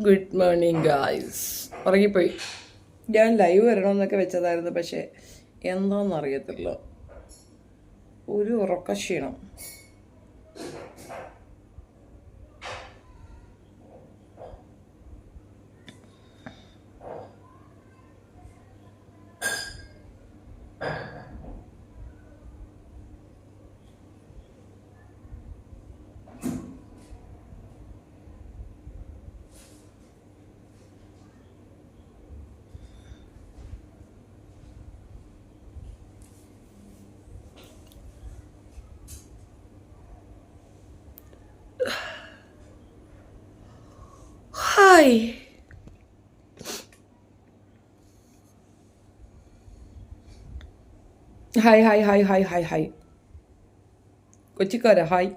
Good morning guys. ഉറങ്ങിപ്പോയി. ഞാൻ live വരണമെന്നൊക്കെ വെച്ചതായിരുന്നു, പക്ഷേ എന്താണെന്നറിയത്തില്ല, ഒരു ഉറക്കക്ഷീണം. Hi hi hi hi hi hi hi കൊച്ചിക്കാരാ, ഹായ്.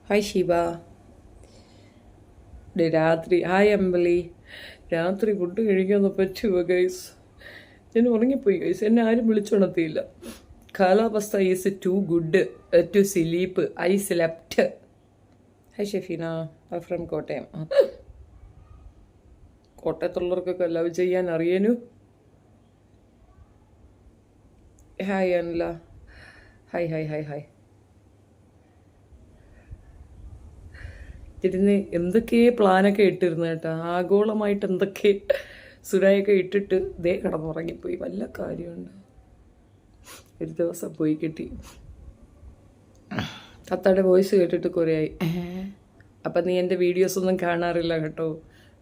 ഹായ് ശിവ. രാത്രി ഹായ് അമ്പലി. രാത്രി ഫുഡ് കഴിക്കാന്ന് പറ്റുമോ ഗൈസ്? ഞാൻ ഉറങ്ങിപ്പോയി ഗൈസ്, എന്നെ ആരും വിളിച്ചുണർത്തിയില്ല. കാലാവസ്ഥ is too good to sleep. I slept. Hi Shefeena from Kottayam. കോട്ടയത്തുള്ളവർക്കൊക്കെ ലവ് ചെയ്യാൻ അറിയാനു. Hi Anila. Hi hi hi hi. ഇതിന് എന്തൊക്കെ പ്ലാനൊക്കെ ഇട്ടിരുന്നു കേട്ടോ, ആഗോളമായിട്ട് എന്തൊക്കെ സുരായൊക്കെ ഇട്ടിട്ട് ദേ കിടന്നുറങ്ങിപ്പോയി. വല്ല കാര്യമുണ്ട്? ഒരു ദിവസം പോയി കിട്ടി. തത്താടെ വോയിസ് കേട്ടിട്ട് കുറേ ആയി. അപ്പം നീ എൻ്റെ വീഡിയോസ് ഒന്നും കാണാറില്ല കേട്ടോ.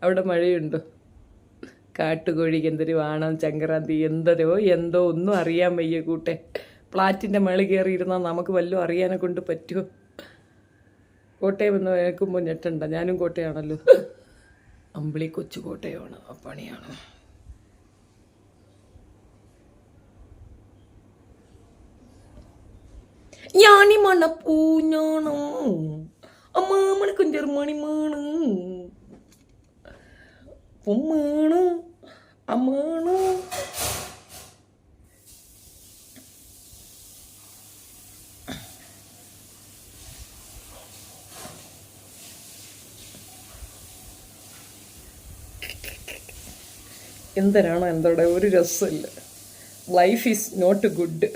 അവിടെ മഴയുണ്ടോ? കാട്ടുകോഴിക്ക് എന്തൊരു വാണം, ചങ്കരാന്തി എന്തോ ഒന്നും അറിയാൻ വയ്യ കൂട്ടെ. ഫ്ലാറ്റിൻ്റെ മേളിൽ കയറി ഇരുന്നാൽ നമുക്ക് വല്ലതും അറിയാനെ കൊണ്ട് പറ്റുമോ? കോട്ടയം എന്ന് കേൾക്കുമ്പോൾ ഞെട്ടണ്ട, ഞാനും കോട്ടയാണല്ലോ. അമ്പിളി കൊച്ചു കോട്ടയമാണ്, പണിയാണ്. ഞാണി മണപ്പൂഞ്ഞാണോ അമ്മാമണി കുഞ്ചെറുമണിമാണ് പൊമ്മാണ് അമ്മാണ്. എന്തരാണോ എന്തോടെ ഒരു രസമില്ല. Life is not good.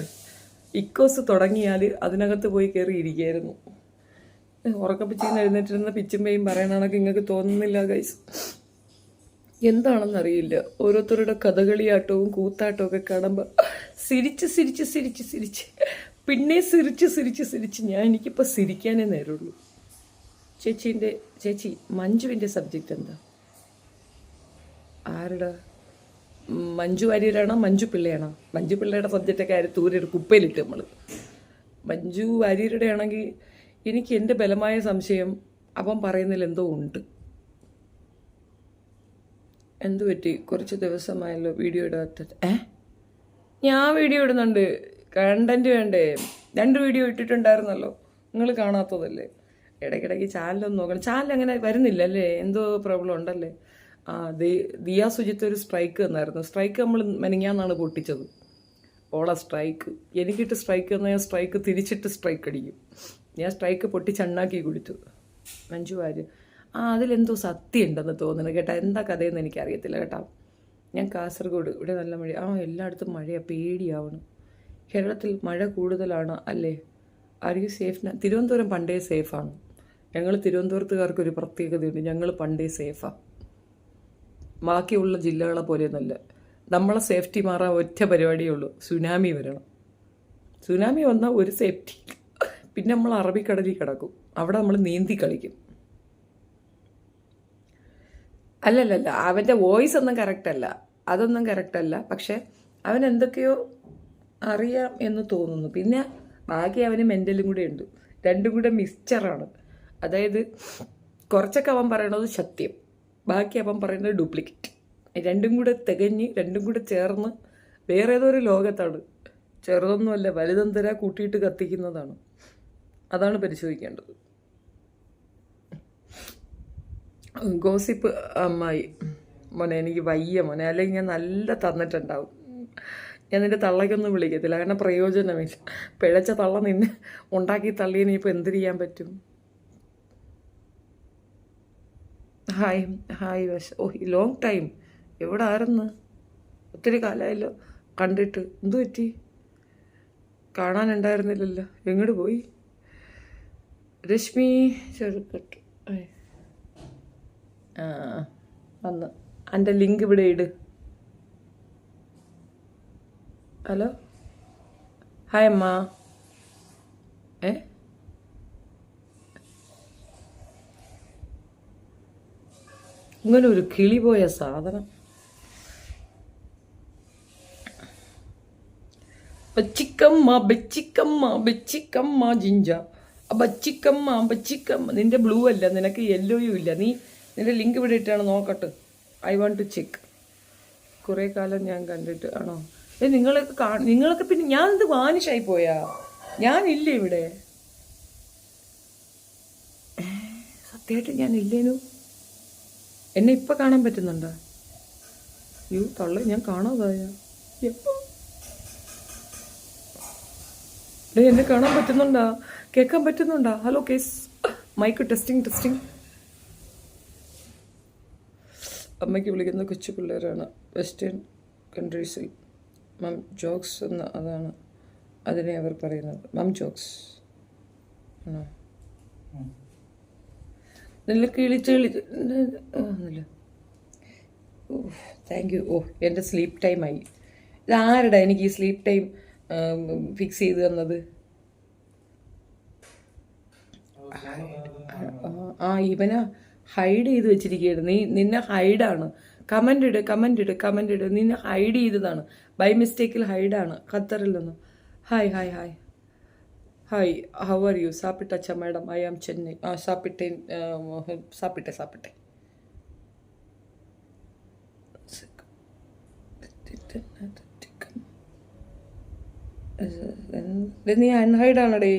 ഇക്കോസ് തുടങ്ങിയാൽ അതിനകത്ത് പോയി കയറി ഇരിക്കുകയായിരുന്നു. ഉറക്കപ്പിച്ചിന്ന് എഴുന്നേറ്റിരുന്ന പിച്ചുമ്പയും പറയണതൊക്കെ നിങ്ങൾക്ക് തോന്നുന്നില്ല ഗൈസ്? എന്താണെന്നറിയില്ല, ഓരോരുത്തരുടെ കഥകളിയാട്ടവും കൂത്താട്ടവും ഒക്കെ കാണുമ്പോൾ സിരിച്ച് സിരിച്ച് സിരിച്ച് സിരിച്ച് പിന്നെ സിരിച്ച് സിരിച്ച് സിരിച്ച് എനിക്കിപ്പോൾ സിരിക്കാനേ നേരുള്ളൂ. ചേച്ചി മഞ്ജുവിൻ്റെ സബ്ജക്റ്റ് എന്താ? ആരുടെ? മഞ്ജു വാര്യരാണോ മഞ്ജു പിള്ളയാണോ? മഞ്ജു പിള്ളയുടെ സബ്ജക്റ്റൊക്കെ ആര് തൂരൊരു കുപ്പയിലിട്ട് നമ്മൾ. മഞ്ജു വാര്യരുടെ ആണെങ്കിൽ എനിക്ക് എൻ്റെ ബലമായ സംശയം അവൻ പറയുന്നതിൽ എന്തോ ഉണ്ട്. എന്തു പറ്റി? കുറച്ച് ദിവസമായല്ലോ വീഡിയോ ഇടാത്തത്. ഞാൻ വീഡിയോ ഇടുന്നുണ്ട്, കണ്ടൻറ്റ് വേണ്ടേ? 2 വീഡിയോ ഇട്ടിട്ടുണ്ടായിരുന്നല്ലോ, നിങ്ങൾ കാണാത്തതല്ലേ? ഇടയ്ക്കിടയ്ക്ക് ചാനലൊന്നും നോക്കണം. ചാനൽ അങ്ങനെ വരുന്നില്ല അല്ലേ? എന്തോ പ്രോബ്ലം ഉണ്ടല്ലേ? ദിയ സുജിത്ത് ഒരു സ്ട്രൈക്ക് തന്നായിരുന്നു. സ്ട്രൈക്ക് നമ്മൾ മെനങ്ങാന്നാണ് പൊട്ടിച്ചത്. ഓളെ സ്ട്രൈക്ക് എനിക്കിട്ട് സ്ട്രൈക്ക് തന്നാൽ ഞാൻ സ്ട്രൈക്ക് തിരിച്ചിട്ട് സ്ട്രൈക്ക് അടിക്കും. ഞാൻ സ്ട്രൈക്ക് പൊട്ടിച്ചണ്ണാക്കി കുടിച്ചു. മഞ്ജു വാര്യർ അതിലെന്തോ സത്യം ഉണ്ടെന്ന് തോന്നുന്നു കേട്ടോ. എന്താ കഥയെന്ന് എനിക്കറിയത്തില്ല കേട്ടോ. ഞാൻ കാസർഗോഡ്, ഇവിടെ നല്ല മഴ. എല്ലായിടത്തും മഴയാണ്, പേടിയാവണം. കേരളത്തിൽ മഴ കൂടുതലാണ് അല്ലേ? Are you safe? തിരുവനന്തപുരം പണ്ടേ സേഫാണ്. ഞങ്ങൾ തിരുവനന്തപുരത്തുകാർക്കൊരു പ്രത്യേകതയുണ്ട്, ഞങ്ങൾ പണ്ടേ സേഫാണ്. ബാക്കിയുള്ള ജില്ലകളെ പോലെയൊന്നുമല്ല. നമ്മളെ സേഫ്റ്റി മാറാൻ ഒറ്റ പരിപാടിയേ ഉള്ളൂ, സുനാമി വരണം. സുനാമി വന്നാൽ ഒരു സേഫ്റ്റി, പിന്നെ നമ്മൾ അറബിക്കടലിൽ കിടക്കും. അവിടെ നമ്മൾ നീന്തി കളിക്കും. അല്ലല്ലല്ല, അവൻ്റെ വോയിസ് ഒന്നും കറക്റ്റല്ല, അതൊന്നും കറക്റ്റല്ല. പക്ഷെ അവൻ എന്തൊക്കെയോ അറിയാം എന്ന് തോന്നുന്നു. പിന്നെ ബാക്കി അവന് മെൻ്റലും കൂടെ ഉണ്ട്. രണ്ടും കൂടെ മിക്സ്ചറാണ്. അതായത് കുറച്ചൊക്കെ അവൻ പറയണത് സത്യം, ബാക്കി അവൻ പറയുന്നത് ഡ്യൂപ്ലിക്കേറ്റ്. രണ്ടും കൂടെ തികഞ്ഞ്, രണ്ടും കൂടെ ചേർന്ന് വേറെ ഏതോ ഒരു ലോകത്താണ്. ചെറുതൊന്നുമല്ല, വലുതെന്തര കൂട്ടിയിട്ട് കത്തിക്കുന്നതാണ്. അതാണ് പരിശോധിക്കേണ്ടത്. ഗോസിപ്പ് അമ്മായി മോനെ, എനിക്ക് വയ്യ മോനെ, അല്ലെങ്കിൽ ഞാൻ നല്ല തന്നിട്ടുണ്ടാവും. ഞാൻ നിൻ്റെ തള്ളയ്ക്കൊന്നും വിളിക്കത്തില്ല, കാരണം പ്രയോജനമില്ല. പിഴച്ച തള്ള നിന്നെ ഉണ്ടാക്കി തള്ളിയതിന് ഇപ്പോൾ എന്ത് ചെയ്യാൻ പറ്റും? ഹായ് ഹായ് വശ. Oh, long time. എവിടെ ആയിരുന്നു? ഒത്തിരി കാലമായല്ലോ കണ്ടിട്ട്. എന്തു പറ്റി? കാണാനുണ്ടായിരുന്നില്ലല്ലോ, എങ്ങോട്ട് പോയി? രശ്മി ചെറുക്കട്ട് ആ വന്ന്. എൻ്റെ ലിങ്ക് ഇവിടെ ഇട്. ഹലോ ഹായ് അമ്മ. ഇങ്ങനെ ഒരു കിളി പോയ സാധനം. ബച്ചിക്കമ്മ ബച്ചിക്കമ്മ ബച്ചിക്കമ്മ ജിഞ്ച ബച്ചിക്കമ്മ ബച്ചിക്കമ്മ. നിന്റെ ബ്ലൂ അല്ല, നിനക്ക് യെല്ലോയും ഇല്ല. നീ നിന്റെ ലിങ്ക് ഇവിടെ ഇട്ടാണ്, നോക്കട്ടെ. I want to check. കുറേ കാലം ഞാൻ കണ്ടിട്ട്. ആണോ? നിങ്ങളൊക്കെ പിന്നെ ഞാൻ എന്ത് വാനിഷായി പോയാ? ഞാനില്ല ഇവിടെ, സത്യമായിട്ട് ഞാൻ ഇല്ലേനു. എന്നെ ഇപ്പം കാണാൻ പറ്റുന്നുണ്ടോ? യു തള്ളേ, ഞാൻ കാണാതായ എപ്പോ? എന്നെ കാണാൻ പറ്റുന്നുണ്ടാ? കേൾക്കാൻ പറ്റുന്നുണ്ടാ? ഹലോ കേസ് മൈക്ക് ടെസ്റ്റിംഗ് ടെസ്റ്റിംഗ്. അമ്മയ്ക്ക് വിളിക്കുന്ന കൊച്ചു പിള്ളേരാണ് വെസ്റ്റേൺ കൺട്രീസിൽ. മം ജോക്സ് എന്ന അതാണ് അതിനെ അവർ പറയുന്നത്. മം ജോക്സ് ആണോ? നല്ല കിളിച്ച് ഒന്നുമില്ല. ഓ താങ്ക് യു. ഓ, എൻ്റെ സ്ലീപ്പ് ടൈമായി. ഇതാരടാ എനിക്ക് ഈ സ്ലീപ്പ് ടൈം ഫിക്സ് ചെയ്ത് തന്നത്? ആ ഇവനാ ഹൈഡ് ചെയ്ത് വെച്ചിരിക്കുകയാണ്. നിന്നെ ഹൈഡാണ്. കമൻ്റ് ഇട് കമൻ്റ് ഇട് കമൻ്റ് ഇട്. നിന്നെ ഹൈഡ് ചെയ്തതാണ്, ബൈ മിസ്റ്റേക്കിൽ ഹൈഡാണ്. ഖത്തറിൽ നിന്ന്. Hi hi hi hi, how are you? സാപ്പിട്ട അച്ഛ മാഡം, ഐ ആം ചെന്നൈ. ആ സാപ്പിട്ടെ സാപ്പിട്ടെ സാപ്പിട്ടെ. നീ അൺഹൈഡാണടേ.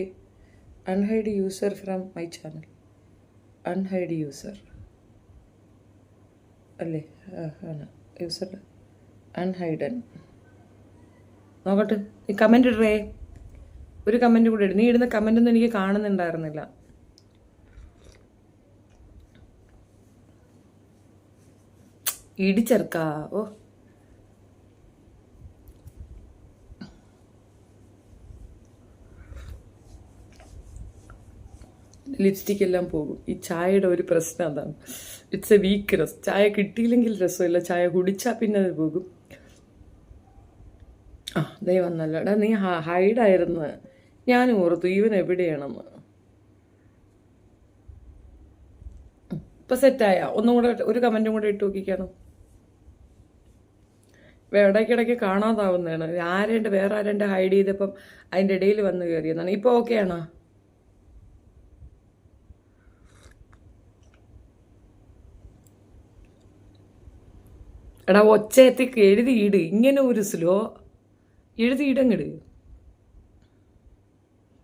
Unhide user from my channel. Unhide user അല്ലേ? ആണ് യൂസർ അൺഹൈഡൻ. നോക്കട്ടെ, നീ കമൻ്റ് ഇടേ. ഒരു കമൻറ്റ് കൂടെ ഇടും. നീ ഇടുന്ന കമൻ്റൊന്നും എനിക്ക് കാണുന്നുണ്ടായിരുന്നില്ല. ഇടിച്ചെറുക്കാ. ഓ ലിപ്സ്റ്റിക് എല്ലാം പോകും. ഈ ചായയുടെ ഒരു പ്രശ്നം അതാണ്. It's A weakness. ചായ കിട്ടിയില്ലെങ്കിൽ രസമില്ല, ചായ കുടിച്ചാൽ പിന്നെ അത് പോകും. ആ ദേ വന്നല്ലോ. എടാ നീ ഹൈഡായിരുന്നു. ഞാനും ഓർത്തു ഇവൻ എവിടെയാണെന്ന്. ഇപ്പം സെറ്റായ. ഒന്നും കൂടെ ഒരു കമൻറ്റും കൂടെ ഇട്ട് നോക്കിക്കാണോ? ഇടയ്ക്കിടയ്ക്ക് കാണാതാവുന്നതാണ്. ആരേണ്ട വേറെ ആരേണ്ട ഹൈഡ് ചെയ്തപ്പം അതിൻ്റെ ഇടയിൽ വന്ന് കയറിയെന്നാണ്. ഇപ്പോൾ ഓക്കെ ആണോ? എടാ ഒച്ചയത്തേക്ക് എഴുതിയിട്. ഇങ്ങനെ ഒരു സ്ലോ എഴുതിയിടങ്ങിട്.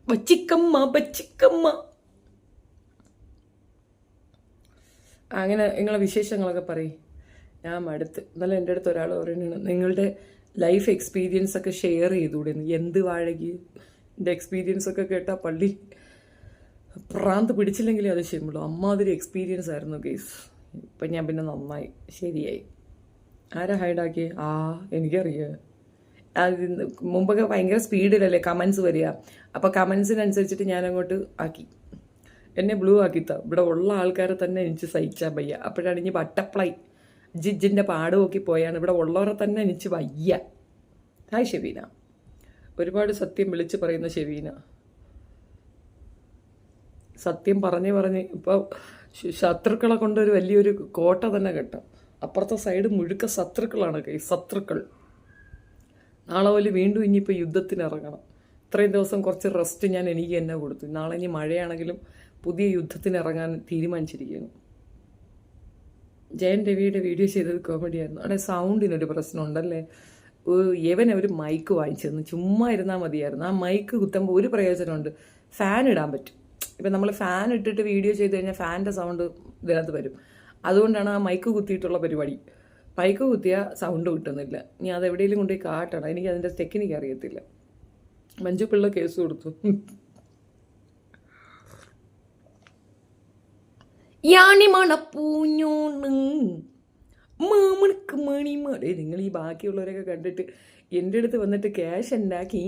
ബച്ചിക്കമ്മ ബച്ചിക്കമ്മ. അങ്ങനെ നിങ്ങളെ വിശേഷങ്ങളൊക്കെ പറയും. ഞാൻ മടുത്ത്. എന്നാലും എൻ്റെ അടുത്ത് ഒരാൾ പറയുന്നതാണ്, നിങ്ങളുടെ ലൈഫ് എക്സ്പീരിയൻസ് ഒക്കെ ഷെയർ ചെയ്തുകൂടെ? എന്ത് വാഴകി. എൻ്റെ എക്സ്പീരിയൻസ് ഒക്കെ കേട്ടാൽ പള്ളി പ്രാന്ത് പിടിച്ചില്ലെങ്കിലേ അത് ചെയ്യുള്ളൂ. അമ്മാതിരി എക്സ്പീരിയൻസ് ആയിരുന്നു കേസ്. ഇപ്പം ഞാൻ പിന്നെ നന്നായി ശരിയായി. ആരാ ഹൈഡാക്കി? എനിക്കറിയാം. മുമ്പൊക്കെ ഭയങ്കര സ്പീഡിലല്ലേ കമൻസ് വരിക. അപ്പോൾ കമൻസിനനുസരിച്ചിട്ട് ഞാനങ്ങോട്ട് ആക്കി. എന്നെ ബ്ലൂ ആക്കിത്താ. ഇവിടെ ഉള്ള ആൾക്കാരെ തന്നെ എനിക്ക് സഹിച്ചാൽ വയ്യ. അപ്പോഴാണ് ഇനി ബട്ടർഫ്ലൈ ജിജിൻ്റെ പാട് നോക്കി പോയാണ്. ഇവിടെ ഉള്ളവരെ തന്നെ എനിക്ക് വയ്യ. ഹായ് ഷെവീന. ഒരുപാട് സത്യം വിളിച്ച് പറയുന്ന ഷെവീന. സത്യം പറഞ്ഞ് ഇപ്പോൾ ശത്രുക്കളെ കൊണ്ടൊരു വലിയൊരു കോട്ട തന്നെ കെട്ടാം. അപ്പുറത്തെ സൈഡ് മുഴുക്ക ശത്രുക്കളാണ്. ശത്രുക്കൾ. നാളെ പോലെ വീണ്ടും ഇനിയിപ്പോൾ യുദ്ധത്തിന് ഇറങ്ങണം. ഇത്രയും ദിവസം കുറച്ച് റെസ്റ്റ് എനിക്ക് തന്നെ കൊടുത്തു. നാളെ ഇനി മഴയാണെങ്കിലും പുതിയ യുദ്ധത്തിന് ഇറങ്ങാൻ തീരുമാനിച്ചിരിക്കുന്നു. ജയൻ രവിയുടെ വീഡിയോ ചെയ്തത് കോമഡിയായിരുന്നു. അവിടെ സൗണ്ടിനൊരു പ്രശ്നമുണ്ടല്ലേ? യവനെ ഒരു മൈക്ക് വാങ്ങിച്ചു തന്നു. ചുമ്മാ ഇരുന്നാൽ മതിയായിരുന്നു. ആ മൈക്ക് കുത്തുമ്പോൾ ഒരു പ്രയോജനമുണ്ട്, ഫാൻ ഇടാൻ പറ്റും. ഇപ്പം നമ്മൾ ഫാൻ ഇട്ടിട്ട് വീഡിയോ ചെയ്ത് കഴിഞ്ഞാൽ ഫാനിൻ്റെ സൗണ്ട് ഇതിനകത്ത് വരും. അതുകൊണ്ടാണ് ആ മൈക്ക് കുത്തിയിട്ടുള്ള പരിപാടി. പൈക്ക് കുത്തിയ സൗണ്ട് കിട്ടുന്നില്ല. ഞാൻ അതെവിടെയെങ്കിലും കൊണ്ടുപോയി കാട്ടണം. എനിക്ക് അതിൻ്റെ ടെക്നിക്ക് അറിയത്തില്ല. മഞ്ജു പിള്ള കേസ് കൊടുത്തു. യാണി മണപ്പൂഞ്ഞോണ് മാമണക്ക് മണിമാടേ. നിങ്ങൾ ഈ ബാക്കിയുള്ളവരൊക്കെ കണ്ടിട്ട് എൻ്റെ അടുത്ത് വന്നിട്ട് ക്യാഷ് ഉണ്ടാക്കി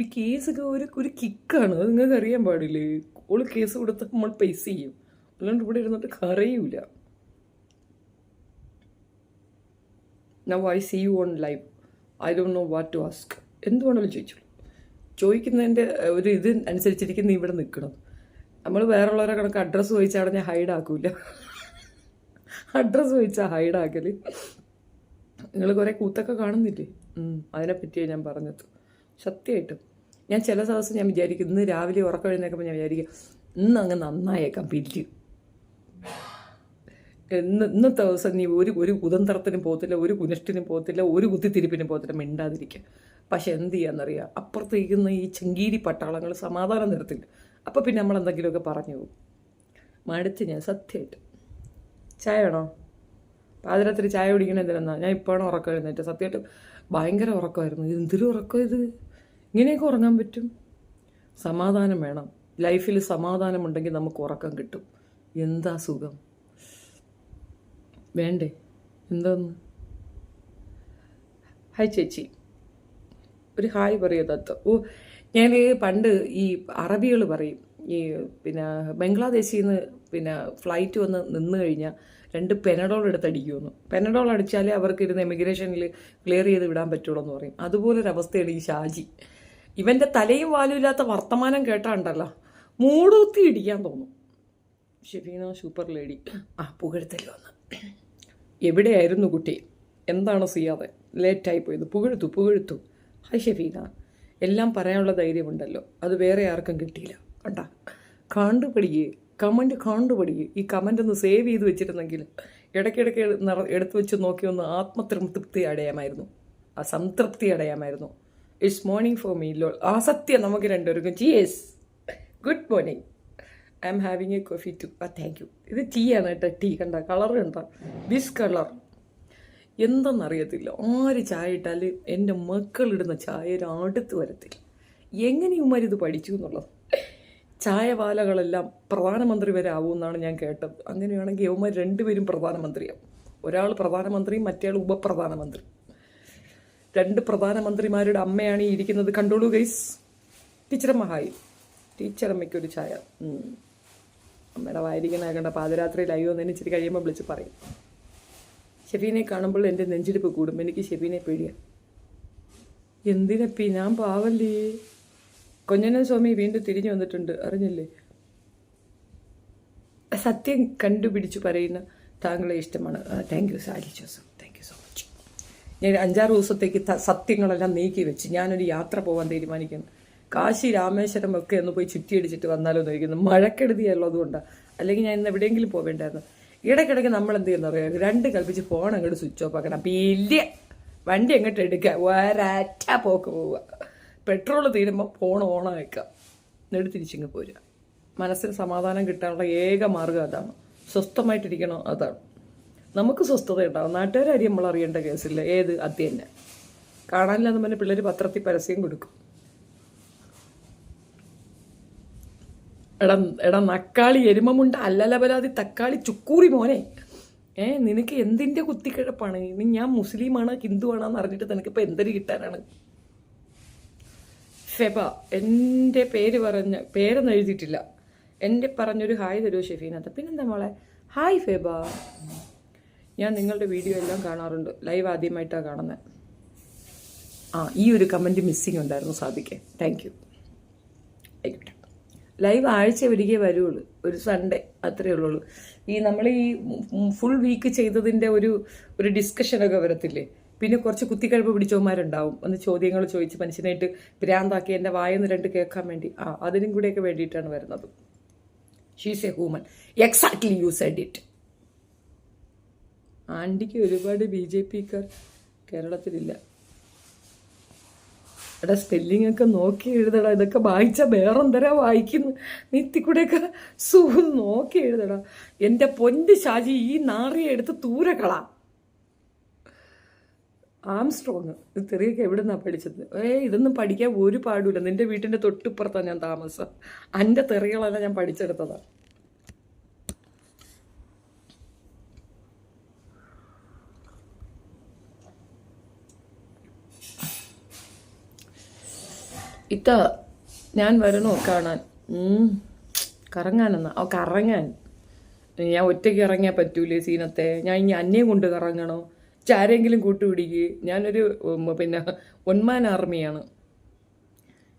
ഈ കേസൊക്കെ ഒരു കിക്കാണ്. അത് നിങ്ങൾക്ക് അറിയാൻ പാടില്ലേ? ഓള് കേസ് കൊടുത്താൽ നമ്മൾ പൈസ ചെയ്യും, അല്ലാണ്ട് ഇവിടെ ഇരുന്നിട്ട് കരയൂല. Now I see you on live. I don't know what to ask. എന്ത് വേണമെങ്കിലും ചോദിച്ചോളൂ. ചോദിക്കുന്നതിൻ്റെ ഒരു ഇത് അനുസരിച്ചിരിക്കും നീ ഇവിടെ നിൽക്കണം. നമ്മൾ വേറെയുള്ളവരെ കണക്ക് അഡ്രസ്സ് ചോദിച്ചാൽ ഞാൻ ഹൈഡാക്കൂല. അഡ്രസ്സ് ചോദിച്ചാൽ ഹൈഡാക്കൽ. നിങ്ങൾ കുറേ കൂത്തൊക്കെ കാണുന്നില്ലേ? അതിനെപ്പറ്റിയാണ് ഞാൻ പറഞ്ഞത്. സത്യമായിട്ടും ഞാൻ ചില ദിവസം ഞാൻ വിചാരിക്കും, ഇന്ന് രാവിലെ ഉറക്കം എഴുന്നേക്കുമ്പോൾ ഞാൻ വിചാരിക്കും ഇന്ന് അങ്ങ് നന്നായേക്കാം ബില്ല്. ഇന്നത്തെ ദിവസം നീ ഒരു കുതന്ത്രത്തിനും പോകത്തില്ല, ഒരു കുനിഷ്ടിനും പോകത്തില്ല, ഒരു കുത്തിത്തിരിപ്പിനും പോകത്തില്ല, മിണ്ടാതിരിക്കുക. പക്ഷെ എന്ത് ചെയ്യാന്നറിയാം, അപ്പുറത്തേക്കുന്ന ഈ ചെങ്കീരി പട്ടാളങ്ങൾ സമാധാനം തരത്തില്ല. അപ്പോൾ പിന്നെ നമ്മളെന്തെങ്കിലുമൊക്കെ പറഞ്ഞു പോകും. മടുത്ത് ഞാൻ സത്യമായിട്ട്. ചായ വേണോ? പാതിരാത്രി ചായ കുടിക്കണ എന്തിനാ? ഞാൻ ഇപ്പോഴാണ് ഉറക്കം എഴുന്നേറ്റ്. സത്യമായിട്ട് ഭയങ്കര ഉറക്കമായിരുന്നു. എന്തൊരു ഉറക്കം ഇത്! ഇങ്ങനെയൊക്കെ ഉറങ്ങാൻ പറ്റും? സമാധാനം വേണം ലൈഫിൽ. സമാധാനമുണ്ടെങ്കിൽ നമുക്ക് ഉറക്കം കിട്ടും. എന്താ സുഖം വേണ്ടേ? എന്താന്ന്? ഹായ് ചേച്ചി, ഒരു ഹായ് പറയൂ തത്വം. ഞാൻ പണ്ട് ഈ അറബികൾ പറയും, ഈ പിന്നെ ബംഗ്ലാദേശിൽ നിന്ന് പിന്നെ ഫ്ലൈറ്റ് വന്ന് നിന്ന് കഴിഞ്ഞാൽ 2 പെനഡോൾ എടുത്തടിക്കുമെന്ന്. പെനഡോൾ അടിച്ചാലേ അവർക്ക് ഇരുന്ന് എമിഗ്രേഷനിൽ ക്ലിയർ ചെയ്ത് വിടാൻ പറ്റുള്ളൂ എന്ന് പറയും. അതുപോലൊരവസ്ഥയാണ് ഈ ഷാജി. ഇവൻ്റെ തലയും വാലും ഇല്ലാത്ത വർത്തമാനം കേട്ടാണ്ടല്ലോ മൂടൂത്തി ഇടിക്കാൻ തോന്നും. Shefeena super lady. പുകഴ്ത്തൽ വന്ന്. എവിടെയായിരുന്നു കുട്ടി? എന്താണ് ചെയ്യാതെ ലേറ്റായി പോയത്? പുകഴ്ത്തു. ഹായ് ഷെഫീന. എല്ലാം പറയാനുള്ള ധൈര്യമുണ്ടല്ലോ, അത് വേറെ ആർക്കും കിട്ടിയില്ല. കണ്ടാ, കണ്ടുപിടിക്കുക, കമൻറ്റ് കണ്ടുപിടിക്കുക. ഈ കമൻ്റ് ഒന്ന് സേവ് ചെയ്ത് വെച്ചിരുന്നെങ്കിൽ ഇടയ്ക്കിടയ്ക്ക് എടുത്തു വെച്ച് നോക്കി ഒന്ന് ആത്മതൃപ്തി അടയാമായിരുന്നു, സംതൃപ്തി അടയാമായിരുന്നു. It's morning for me lol. സത്യം, നമുക്ക് രണ്ടുപേർക്കും cheers. Good morning. I am having a coffee too. Thank you. ഇത് ടീ ആണ് കേട്ടോ. ടീ കണ്ട കളർ കണ്ട, ദിസ് കളർ എന്തെന്നറിയത്തില്ല. ആര് ചായ ഇട്ടാലും എൻ്റെ മക്കളിടുന്ന ചായ അടുത്ത് വരത്തില്ല. എങ്ങനെ ഇവന്മാരിത് പഠിച്ചു എന്നുള്ളത്. ചായവാലകളെല്ലാം പ്രധാനമന്ത്രി വരെ ആവുമെന്നാണ് ഞാൻ കേട്ടത്. അങ്ങനെയാണെങ്കിൽ ഇവന്മാർ 2 പേരും പ്രധാനമന്ത്രിയാവും. ഒരാൾ പ്രധാനമന്ത്രിയും മറ്റേയാൾ ഉപപ്രധാനമന്ത്രി. 2 പ്രധാനമന്ത്രിമാരുടെ അമ്മയാണ് ഈ ഇരിക്കുന്നത്. കണ്ടോളൂ ഗൈസ്. ടീച്ചറമ്മ ഹായ്. ടീച്ചറമ്മയ്ക്കൊരു ചായ. അമ്മയുടെ വായിരിക്കുന്ന കണ്ട പാതിരാത്രി ലൈവ് വന്നതിന് ഇച്ചിരി കഴിയുമ്പോൾ വിളിച്ച് പറയും. ഷെഫീനെ കാണുമ്പോൾ എൻ്റെ നെഞ്ചിടിപ്പ് കൂടും. എനിക്ക് ഷെഫീനെ പേടിയാണ്. എന്തിനപ്പി? ഞാൻ പാവല്ലേ. കൊഞ്ഞനൻ സ്വാമി വീണ്ടും തിരിഞ്ഞു വന്നിട്ടുണ്ട്, അറിഞ്ഞില്ലേ? സത്യം കണ്ടുപിടിച്ചു പറയുന്ന താങ്കളെ ഇഷ്ടമാണ്. Thank you Sally Joseph. Thank you so much. ഞാൻ 5-6 ദിവസത്തേക്ക് സത്യങ്ങളെല്ലാം നീക്കി വെച്ച് ഞാനൊരു യാത്ര പോകാൻ തീരുമാനിക്കുന്നു. കാശി രാമേശ്വരം ഒക്കെ ഒന്ന് പോയി ചുറ്റിയടിച്ചിട്ട് വന്നാലോ എന്ന് ചോദിക്കുന്നു. മഴക്കെടുതിയല്ലോ, അതുകൊണ്ടാണ്. അല്ലെങ്കിൽ ഞാൻ ഇന്ന് എവിടെയെങ്കിലും പോവേണ്ടായിരുന്നു. ഇടയ്ക്കിടയ്ക്ക് നമ്മൾ എന്ത് ചെയ്യുന്ന അറിയാം, 2 കൽപ്പിച്ച് ഫോൺ അങ്ങോട്ട് സ്വിച്ച് ഓഫ് ആക്കണം. പിന്നെ വണ്ടി അങ്ങോട്ട് എടുക്കുക, ഒരറ്റ പോക്ക് പോവുക. പെട്രോൾ തീരുമ്പോൾ ഫോൺ ഓണാക്കുക, എന്നിട്ട് തിരിച്ചിങ്ങ് പോരുക. മനസ്സിന് സമാധാനം കിട്ടാനുള്ള ഏക മാർഗ്ഗം അതാണ്. സ്വസ്ഥമായിട്ടിരിക്കണം, അതാണ്. നമുക്ക് സ്വസ്ഥത ഉണ്ടാവും. നാട്ടുകാരും നമ്മൾ അറിയേണ്ട കേസില്ല. ഏത് അത് തന്നെ കാണാനില്ലാന്ന് പറഞ്ഞാൽ പിള്ളേർ പത്രത്തിൽ പരസ്യം കൊടുക്കും. എടാ നക്കാളി എരുമമുണ്ട അല്ലലബലാതി തക്കാളി ചുക്കൂറി മോനെ. നിനക്ക് എന്തിൻ്റെ കുത്തിക്കിഴപ്പാണ്? ഇനി ഞാൻ മുസ്ലിമാണ് ഹിന്ദുവാണെന്ന് അറിഞ്ഞിട്ട് നിനക്കിപ്പോൾ എന്തൊരു കിട്ടാനാണ്? ഫെബ എൻ്റെ പേരൊന്നും എഴുതിയിട്ടില്ല. എൻ്റെ പറഞ്ഞൊരു ഹായ് തരുമോ ഷെഫീനകത്ത്? പിന്നെന്താ മോളെ? ഹായ് ഫെബ. ഞാൻ നിങ്ങളുടെ വീഡിയോ എല്ലാം കാണാറുണ്ട്. ലൈവ് ആദ്യമായിട്ടാണ് കാണുന്നത്. ഈ ഒരു കമൻറ്റ് മിസ്സിങ് ഉണ്ടായിരുന്നു സാധിക്കേ. Thank you. ആയിക്കോട്ടെ. ലൈവ് ആഴ്ച ഒരിക്കേ വരുള്ളൂ, ഒരു സൺഡേ, അത്രയേ ഉള്ളൂ. ഈ നമ്മൾ ഈ ഫുൾ വീക്ക് ചെയ്തതിൻ്റെ ഒരു ഡിസ്കഷനൊക്കെ വരത്തില്ലേ? പിന്നെ കുറച്ച് കുത്തിക്കഴിപ്പ് പിടിച്ചവന്മാരുണ്ടാവും, ഒന്ന് ചോദ്യങ്ങൾ ചോദിച്ച് മനുഷ്യനായിട്ട് ഭ്രാന്താക്കി എൻ്റെ വായെന്ന് 2 കേൾക്കാൻ വേണ്ടി. അതിനും കൂടെയൊക്കെ വേണ്ടിയിട്ടാണ് വരുന്നത്. She's a human. Exactly you said it. ആൻറ്റിക്ക് ഒരുപാട് BJP-ക്കാർ കേരളത്തിലില്ല. എടാ സ്പെല്ലിംഗ് ഒക്കെ നോക്കി എഴുതടാ. ഇതൊക്കെ വായിച്ചാൽ വേറെന്തരാ വായിക്കുന്നു. നീത്തിക്കൂടെയൊക്കെ സുഖം നോക്കി എഴുതടാ. എൻ്റെ പൊന്ന് ഷാജി, ഈ നാറിയെ എടുത്ത് തൂരക്കളാ. ആംസ്ട്രോങ്. ഇത് തെറിയൊക്കെ എവിടെ നിന്നാണ് പഠിച്ചത്? ഇതൊന്നും പഠിക്കാൻ ഒരു പാടില്ല. നിന്റെ വീട്ടിൻ്റെ തൊട്ടിപ്പുറത്താണ് ഞാൻ താമസം. എൻ്റെ തെറികളെല്ലാം ഞാൻ പഠിച്ചെടുത്തതാണ്. ഇത്ത ഞാൻ വരണോ കാണാൻ? കറങ്ങാനെന്നാ? കറങ്ങാൻ ഞാൻ ഒറ്റയ്ക്ക് ഇറങ്ങിയാൽ പറ്റൂലേ സീനത്തെ? ഞാൻ ഇനി അന്നേം കൊണ്ട് കറങ്ങണോ? ആരെങ്കിലും കൂട്ടുപിടിക്ക്. ഞാനൊരു പിന്നെ ഒന്മാൻ ആർമിയാണ്.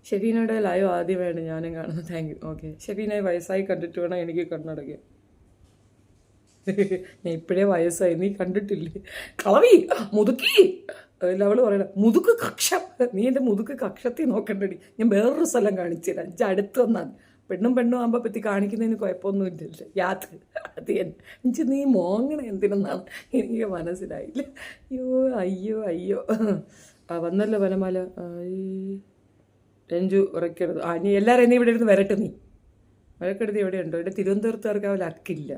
ഷെഫീനയുടെ ലൈവ് ആദ്യമായിട്ട് ഞാനും കാണുന്നത്. Thank you. ഓക്കെ, ഷെഫീനെ വയസ്സായി കണ്ടിട്ട് വേണം എനിക്ക് കണ്ണടയ്ക്കാൻ. ഞാൻ ഇപ്പോഴേ വയസ്സായി, നീ കണ്ടിട്ടില്ലേ? കളവി മുതുക്കി അവള് പറയണ മുതുക്ക് കക്ഷം. നീ എൻ്റെ മുതുക്ക് കക്ഷത്തിൽ നോക്കണ്ടടി. ഞാൻ വേറൊരു സ്ഥലം കാണിച്ചു തരാം. അടുത്ത് വന്നാൽ പെണ്ണും ആകുമ്പോൾ പറ്റി കാണിക്കുന്നതിന് കുഴപ്പമൊന്നും ഇല്ലല്ലോ. യാത്ര അത് എനിക്ക് നീ മോങ്ങണ എന്തിനെന്നാണ് എനിക്ക് മനസ്സിലായില്ല. അയ്യോ വന്നല്ലോ വനമാല. രഞ്ജു ഉറക്കരുത്. നീ എല്ലാവരും നീ ഇവിടെ ഇരുന്ന് വരട്ടെ. നീ വരക്കെടുത്ത് എവിടെയുണ്ടോ? ഇവിടെ തിരുവനന്തപുരത്തുകാർക്ക് അവൾ അക്കില്ല.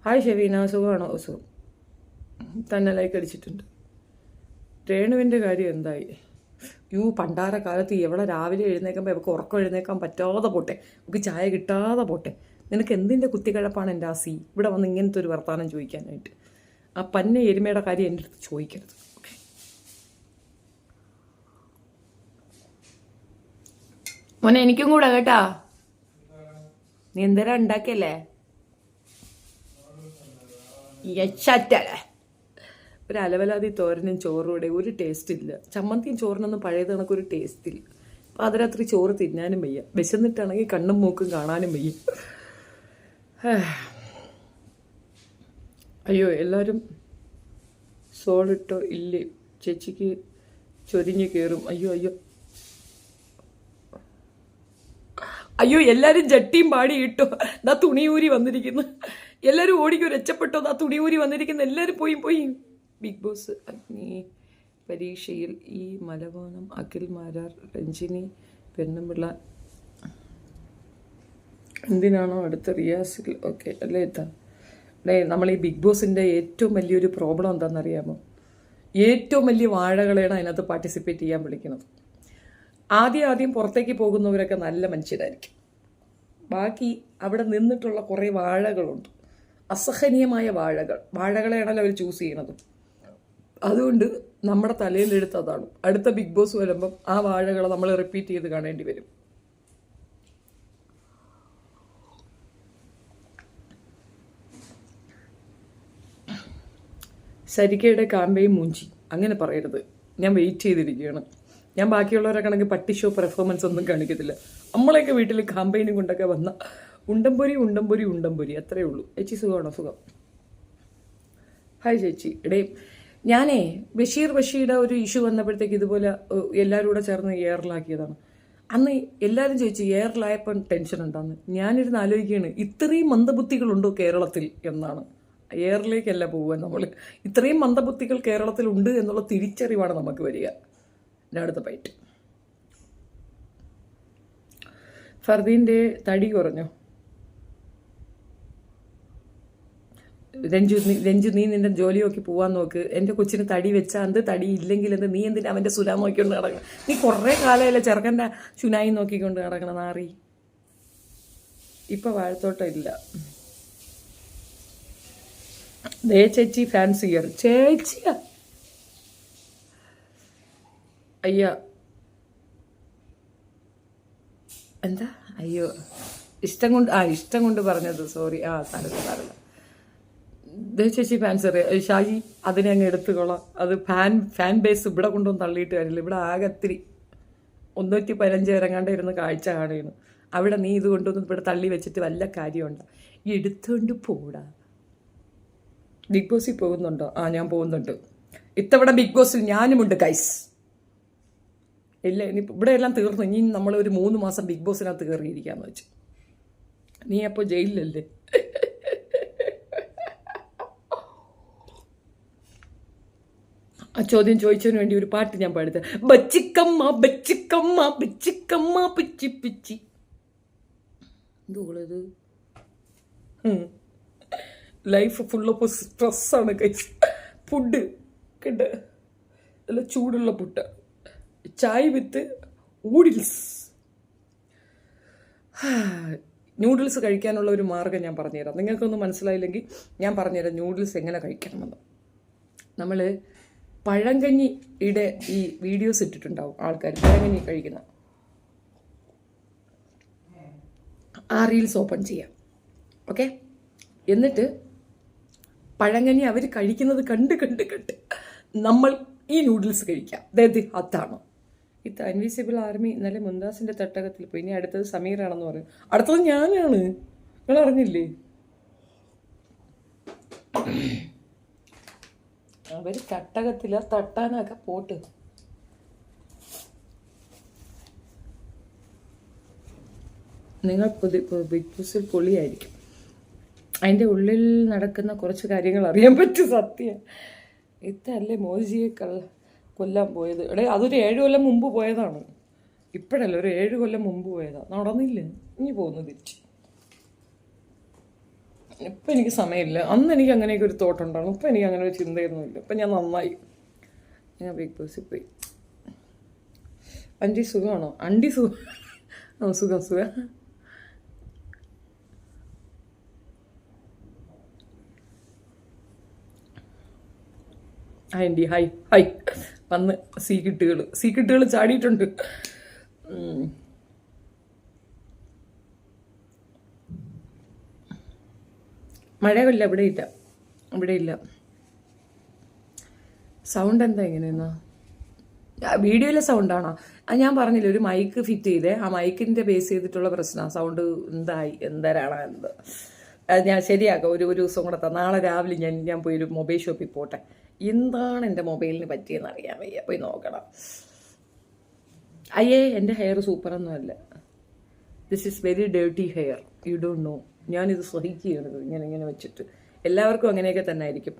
ഹായ് ഷെഫീന, സുഖമാണോ? സുഖം. തന്നെ ലൈക്ക് അടിച്ചിട്ടുണ്ട്. രേണുവിൻ്റെ കാര്യം എന്തായി? പണ്ടാര കാലത്ത് എവിടെ രാവിലെ എഴുന്നേക്കുമ്പോൾ ഇവർക്ക് ഉറക്കം എഴുന്നേക്കാൻ പറ്റാതെ പോട്ടെ, നമുക്ക് ചായ കിട്ടാതെ പോട്ടെ. നിനക്ക് എന്തിൻ്റെ കുത്തിക്കഴപ്പാണ് എൻ്റെ ആ സി ഇവിടെ വന്ന് ഇങ്ങനത്തെ ഒരു വർത്തമാനം ചോദിക്കാനായിട്ട്? ആ പന്ന എരുമയുടെ കാര്യം എൻ്റെ അടുത്ത് ചോദിക്കരുത്. ഓക്കെ, മോനെ എനിക്കും കൂടെ കേട്ടാ. നീ എന്തേരം ഉണ്ടാക്കിയല്ലേ? യച്ചാറ്റല്ലേ ഒരു അലവലാതി തോരനും ചോറൂടെ ഒരു ടേസ്റ്റ് ഇല്ല. ചമ്മന്തിയും ചോറിനൊന്നും പഴയത് കണക്കൊരു ടേസ്റ്റ് ഇല്ല. പാതിരാത്രി ചോറ് തിന്നാനും വയ്യ, വിശന്നിട്ടാണെങ്കിൽ കണ്ണും മൂക്കും കാണാനും വയ്യ. അയ്യോ, എല്ലാവരും സോളിട്ടോ? ഇല്ലേ, ചേച്ചിക്ക് ചൊരിഞ്ഞ് കയറും. അയ്യോ എല്ലാവരും ജട്ടിയും പാടി ഇട്ടോ. ദാ തുണിയൂരി വന്നിരിക്കുന്നു. എല്ലാവരും ഓടിക്കോ, രക്ഷപ്പെട്ടോ. ദാ തുണിയൂരി വന്നിരിക്കുന്നു. എല്ലാവരും പോയി. ബിഗ് ബോസ് അഗ്നി പരീക്ഷയിൽ ഈ മലബാനം അഖിൽ മാരാർ രഞ്ജിനി പെണ്ണുപിള്ള എന്തിനാണോ അടുത്ത റിയാസിൽ? ഓക്കെ അല്ലേ എത്താം. നമ്മൾ ഈ ബിഗ് ബോസിൻ്റെ ഏറ്റവും വലിയൊരു പ്രോബ്ലം എന്താണെന്നറിയാമോ? ഏറ്റവും വലിയ വാഴകളെയാണ് അതിനകത്ത് പാർട്ടിസിപ്പേറ്റ് ചെയ്യാൻ വിളിക്കുന്നത്. ആദ്യം പുറത്തേക്ക് പോകുന്നവരൊക്കെ നല്ല മനുഷ്യരായിരിക്കും. ബാക്കി അവിടെ നിന്നിട്ടുള്ള കുറേ വാഴകളുണ്ട്, അസഹനീയമായ വാഴകളെയാണല്ലോ അവർ ചൂസ് ചെയ്യണത്. അതുകൊണ്ട് നമ്മുടെ തലയിലെടുത്ത് അതാണ്. അടുത്ത ബിഗ് ബോസ് വരുമ്പം ആ വാഴകളെ നമ്മൾ റിപ്പീറ്റ് ചെയ്ത് കാണേണ്ടി വരും. സരിക്കയുടെ കാമ്പയും മൂഞ്ചി അങ്ങനെ പറയരുത്. ഞാൻ വെയിറ്റ് ചെയ്തിരിക്കുകയാണ്. ഞാൻ ബാക്കിയുള്ളവരെ കണക്ക് പട്ടി ഷോ പെർഫോമൻസ് ഒന്നും കാണിക്കത്തില്ല. നമ്മളെയൊക്കെ വീട്ടിൽ കാമ്പയിനും കൊണ്ടൊക്കെ വന്ന ഉണ്ടംപൊരി അത്രയേ ഉള്ളൂ. ചേച്ചി സുഖമാണോ? സുഖം. ഹായ് ചേച്ചി. ഞാനേ ബഷീറുടെ ഒരു ഇഷ്യൂ വന്നപ്പോഴത്തേക്ക് ഇതുപോലെ എല്ലാവരും കൂടെ ചേർന്ന് എയറിലാക്കിയതാണ്. അന്ന് എല്ലാവരും ചോദിച്ചു എയറിലായപ്പോൾ ടെൻഷൻ ഉണ്ടാകുന്നു. ഞാനിരുന്ന് ആലോചിക്കുകയാണ്, ഇത്രയും മന്ദബുദ്ധികളുണ്ടോ കേരളത്തിൽ എന്നാണ്. എയറിലേക്കല്ല പോവുക നമ്മൾ. ഇത്രയും മന്ദബുദ്ധികൾ കേരളത്തിലുണ്ട് എന്നുള്ള തിരിച്ചറിവാണ് നമുക്ക് വരിക. അടുത്ത പൈറ്റ്. ഫർദീൻ്റെ തടി കുറഞ്ഞോ? രഞ്ജു നീ നിന്റെ ജോലി നോക്കി പോവാൻ നോക്ക്. എൻ്റെ കൊച്ചിന് തടി വെച്ചാൽ എന്ത്, തടി ഇല്ലെങ്കിൽ എന്ത്? നീ എന്തിനാ അവൻ്റെ സുനാ നോക്കിക്കൊണ്ട് നടക്കണം? നീ കുറേ കാലമല്ലേ ചെറുക്കൻ്റെ സുനായി നോക്കിക്കൊണ്ട് നടക്കണം നാറി. ഇപ്പം വാഴത്തോട്ടം ഇല്ല. ദേ ചേച്ചി ഫാൻസിയർ ചേച്ചിയാ. അയ്യോ എന്താ? അയ്യോ ഇഷ്ടം കൊണ്ട് പറഞ്ഞത്, സോറി. സാരമില്ല. ചേച്ചി ഫാൻസർ ഷാജി അതിനെ അങ്ങ് എടുത്തുകൊള്ളാം. അത് ഫാൻ ബേസ് ഇവിടെ കൊണ്ടൊന്നും തള്ളിയിട്ട് കാര്യമില്ല. ഇവിടെ ആകെ ഒത്തിരി 115 വരെങ്ങാണ്ട് ഇരുന്ന് കാഴ്ച കാണുന്നു. അവിടെ നീ ഇത് കൊണ്ടൊന്നും ഇവിടെ തള്ളി വെച്ചിട്ട് വല്ല കാര്യമുണ്ടോ? എടുത്തുകൊണ്ട് പോടാ. ബിഗ് ബോസിൽ പോകുന്നുണ്ടോ? ഞാൻ പോകുന്നുണ്ട്. ഇത്തവണ ബിഗ് ബോസിൽ ഞാനുമുണ്ട് ഗൈസ്. ഇല്ല, ഇനി ഇവിടെ എല്ലാം തീർന്നു. ഇനി നമ്മളൊരു 3 മാസം ബിഗ് ബോസിനകത്ത് കയറിയിരിക്കാന്ന് വെച്ചു. നീ അപ്പോൾ ജയിലിലല്ലേ? ആ ചോദ്യം ചോദിച്ചതിന് വേണ്ടി ഒരു പാട്ട് ഞാൻ പാടുന്നത്. ബച്ചിക്കമ്മ ബച്ചിക്കമ്മ ബച്ചിക്കമ്മ പിച്ചി പിച്ചി. എന്തോളത്? ലൈഫ് ഫുൾ ഓഫ് സ്ട്രെസ്സാണ് ഗൈസ്. ഫുഡ് കേട്ട് നല്ല ചൂടുള്ള പുട്ട്, ചായ് വിത്ത് നൂഡിൽസ്. നൂഡിൽസ് കഴിക്കാനുള്ള ഒരു മാർഗ്ഗം ഞാൻ പറഞ്ഞുതരാം. നിങ്ങൾക്കൊന്നും മനസ്സിലായില്ലെങ്കിൽ ഞാൻ പറഞ്ഞുതരാം നൂഡിൽസ് എങ്ങനെ കഴിക്കണമെന്ന്. നമ്മൾ പഴങ്കഞ്ഞിയുടെ ഈ വീഡിയോസ് ഇട്ടിട്ടുണ്ടാവും ആൾക്കാർ പഴങ്കഞ്ഞി കഴിക്കുന്ന. ആ റീൽസ് ഓപ്പൺ ചെയ്യാം, ഓക്കെ? എന്നിട്ട് പഴങ്കഞ്ഞി അവർ കഴിക്കുന്നത് കണ്ട് നമ്മൾ ഈ നൂഡിൽസ് കഴിക്കാം. അതായത് അതാണ് ഇത്. ഇൻവിസിബിൾ ആർമി ഇന്നലെ മുന്താസിൻ്റെ തട്ടകത്തിൽ പോയി. ഇനി അടുത്തത് സമീറാണെന്ന് പറയും. അടുത്തത് ഞാനാണ്, നിങ്ങൾ അറിഞ്ഞില്ലേ? അവർ തട്ടകത്തില്ല, തട്ടാനൊക്കെ പോട്ട്. നിങ്ങൾ ബിഗ് ബോസിൽ പൊളിയായിരിക്കും. അതിൻ്റെ ഉള്ളിൽ നടക്കുന്ന കുറച്ച് കാര്യങ്ങൾ അറിയാൻ പറ്റും. സത്യം ഇതല്ലേ മോദിജിയെ കൊല്ലാൻ പോയത്. അതൊരു 7 കൊല്ലം മുമ്പ് പോയതാണ്. ഇപ്പോഴല്ല, ഒരു 7 കൊല്ലം മുമ്പ് പോയതാണ്. നടന്നില്ല, ഇനി പോകുന്നു തിരിച്ച്. ഇപ്പം എനിക്ക് സമയമില്ല. അന്ന് എനിക്ക് അങ്ങനെയൊക്കെ ഒരു തോട്ടുണ്ടാകും. ഇപ്പം എനിക്ക് അങ്ങനെ ഒരു ചിന്തയൊന്നുമില്ല. ഇപ്പം ഞാൻ നന്നായി. ഞാൻ ബിഗ് ബോസിൽ പോയി. അണ്ടി സുഖമാണോ? അണ്ടി സുഖം. സുഖം. ആൻറ്റി ഹായ് വന്ന് സീക്കിട്ടുകൾ ചാടിയിട്ടുണ്ട്. മഴയില്ല, ഇവിടെ ഇല്ല. സൗണ്ട് എന്താ ഇങ്ങനെയെന്നാ? വീഡിയോയിലെ സൗണ്ടാണോ? അത് ഞാൻ പറഞ്ഞില്ല, ഒരു മൈക്ക് ഫിറ്റ് ചെയ്തേ. ആ മൈക്കിൻ്റെ ബേസ് ചെയ്തിട്ടുള്ള പ്രശ്നമാണ്. സൗണ്ട് എന്തരാണോ എന്ത്. അത് ഞാൻ ശരിയാക്കാം. ഒരു ദിവസം കൂടെ നാളെ രാവിലെ ഞാൻ പോയി ഒരു മൊബൈൽ ഷോപ്പിൽ പോട്ടെ. എന്താണ് എൻ്റെ മൊബൈലിന് പറ്റിയെന്ന് അറിയാൻ വയ്യ, പോയി നോക്കണം. അയ്യേ, എൻ്റെ ഹെയർ സൂപ്പറൊന്നുമല്ല. This is very dirty hair, you don't know. ഞാനിത് സഹിക്കുകയാണ് ഇങ്ങനെ വെച്ചിട്ട്. എല്ലാവർക്കും അങ്ങനെയൊക്കെ തന്നെ ആയിരിക്കും.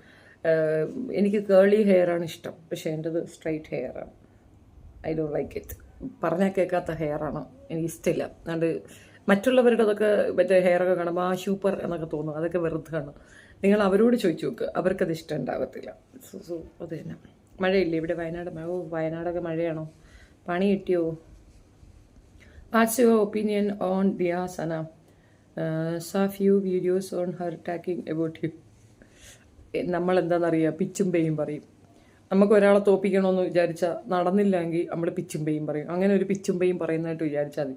എനിക്ക് കേളി ഹെയറാണ് ഇഷ്ടം, പക്ഷേ എൻ്റെത് സ്ട്രൈറ്റ് ഹെയറാണ്. I don't like it. പറഞ്ഞാൽ കേൾക്കാത്ത ഹെയറാണ്, എനിക്ക് ഇഷ്ടമില്ല. അതുകൊണ്ട് മറ്റുള്ളവരുടെ അതൊക്കെ മറ്റേ ഹെയറൊക്കെ കാണുമ്പോൾ സൂപ്പർ എന്നൊക്കെ തോന്നും. അതൊക്കെ വെറുതാണ്. നിങ്ങൾ അവരോട് ചോദിച്ചു നോക്ക്, അവർക്കത് ഇഷ്ടം ഉണ്ടാകത്തില്ല. അത് തന്നെ. മഴയില്ലേ ഇവിടെ? വയനാടൊക്കെ മഴയാണോ? പണി കിട്ടിയോ? What's your opinion on Diya Sana? saw few videos on her talking about you. നമ്മളെന്താണെന്നറിയാം, പിച്ചും പേയും പറയും. നമുക്ക് ഒരാളെ തോപ്പിക്കണമെന്ന് വിചാരിച്ചാൽ നടന്നില്ലെങ്കിൽ നമ്മൾ പിച്ചും പേയും പറയും. അങ്ങനെ ഒരു പിച്ചും പേയും പറയുന്നതായിട്ട് വിചാരിച്ചാൽ മതി.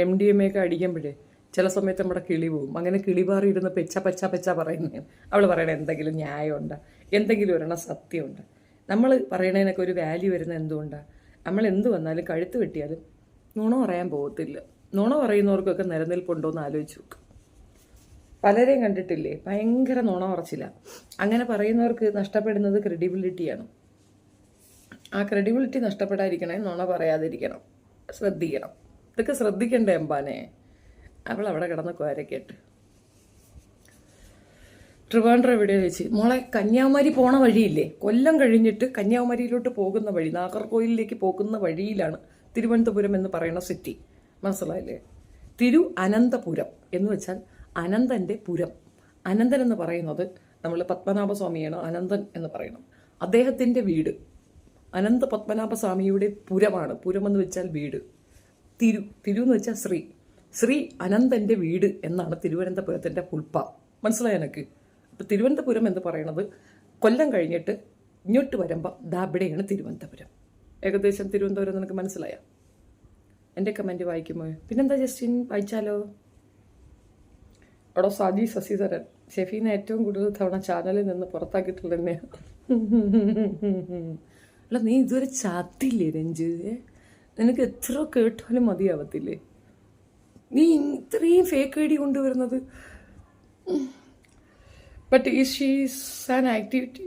MDMA ഒക്കെ അടിക്കുമ്പോഴേ ചില സമയത്ത് നമ്മുടെ കിളി പോവും. അങ്ങനെ കിളിപാറി ഇരുന്ന് പെച്ച പറയുന്നതാണ്. അവൾ പറയണ എന്തെങ്കിലും ന്യായമുണ്ട്, എന്തെങ്കിലും ഒരെണ്ണം സത്യമുണ്ട്. നമ്മൾ പറയണതിനൊക്കെ ഒരു വാല്യൂ വരുന്ന എന്തുകൊണ്ടാണ്? നമ്മൾ എന്ത് വന്നാലും കഴുത്ത് വെട്ടിയാലും നുണ പറയാൻ പോകത്തില്ല. നുണ പറയുന്നവർക്കൊക്കെ നിലനിൽപ്പുണ്ടോ എന്ന് ആലോചിച്ച് നോക്കും. പലരെയും കണ്ടിട്ടില്ലേ, ഭയങ്കര നുണ പറച്ചില്ല. അങ്ങനെ പറയുന്നവർക്ക് നഷ്ടപ്പെടുന്നത് ക്രെഡിബിലിറ്റിയാണ്. ആ ക്രെഡിബിലിറ്റി നഷ്ടപ്പെടാതിരിക്കണേ നുണ പറയാതിരിക്കണം, ശ്രദ്ധിക്കണം. ഇതൊക്കെ ശ്രദ്ധിക്കണ്ടേ എമ്പാനെ? അവൾ അവിടെ കിടന്ന് കോരക്കേട്ട്. ട്രിവാൻഡ്രം എവിടെ വെച്ച് മോളെ? കന്യാകുമാരി പോണ വഴിയില്ലേ, കൊല്ലം കഴിഞ്ഞിട്ട് കന്യാകുമാരിയിലോട്ട് പോകുന്ന വഴി, നാഗർകോയിലിലേക്ക് പോകുന്ന വഴിയിലാണ് തിരുവനന്തപുരം എന്ന് പറയുന്ന സിറ്റി. മനസ്സിലായില്ലേ? അനന്തപുരം എന്ന് വെച്ചാൽ അനന്തൻ്റെ പുരം. അനന്തൻ എന്ന് പറയുന്നത് നമ്മൾ പത്മനാഭസ്വാമിയാണ് അനന്തൻ എന്ന് പറയണം. അദ്ദേഹത്തിൻ്റെ വീട് അനന്ത പത്മനാഭസ്വാമിയുടെ പുരമാണ്. പുരം എന്ന് വെച്ചാൽ വീട്. തിരു എന്ന് വെച്ചാൽ ശ്രീ അനന്തൻ്റെ വീട് എന്നാണ് തിരുവനന്തപുരത്തിൻ്റെ പുൽപ്പ. മനസ്സിലായ എനിക്ക്? അപ്പം തിരുവനന്തപുരം എന്ന് പറയുന്നത് കൊല്ലം കഴിഞ്ഞിട്ട് ഇങ്ങോട്ട് വരുമ്പോൾ ദാബിടെയാണ് തിരുവനന്തപുരം. ഏകദേശം തിരുവനന്തപുരം നിനക്ക് മനസ്സിലായ? എൻ്റെ കമൻറ്റ് വായിക്കുമോ? പിന്നെന്താ ജസ്റ്റിൻ, വായിച്ചാലോ? അവിടെ സാജി ശശിധരൻ, ഷെഫീനെ ഏറ്റവും കൂടുതൽ തവണ ചാനലിൽ നിന്ന് പുറത്താക്കിയിട്ടുള്ള തന്നെയാണ്. അല്ല, നീ ഇതുവരെ ചാത്തില്ലേ രഞ്ജ്? നിനക്ക് എത്ര കേട്ടാലും മതിയാവത്തില്ലേ? നീ ഇത്രയും ഫേക്ക് ഐ ഡി കൊണ്ടുവരുന്നത്. But she's an activist.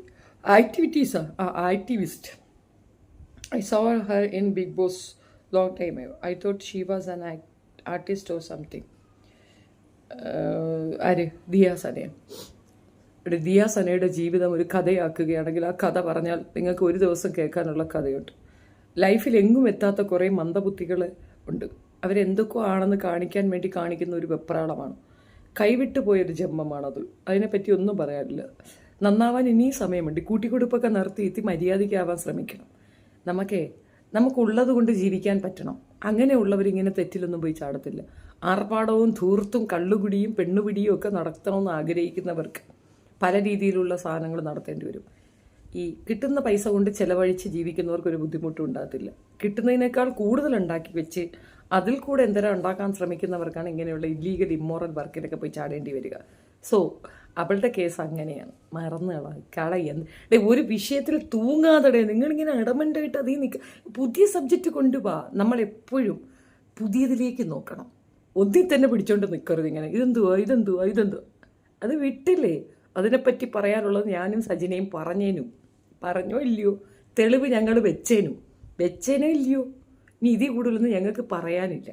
I saw her in Big Boss long time ago. I thought she was an artist or something. Diya സനയൻ. ദിയ സനയുടെ ജീവിതം ഒരു കഥയാക്കുകയാണെങ്കിൽ ആ കഥ പറഞ്ഞാൽ നിങ്ങൾക്ക് ഒരു ദിവസം കേൾക്കാനുള്ള കഥയുണ്ട്. ലൈഫിൽ എങ്ങും എത്താത്ത കുറേ മന്ദബുദ്ധികൾ ഉണ്ട്. അവരെന്തൊക്കെ ആണെന്ന് കാണിക്കാൻ വേണ്ടി കാണിക്കുന്ന ഒരു വെപ്രാളമാണ്. കൈവിട്ടു പോയൊരു ജന്മമാണത്. അതിനെപ്പറ്റി ഒന്നും പറയാനില്ല. നന്നാവാൻ ഇനിയും സമയമുണ്ട്. കൂട്ടിക്കൊടുപ്പൊക്കെ നിർത്തി മര്യാദയ്ക്കാവാൻ ശ്രമിക്കണം. നമുക്കുള്ളത് കൊണ്ട് ജീവിക്കാൻ പറ്റണം. അങ്ങനെയുള്ളവരിങ്ങനെ തെറ്റിലൊന്നും പോയി ചാടത്തില്ല. ആർപ്പാടവും ധൂർത്തും കള്ളുകുടിയും പെണ്ണുപിടിയും ഒക്കെ നടത്തണമെന്ന് ആഗ്രഹിക്കുന്നവർക്ക് പല രീതിയിലുള്ള സാധനങ്ങൾ നടത്തേണ്ടി വരും. ഈ കിട്ടുന്ന പൈസ കൊണ്ട് ചിലവഴിച്ച് ജീവിക്കുന്നവർക്ക് ഒരു ബുദ്ധിമുട്ടും ഉണ്ടാകത്തില്ല. കിട്ടുന്നതിനേക്കാൾ കൂടുതൽ ഉണ്ടാക്കി വെച്ച് അതിൽ കൂടെ എന്തെങ്കിലും ഉണ്ടാക്കാൻ ശ്രമിക്കുന്നവർക്കാണ് ഇങ്ങനെയുള്ള ഇല്ലീഗൽ ഇമ്മോറൽ വർക്കിലൊക്കെ പോയി ചാടേണ്ടി വരിക. സോ അവളുടെ കേസ് അങ്ങനെയാണ്. മറന്നു കളയുക. ഒരു വിഷയത്തിൽ തൂങ്ങാതെ നിങ്ങളിങ്ങനെ അടമണ്ടായിട്ട് അതീ നിൽക്കുക. പുതിയ സബ്ജക്റ്റ് കൊണ്ടുപോവാ. നമ്മളെപ്പോഴും പുതിയതിലേക്ക് നോക്കണം. ഒന്നി തന്നെ പിടിച്ചോണ്ട് നിൽക്കരുത്. ഇങ്ങനെ ഇതെന്തുവാ. അത് വിട്ടില്ലേ. അതിനെപ്പറ്റി പറയാനുള്ളത് ഞാനും സജിനയും പറഞ്ഞോ ഇല്ലയോ? തെളിവ് ഞങ്ങൾ വെച്ചേനോ ഇല്ലയോ? ഇനി ഇതിൽ കൂടുതലൊന്നും ഞങ്ങൾക്ക് പറയാനില്ല.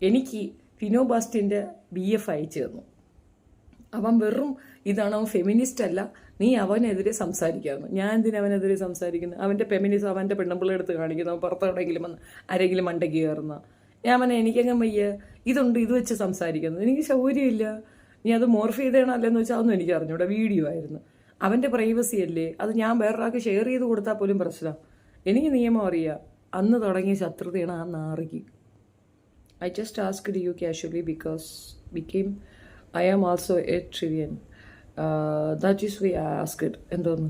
എനിക്ക് ഫിനോ ബാസ്റ്റിൻ്റെ BF അയച്ചു തന്നു. അവൻ വെറും ഇതാണ്, അവൻ ഫെമിനിസ്റ്റ് അല്ല, നീ അവനെതിരെ സംസാരിക്കാമെന്ന്. ഞാൻ എന്തിനാ അവനെതിരെ സംസാരിക്കുന്നത്? അവൻ്റെ ഫെമിനിസ്റ്റ് അവൻ്റെ പെണ്ണുമ്പിള്ള എടുത്ത് കാണിക്കുന്നു. അവൻ പുറത്തെവിടെയെങ്കിലും വന്ന് ആരെങ്കിലും മണ്ടയ്ക്ക് കയറുന്ന ഞാൻ എനിക്കങ്ങ് വയ്യ. ഇത് വെച്ച് സംസാരിക്കുന്നത് എനിക്ക് സൗകര്യമില്ല. നീ അത് മോർഫ് ചെയ്തേണോ അല്ലെന്ന് വെച്ചാൽ അതൊന്നും എനിക്ക് അറിഞ്ഞൂടെ. വീഡിയോ ആയിരുന്നു. അവൻ്റെ പ്രൈവസി അല്ലേ. അത് ഞാൻ വേറൊരാൾക്ക് ഷെയർ ചെയ്ത് കൊടുത്താൽ പോലും പ്രശ്നം. എനിക്ക് നിയമം അറിയാം. അന്ന് തുടങ്ങിയ ശത്രുതയാണ് ആ നാറിക്ക്. I just asked you casually because I am also a Trivian. That is why I asked. എന്തോന്ന്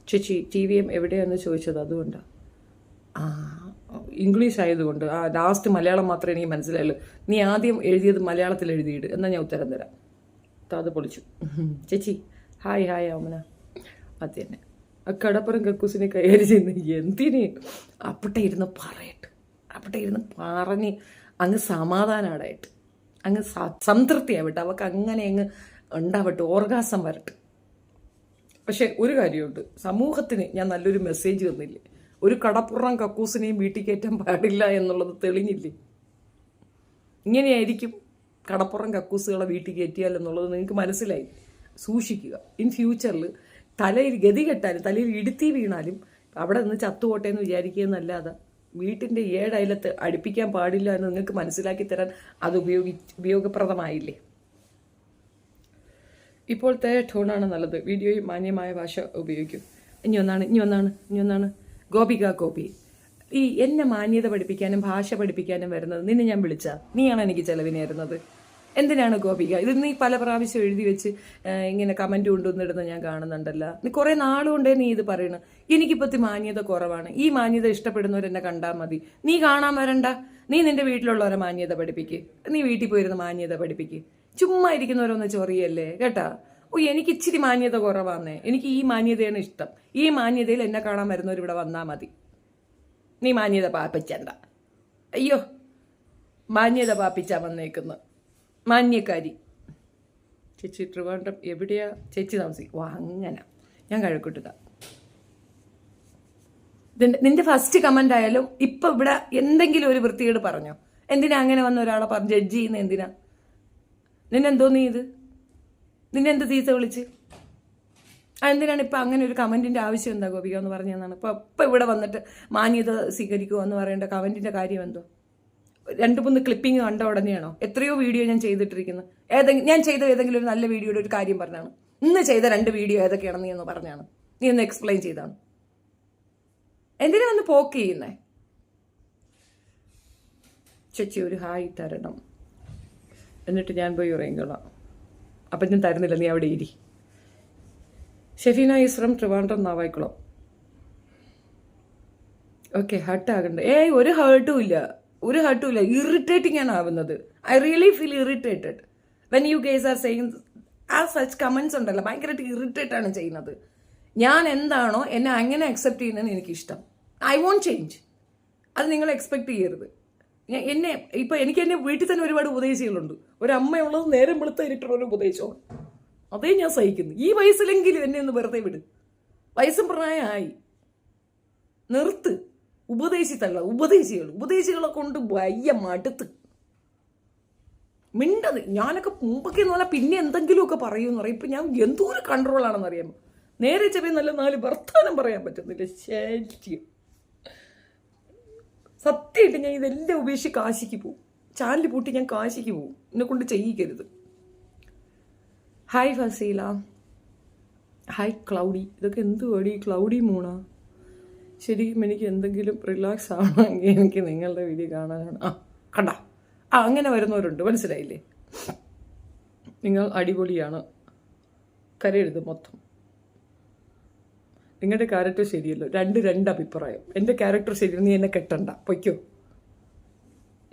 ചേച്ചി TVM എവിടെയാണെന്ന് ചോദിച്ചത് അതുകൊണ്ടാണ്. ഇംഗ്ലീഷ് ആയതുകൊണ്ട് ലാസ്റ്റ് മലയാളം മാത്രമേ എനിക്ക് മനസ്സിലായുള്ളൂ. നീ ആദ്യം എഴുതിയത് മലയാളത്തിൽ എഴുതിയിട്ട് എന്നാൽ ഞാൻ ഉത്തരം തരാം. അത് പൊളിച്ചു. ചേച്ചി ഹായ് ഓമന. അത് തന്നെ ആ കടപ്പുറം കക്കൂസിനെ കൈകാര്യം ചെയ്യുന്ന എന്തിന് അവിടെ ഇരുന്ന് പറഞ്ഞ് അങ്ങ് സമാധാനമായിട്ട് അങ്ങ് സംതൃപ്തിയാവട്ടെ. അവൾക്ക് അങ്ങനെ അങ്ങ് ഉണ്ടാവട്ടെ, ഓർഗാസം വരട്ടെ. പക്ഷെ ഒരു കാര്യമുണ്ട്, സമൂഹത്തിന് ഞാൻ നല്ലൊരു മെസ്സേജ് തന്നില്ലേ? ഒരു കടപ്പുറം കക്കൂസിനെയും വീട്ടിൽ കയറ്റാൻ പാടില്ല എന്നുള്ളത് തെളിഞ്ഞില്ലേ? ഇങ്ങനെയായിരിക്കും കടപ്പുറം കക്കൂസുകളെ വീട്ടിൽ കയറ്റിയാൽ എന്നുള്ളത് നിങ്ങൾക്ക് മനസ്സിലായി. സൂക്ഷിക്കുക. ഇൻ ഫ്യൂച്ചറിൽ തലയിൽ ഗതി കെട്ടാലും തലയിൽ ഇടുത്തി വീണാലും അവിടെ നിന്ന് ചത്തുപോട്ടെ എന്ന് വിചാരിക്കുക എന്നല്ലാതെ വീട്ടിൻ്റെ 7 അയലത്ത് അടുപ്പിക്കാൻ പാടില്ല എന്ന് നിങ്ങൾക്ക് മനസ്സിലാക്കി തരാൻ അത് ഉപയോഗപ്രദമായില്ലേ? ഇപ്പോഴത്തെ ടോണാണ് നല്ലത്. വീഡിയോയിൽ മാന്യമായ ഭാഷ ഉപയോഗിക്കും. ഇനി ഒന്നാണ് ഗോപി. ഈ എന്നെ മാന്യത പഠിപ്പിക്കാനും ഭാഷ പഠിപ്പിക്കാനും വരുന്നത് നിന്നെ ഞാൻ വിളിച്ചാ നീയാണ് എനിക്ക് ചെലവിന് തരുന്നത്. എന്തിനാണ് ഗോപിക? ഇത് നീ പല പ്രാവശ്യം എഴുതി വെച്ച് ഇങ്ങനെ കമൻറ്റ് കൊണ്ടുവന്നിടുന്ന ഞാൻ കാണുന്നുണ്ടല്ലോ. നീ കുറേ നാളുകൊണ്ടേ നീ ഇത് പറയണം. എനിക്കിപ്പത്തി മാന്യത കുറവാണ്. ഈ മാന്യത ഇഷ്ടപ്പെടുന്നവരെന്നെ കണ്ടാൽ മതി. നീ കാണാൻ വരണ്ട. നീ നിന്റെ വീട്ടിലുള്ളവരെ മാന്യത പഠിപ്പിക്ക്. നീ വീട്ടിൽ പോയിരുന്ന മാന്യത പഠിപ്പിക്ക്. ചുമ്മാ ഇരിക്കുന്നവരൊന്ന് ചൊറിയല്ലേ കേട്ടാ. എനിക്ക് ഇച്ചിരി മാന്യത കുറവാന്നേ. എനിക്ക് ഈ മാന്യതയാണ് ഇഷ്ടം. ഈ മാന്യതയിൽ എന്നെ കാണാൻ വരുന്നവർ ഇവിടെ വന്നാൽ മതി. നീ മാന്യത പാപ്പിച്ചണ്ട. അയ്യോ, മാന്യത പാപ്പിച്ചാ വന്നേക്കുന്നത് മാന്യക്കാരി. ചേച്ചി ട്രിവാൻഡ്രം എവിടെയാ ചേച്ചി താമസിക്കും? അങ്ങനെ ഞാൻ കഴക്കൂട്ടുക. നിന്റെ ഫസ്റ്റ് കമന്റ് ആയാലും ഇപ്പൊ ഇവിടെ എന്തെങ്കിലും ഒരു വൃത്തികേട് പറഞ്ഞോ? എന്തിനാ അങ്ങനെ വന്ന ഒരാളെ പറഞ്ഞ് ജഡ്ജ് ചെയ്യുന്ന? എന്തിനാ? നിന്നെന്തോന്നീ ഇത്? നിന്നെന്ത് തീറ്റ വിളിച്ച്? എന്തിനാണ് ഇപ്പം അങ്ങനെ ഒരു കമൻറ്റിൻ്റെ ആവശ്യം? എന്താ ഗോപിക എന്ന് പറഞ്ഞതാണ്. ഇപ്പം ഇവിടെ വന്നിട്ട് മാന്യത സ്വീകരിക്കുമോ എന്ന് പറയേണ്ട കമൻറ്റിൻ്റെ കാര്യം എന്തോ? 2-3 ക്ലിപ്പിംഗ് കണ്ട ഉടനെയാണോ? എത്രയോ വീഡിയോ ഞാൻ ചെയ്തിട്ടിരിക്കുന്നു. ഞാൻ ചെയ്ത ഏതെങ്കിലും ഒരു നല്ല വീഡിയോയുടെ ഒരു കാര്യം പറഞ്ഞാണ്. ഇന്ന് ചെയ്ത 2 വീഡിയോ ഏതൊക്കെയാണ് നീ എന്ന് പറഞ്ഞാണ്. നീ ഒന്ന് എക്സ്പ്ലെയിൻ ചെയ്താണ്. എന്തിനാ ഒന്ന് പോക്ക് ചെയ്യുന്നേ? ചേച്ചി ഒരു ഹായ് തരണം, എന്നിട്ട് ഞാൻ പോയി ഉറങ്ങിക്കൊള്ളാം. അപ്പം ഞാൻ തരുന്നില്ല, നീ അവിടെ ഇരി. ഷെഫീന ഈസ് ട്രിവാൻഡ്രം നാവായിക്കുളം. ഓക്കെ, ഹർട്ടാകണ്ട. ഒരു ഹർട്ടും ഇല്ല. ഇറിറ്റേറ്റിംഗ് ആണ് ആവുന്നത്. I really feel irritated when you guys are saying ആ സച്ച് കമൻസ് ഉണ്ടല്ലോ. ഭയങ്കരമായിട്ട് ഇറിറ്റേറ്റ് ആണ് ചെയ്യുന്നത്. ഞാൻ എന്താണോ എന്നെ അങ്ങനെ അക്സെപ്റ്റ് ചെയ്യുന്നതെന്ന് എനിക്കിഷ്ടം. I won't change. അത് നിങ്ങൾ എക്സ്പെക്ട് ചെയ്യരുത്. എനിക്ക് എന്നെ വീട്ടിൽ തന്നെ ഒരുപാട് ഉപദേശികളുണ്ട്. ഒരമ്മയുള്ളത് നേരം വെളുത്ത ഇരുട്ടുള്ള ഒരു ഉപദേശമാണ്. അതേ ഞാൻ സഹിക്കുന്നു. ഈ വയസ്സിലെങ്കിലും എന്നെ ഒന്ന് വെറുതെ വിട്. വയസ്സും പ്രായമായി, നിർത്ത്. ഉപദേശികളെ കൊണ്ട് വയ്യ, മടുത്ത്. മിണ്ടത്. ഞാനൊക്കെ മുമ്പൊക്കെ എന്ന് പറഞ്ഞാൽ പിന്നെ എന്തെങ്കിലുമൊക്കെ പറയുമെന്ന് പറയും. ഇപ്പം ഞാൻ എന്തോ ഒരു കൺട്രോളാണെന്ന് അറിയാമോ? നേരെ ചെറിയ നല്ല 4 വർത്താനം പറയാൻ പറ്റുന്നില്ല. ശരിക്കും സത്യമായിട്ട് ഞാൻ ഇതെല്ലാം ഉപേക്ഷിച്ച് കാശിക്ക് പോവും. ചാനൽ പൂട്ടി ഞാൻ കാശിക്ക് പോവും. എന്നെ കൊണ്ട് ചെയ്യിക്കരുത്. Hi Faseela, hi cloudy. ഇതൊക്കെ എന്ത് വേടി? ക്ലൗഡി മൂണാ? ശരിക്കും എനിക്ക് എന്തെങ്കിലും റിലാക്സ് ആവണമെങ്കിൽ എനിക്ക് നിങ്ങളുടെ വീഡിയോ കാണാനാണ്. കണ്ട അങ്ങനെ വരുന്നവരുണ്ട്, മനസ്സിലായില്ലേ? നിങ്ങൾ അടിപൊളിയാണ്, കരയെഴുത് മൊത്തം. നിങ്ങളുടെ ക്യാരക്ടർ ശരിയല്ലോ, രണ്ട് അഭിപ്രായം. എൻ്റെ ക്യാരക്ടർ ശരി, നീ എന്നെ കെട്ടണ്ട, പൊയ്ക്കോ.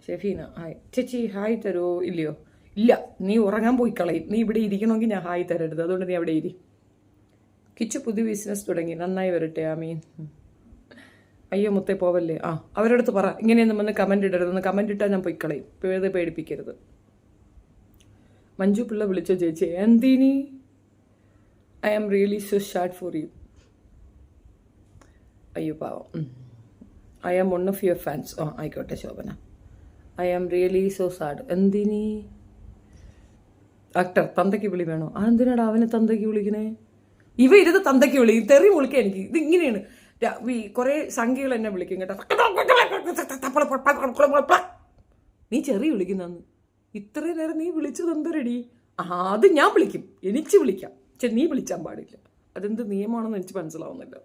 ഷെഫീന ഹായ്. ചേച്ചി ഹായ് തരുമോ? ഇല്ലയോ? ഇല്ല, നീ ഉറങ്ങാൻ പോയി കളയും. നീ ഇവിടെ ഇരിക്കണമെങ്കിൽ ഞാൻ ഹായ് തരരുത്, അതുകൊണ്ട് നീ അവിടെ ഇരി. കിച്ചു പുതിയ ബിസിനസ് തുടങ്ങി, നന്നായി വരട്ടെ. ആമീൻ. അയ്യോ മുത്തേ പോവല്ലേ. അവരോടത്ത് പറ ഇങ്ങനെയൊന്നും വന്ന് കമൻറ്റ് ഇടരുതെന്ന്. കമൻറ്റ് ഇട്ടാൽ ഞാൻ പോയി കളയും, പേടിപ്പിക്കരുത്. മഞ്ജു പിള്ള വിളിച്ചോ ചേച്ചി? എന്തിനി? I am really so sad for you. അയ്യോ പാവം. I am one of your fans. ആയിക്കോട്ടെ Shobhana. I am really so sad. എന്തിനി? ആക്ടർ തന്തയ്ക്ക് വിളി വേണോ? എന്തിനാടാ അവനെ തന്തയ്ക്ക് വിളിക്കണേ? ഇവ ഇരുന്ന് തന്തയ്ക്ക് വിളി, തെറി വിളിക്കുക എനിക്ക്. ഇത് ഇങ്ങനെയാണ്, കുറേ സംഖ്യകൾ എന്നെ വിളിക്കും കേട്ടോ. നീ ചെറിയ വിളിക്കുന്നെന്ന് ഇത്രയും നേരം നീ വിളിച്ചത് എന്തരടി? അത് ഞാൻ വിളിക്കും, എനിക്ക് വിളിക്കാം, നീ വിളിച്ചാൻ പാടില്ല. അതെന്ത് നിയമമാണെന്ന് എനിക്ക് മനസ്സിലാവുന്നില്ല.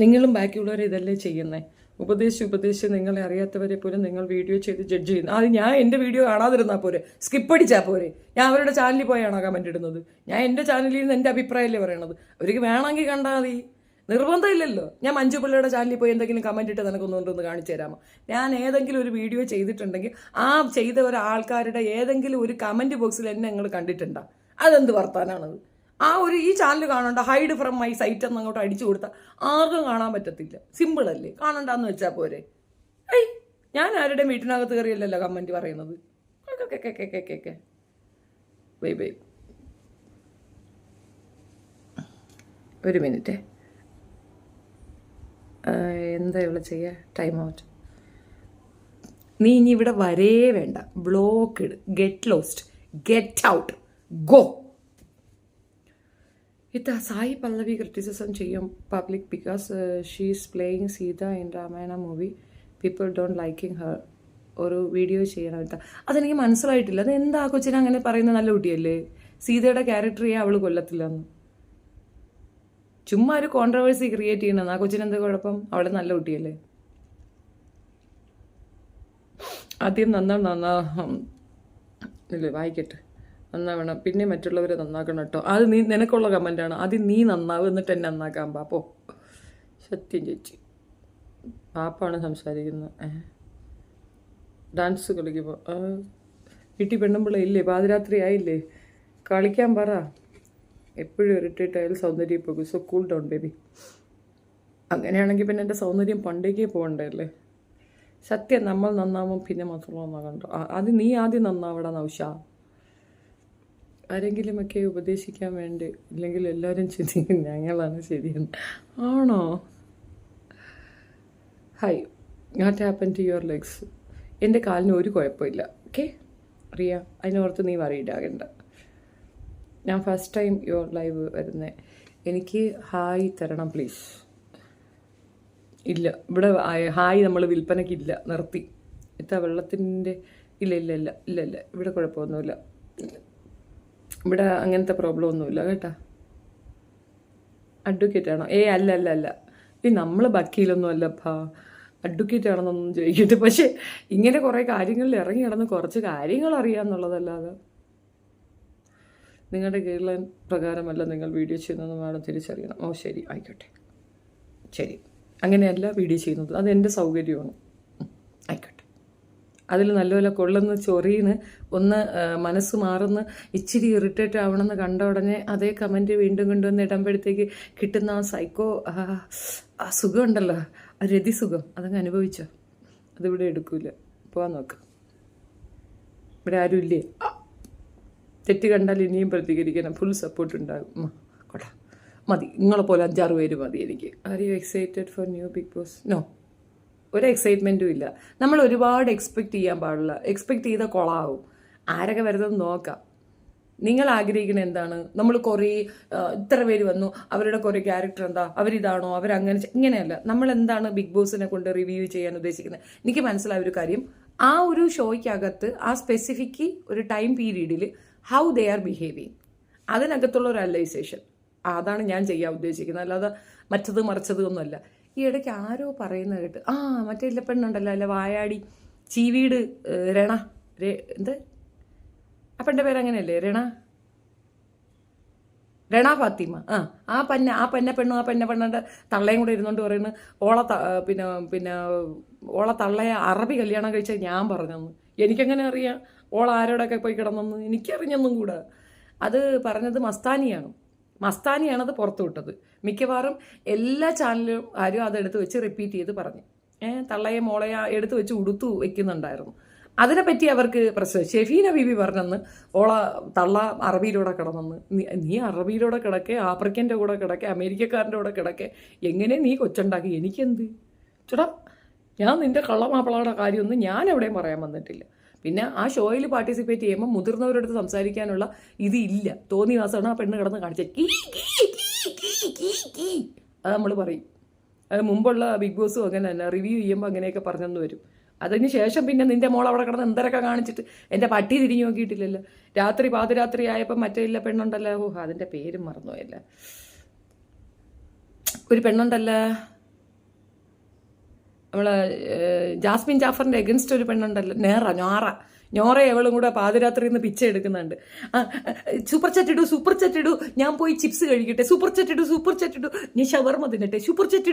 നിങ്ങളും ബാക്കിയുള്ളവരെ ഇതല്ലേ ചെയ്യുന്നേ? ഉപദേശിച്ച് നിങ്ങളെ അറിയാത്തവരെ പോലും നിങ്ങൾ വീഡിയോ ചെയ്ത് ജഡ്ജ് ചെയ്യുന്നു. അത് ഞാൻ എൻ്റെ വീഡിയോ കാണാതിരുന്നാൽ പോരെ, സ്കിപ്പ് അടിച്ചാൽ പോരെ? ഞാൻ അവരുടെ ചാനലിൽ പോയാണോ കമൻറ്റ് ഇടുന്നത്? ഞാൻ എൻ്റെ ചാനലിൽ നിന്ന് എൻ്റെ അഭിപ്രായമല്ലേ പറയണത്. അവർക്ക് വേണമെങ്കിൽ കണ്ടാൽ മതി, നിർബന്ധമില്ലല്ലോ. ഞാൻ മഞ്ജു പിള്ളയുടെ ചാനലിൽ പോയി എന്തെങ്കിലും കമൻറ്റ് ഇട്ട് നിനക്കൊന്നുകൊണ്ടൊന്ന് കാണിച്ചു തരാമോ? ഞാൻ ഏതെങ്കിലും ഒരു വീഡിയോ ചെയ്തിട്ടുണ്ടെങ്കിൽ ആ ചെയ്ത ഒരാൾക്കാരുടെ ഏതെങ്കിലും ഒരു കമൻറ്റ് ബോക്സിൽ എന്നെ നിങ്ങൾ കണ്ടിട്ടുണ്ടോ? അതെന്ത് വർത്താനാണത്? ഈ ചാനൽ കാണണ്ട, ഹൈഡ് ഫ്രം മൈ സൈറ്റ് എന്ന് അങ്ങോട്ട് അടിച്ചു കൊടുത്താൽ ആർക്കും കാണാൻ പറ്റത്തില്ല. സിമ്പിളല്ലേ? കാണണ്ടെന്ന് വെച്ചാൽ പോരെ. ഞാൻ ആരുടെയും വീട്ടിനകത്ത് കയറിയല്ലല്ലോ കമൻറ്റ് പറയുന്നത്. ബൈ. ഒരു മിനിറ്റ്, എന്താ ഇവിടെ ചെയ്യുക? Time out. നീ ഇനി ഇവിടെ വരേ വേണ്ട, ബ്ലോക്ക് ഇട്, get lost, get out, go. Sai Pallavi criticism ചെയ്യും public because she is playing Sita in Ramayana movie. People don't liking her. ഒരു വീഡിയോ ചെയ്യണം. അതെനിക്ക് മനസ്സിലായിട്ടില്ല. അതെന്താ കൊച്ചിനെ അങ്ങനെ പറയുന്നത്? നല്ല കുട്ടിയല്ലേ? സീതയുടെ ക്യാരക്ടർ ചെയ്യാൻ അവൾ കൊല്ലത്തില്ലെന്ന് ചുമ്മാ ഒരു കോൺട്രവേഴ്സി ക്രിയേറ്റ് ചെയ്യണമെന്ന്. കൊച്ചിനെന്താ കുഴപ്പം? അവളെ നല്ല കുട്ടിയല്ലേ? ആദ്യം ഇല്ലേ, വായിക്കട്ടെ, നന്നാവണം, പിന്നെ മറ്റുള്ളവരെ നന്നാക്കണം കേട്ടോ. അത് നിനക്കുള്ള കമൻറ്റാണ്. ആദ്യം നീ നന്നാവും, എന്നിട്ട് എന്നെ നന്നാക്കാൻ പാപ്പോ. സത്യം ചേച്ചി, പാപ്പാണ് സംസാരിക്കുന്നത്. ഡാൻസ് കളിക്കുമ്പോൾ വീട്ടിൽ പെണ്ണുമ്പിള്ള ഇല്ലേ? പാതിരാത്രി ആയില്ലേ? കളിക്കാൻ പറ. എപ്പോഴും ഇറിറ്റേറ്റ് ആയാലും സൗന്ദര്യം പോകും. So cool down baby. അങ്ങനെയാണെങ്കിൽ പിന്നെ എൻ്റെ സൗന്ദര്യം പണ്ടേക്കേ പോകണ്ടല്ലേ? സത്യം, നമ്മൾ നന്നാവും പിന്നെ മറ്റുള്ള നന്നാകണ്ടോ? അത് നീ ആദ്യം നന്നാവടാ നൗഷ. ആരെങ്കിലുമൊക്കെ ഉപദേശിക്കാൻ വേണ്ടി, ഇല്ലെങ്കിൽ എല്ലാവരും ചിന്തിക്കും ഞങ്ങളാണ് ശരിയെന്ന്. ആണോ? Hi. What happen to your legs? എൻ്റെ കാലിന് ഒരു കുഴപ്പമില്ല. ഓക്കെ റിയ, അതിനോർത്ത് നീ വറീഡാകണ്ട. ഞാൻ ഫസ്റ്റ് ടൈം യുവർ ലൈവ് വരുന്നത്. എനിക്ക് ഹായ് തരണം പ്ലീസ്. ഇല്ല, ഇവിടെ ഹായ് നമ്മൾ വിൽപ്പനയ്ക്കില്ല, നിർത്തി. എത്താ വെള്ളത്തിൻ്റെ? ഇല്ല, ഇവിടെ കുഴപ്പമൊന്നുമില്ല. ഇവിടെ അങ്ങനത്തെ പ്രോബ്ലം ഒന്നുമില്ല കേട്ടോ. അഡ്വക്കേറ്റ് ആണോ? അല്ല. നമ്മൾ വക്കീലൊന്നും അല്ലപ്പാ, അഡ്വക്കേറ്റ് ആണെന്നൊന്നും ചോദിക്കട്ടെ. പക്ഷേ ഇങ്ങനെ കുറേ കാര്യങ്ങളിൽ ഇറങ്ങി കിടന്ന് കുറച്ച് കാര്യങ്ങൾ അറിയാമെന്നുള്ളതല്ലാതെ നിങ്ങളുടെ ഗൈഡ് ലൈൻ പ്രകാരമല്ല നിങ്ങൾ വീഡിയോ ചെയ്യുന്നതെന്ന് വേണം തിരിച്ചറിയണം. ശരി, ആയിക്കോട്ടെ, ശരി. അങ്ങനെയല്ല വീഡിയോ ചെയ്യുന്നത്, അത് എൻ്റെ സൗകര്യമാണ്. ആയിക്കോട്ടെ. അതിൽ നല്ലപോലെ കൊള്ളുന്ന ചൊറിയുന്ന ഒന്ന് മനസ്സ് മാറുന്ന ഇച്ചിരി ഇറിറ്റേറ്റ് ആവണമെന്ന് കണ്ട ഉടനെ അതേ കമൻറ്റ് വീണ്ടും കൊണ്ടുവന്ന് ഇടുമ്പോഴത്തേക്ക് കിട്ടുന്ന ആ സൈക്കോ ആ സുഖമുണ്ടല്ലോ, ആ രതിസുഖം, അതങ്ങ് അനുഭവിച്ചോ. അതിവിടെ എടുക്കൂല. പോകാൻ നോക്ക്. ഇവിടെ ആരും ഇല്ലേ? തെറ്റ് കണ്ടാൽ ഇനിയും പ്രതികരിക്കണം. ഫുൾ സപ്പോർട്ട് ഉണ്ടാകും. കൊടാ മതി, നിങ്ങളെ പോലെ 5-6 പേര് മതി എനിക്ക്. Are you excited for new big boss? No, ഒരു എക്സൈറ്റ്മെൻറ്റും ഇല്ല. നമ്മൾ ഒരുപാട് എക്സ്പെക്റ്റ് ചെയ്യാൻ പാടില്ല. എക്സ്പെക്റ്റ് ചെയ്താൽ കൊളാവും. ആരൊക്കെ വരുന്നത് നോക്കാം. നിങ്ങൾ ആഗ്രഹിക്കുന്നത് എന്താണ്? നമ്മൾ കുറേ ഇത്ര പേര് വന്നു, അവരുടെ കുറേ ക്യാരക്ടർ എന്താ, അവരിതാണോ, അവരങ്ങനെ, ഇങ്ങനെയല്ല. നമ്മൾ എന്താണ് ബിഗ് ബോസിനെ കൊണ്ട് റിവ്യൂ ചെയ്യാൻ ഉദ്ദേശിക്കുന്നത്? എനിക്ക് മനസ്സിലായ ഒരു കാര്യം, ആ ഒരു ഷോയ്ക്കകത്ത് ആ സ്പെസിഫിക് ഒരു ടൈം പീരീഡിൽ ഹൗ ദേ ആർ ബിഹേവിങ്, അതിനകത്തുള്ള ഒരു അനലൈസേഷൻ. അതാണ് ഞാൻ ചെയ്യാൻ ഉദ്ദേശിക്കുന്നത്, അല്ലാതെ മറ്റത് മറിച്ചത് ഒന്നുമല്ല. ഈ ഇടയ്ക്ക് ആരോ പറയുന്നത് കേട്ട്, മറ്റേ ഇല്ല പെണ്ണുണ്ടല്ലോ അല്ല വായാടി ചീവീട് രണ എന്ത് ആ പെണ്ണിൻ്റെ പേര് അങ്ങനെയല്ലേ, രണ ഫാത്തിമ. ആ പെണ്ണുണ്ട് തള്ളയും കൂടെ ഇരുന്നുകൊണ്ട് പറയുന്നത് ഓള തള്ളയെ അറബി കല്യാണം കഴിച്ചാൽ ഞാൻ പറഞ്ഞെന്ന്. എനിക്കെങ്ങനെ അറിയാം ഓള ആരോടൊക്കെ പോയി കിടന്നെന്ന്? എനിക്കറിഞ്ഞൊന്നും കൂടെ. അത് പറഞ്ഞത് മസ്താനിയാണത് പുറത്തു വിട്ടത്. മിക്കവാറും എല്ലാ ചാനലിലും ആരും അതെടുത്ത് വെച്ച് റിപ്പീറ്റ് ചെയ്ത് പറഞ്ഞു. തള്ളയെ മോളയെ എടുത്ത് വെച്ച് ഉടുത്തു വെക്കുന്നുണ്ടായിരുന്നു. അതിനെപ്പറ്റി അവർക്ക് പ്രശ്നം. ഷെഫീന ബീബി പറഞ്ഞെന്ന് ഓള തള്ള അറബിയിലൂടെ കിടന്നെന്ന്. നീ അറബിയിലൂടെ കിടക്കെ, ആഫ്രിക്കൻ്റെ കൂടെ കിടക്കെ, അമേരിക്കക്കാരൻ്റെ കൂടെ കിടക്കെ, എങ്ങനെ നീ കൊച്ചുണ്ടാക്കി? എനിക്കെന്ത് ചേട്ടാ, ഞാൻ നിൻ്റെ കള്ളമാപ്പിളയുടെ കാര്യമൊന്നും ഞാൻ എവിടെയും പറയാൻ വന്നിട്ടില്ല. പിന്നെ ആ ഷോയിൽ പാർട്ടിസിപ്പേറ്റ് ചെയ്യുമ്പോൾ മുതിർന്നവരടുത്ത് സംസാരിക്കാനുള്ള ഇത് ഇല്ല. തോന്നിവാസമാണ് ആ പെണ്ണ് കിടന്ന് കാണിച്ചത്. അത് നമ്മൾ പറയും. അത് മുമ്പുള്ള ബിഗ് ബോസും അങ്ങനെ തന്നെ റിവ്യൂ ചെയ്യുമ്പോൾ അങ്ങനെയൊക്കെ പറഞ്ഞെന്ന് വരും. അതിന് ശേഷം പിന്നെ നിന്റെ മോൾ അവിടെ കിടന്ന് എന്തരൊക്കെ കാണിച്ചിട്ട് എൻ്റെ പട്ടി തിരിഞ്ഞു നോക്കിയിട്ടില്ലല്ലോ. പാതിരാത്രി ആയപ്പോൾ മറ്റേ ഇല്ല പെണ്ണുണ്ടല്ലോ, അതിൻ്റെ പേരും മറന്നുപോയല്ല, ഒരു പെണ്ണുണ്ടല്ലോ നമ്മളെ ജാസ്മിൻ ജാഫറിൻ്റെ എഗൻസ്റ്റ് ഒരു പെണ്ണുണ്ടല്ലോ, ഞോറ എവളും കൂടെ പാതിരാത്രി നിന്ന് പിച്ച എടുക്കുന്നുണ്ട്. സൂപ്പർ ചാറ്റ് ഇടൂ, ഞാൻ പോയി ചിപ്സ് കഴിക്കട്ടെ, സൂപ്പർ ചാറ്റ് ഇടൂ, ഞാൻ ഷവർമ തിന്നട്ടെ, സൂപ്പർ ചാറ്റ്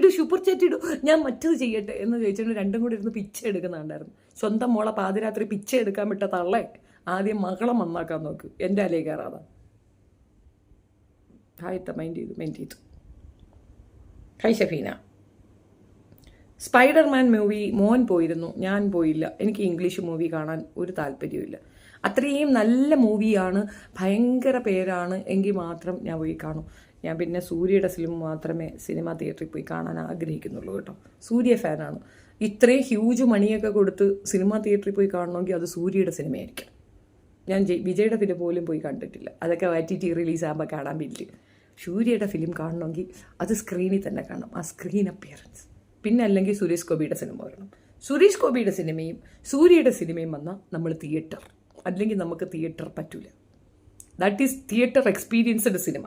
ഇടൂ, ഞാൻ മറ്റത് ചെയ്യട്ടെ എന്ന് ചോദിച്ചിട്ട് രണ്ടും കൂടി ഇരുന്ന് പിച്ച എടുക്കുന്നുണ്ടായിരുന്നു. സ്വന്തം മോളെ പാതിരാത്രി പിച്ച എടുക്കാൻ വിട്ട തള്ളേ ആദ്യം മകളെ നന്നാക്കാൻ നോക്ക്, എൻ്റെ അലേ കയറാതെ. മൈൻഡ് ചെയ്തു. ഹൈ ഷഫീന. സ്പൈഡർമാൻ മൂവി മോൻ പോയിരുന്നു, ഞാൻ പോയില്ല. എനിക്ക് ഇംഗ്ലീഷ് മൂവി കാണാൻ ഒരു താല്പര്യമില്ല. അത്രയും നല്ല മൂവിയാണ്, ഭയങ്കര പേരാണ് എങ്കിൽ മാത്രം ഞാൻ പോയി കാണും. ഞാൻ പിന്നെ സൂര്യയുടെ ഫിലിം മാത്രമേ സിനിമ തിയേറ്ററിൽ പോയി കാണാൻ ആഗ്രഹിക്കുന്നുള്ളൂ കേട്ടോ. സൂര്യ ഫാനാണ്. ഇത്രയും ഹ്യൂജ് മണിയൊക്കെ കൊടുത്ത് സിനിമ തിയേറ്ററിൽ പോയി കാണണമെങ്കിൽ അത് സൂര്യയുടെ സിനിമയായിരിക്കും. ഞാൻ വിജയുടെ ഫിലിം പോലും പോയി കണ്ടിട്ടില്ല. അതൊക്കെ OTT റിലീസാകുമ്പോൾ കാണാൻ പറ്റില്ല. സൂര്യയുടെ ഫിലിം കാണണമെങ്കിൽ അത് സ്ക്രീനിൽ തന്നെ കാണണം, ആ സ്ക്രീൻ അപ്പിയറൻസ്. പിന്നെ അല്ലെങ്കിൽ സുരേഷ് ഗോപിയുടെ സിനിമ വരണം. സുരേഷ് ഗോപിയുടെ സിനിമയും സൂര്യയുടെ സിനിമയും വന്നാൽ നമ്മൾ തിയേറ്റർ, അല്ലെങ്കിൽ നമുക്ക് തിയേറ്റർ പറ്റൂല. That is theatre experienced cinema.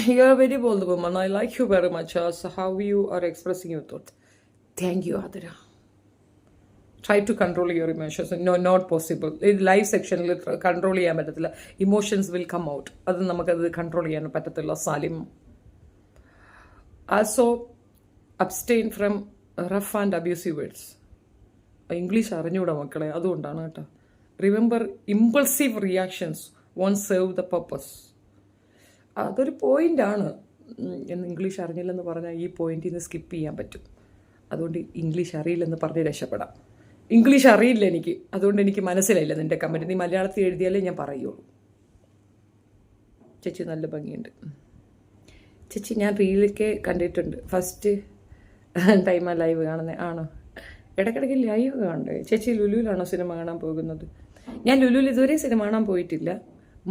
You are a very bold woman. I like you very much as how you are expressing your thoughts. Thank you, Adira. Try to control your emotions. No, not possible. Live സെക്ഷനിൽ control ചെയ്യാൻ പറ്റത്തില്ല. Emotions will come out. അത് നമുക്കത് control ചെയ്യാൻ പറ്റത്തില്ല. Salim also abstain from rough and abusive words. English അറിഞ്ഞൂടാ മക്കളെ, അതുകൊണ്ടാണ് കേട്ടോ. Remember impulsive reactions won't serve the purpose. അതൊരു പോയിൻ്റാണ്. എന്ന് ഇംഗ്ലീഷ് അറിഞ്ഞില്ലെന്ന് പറഞ്ഞാൽ ഈ പോയിന്റിൽ നിന്ന് സ്കിപ്പ് ചെയ്യാൻ പറ്റും. അതുകൊണ്ട് ഇംഗ്ലീഷ് അറിയില്ലെന്ന് പറഞ്ഞ് രക്ഷപ്പെടാം. ഇംഗ്ലീഷ് അറിയില്ല എനിക്ക്, അതുകൊണ്ട് എനിക്ക് മനസ്സിലായില്ല നിൻ്റെ കമൻറ്റ്. നീ മലയാളത്തിൽ എഴുതിയാലേ ഞാൻ പറയുള്ളൂ. ചേച്ചി നല്ല ഭംഗിയുണ്ട്. ചേച്ചി ഞാൻ റീലൊക്കെ കണ്ടിട്ടുണ്ട്. ഫസ്റ്റ് ടൈമാണ് ലൈവ് കാണുന്നത്. ആണോ? ഇടയ്ക്കിടയ്ക്ക് ലൈവ് കാണണ്ടേ? ചേച്ചി ലുലുവിലാണോ സിനിമ കാണാൻ പോകുന്നത്? ഞാൻ ലുലുവിൽ ഇതുവരെ സിനിമ കാണാൻ പോയിട്ടില്ല.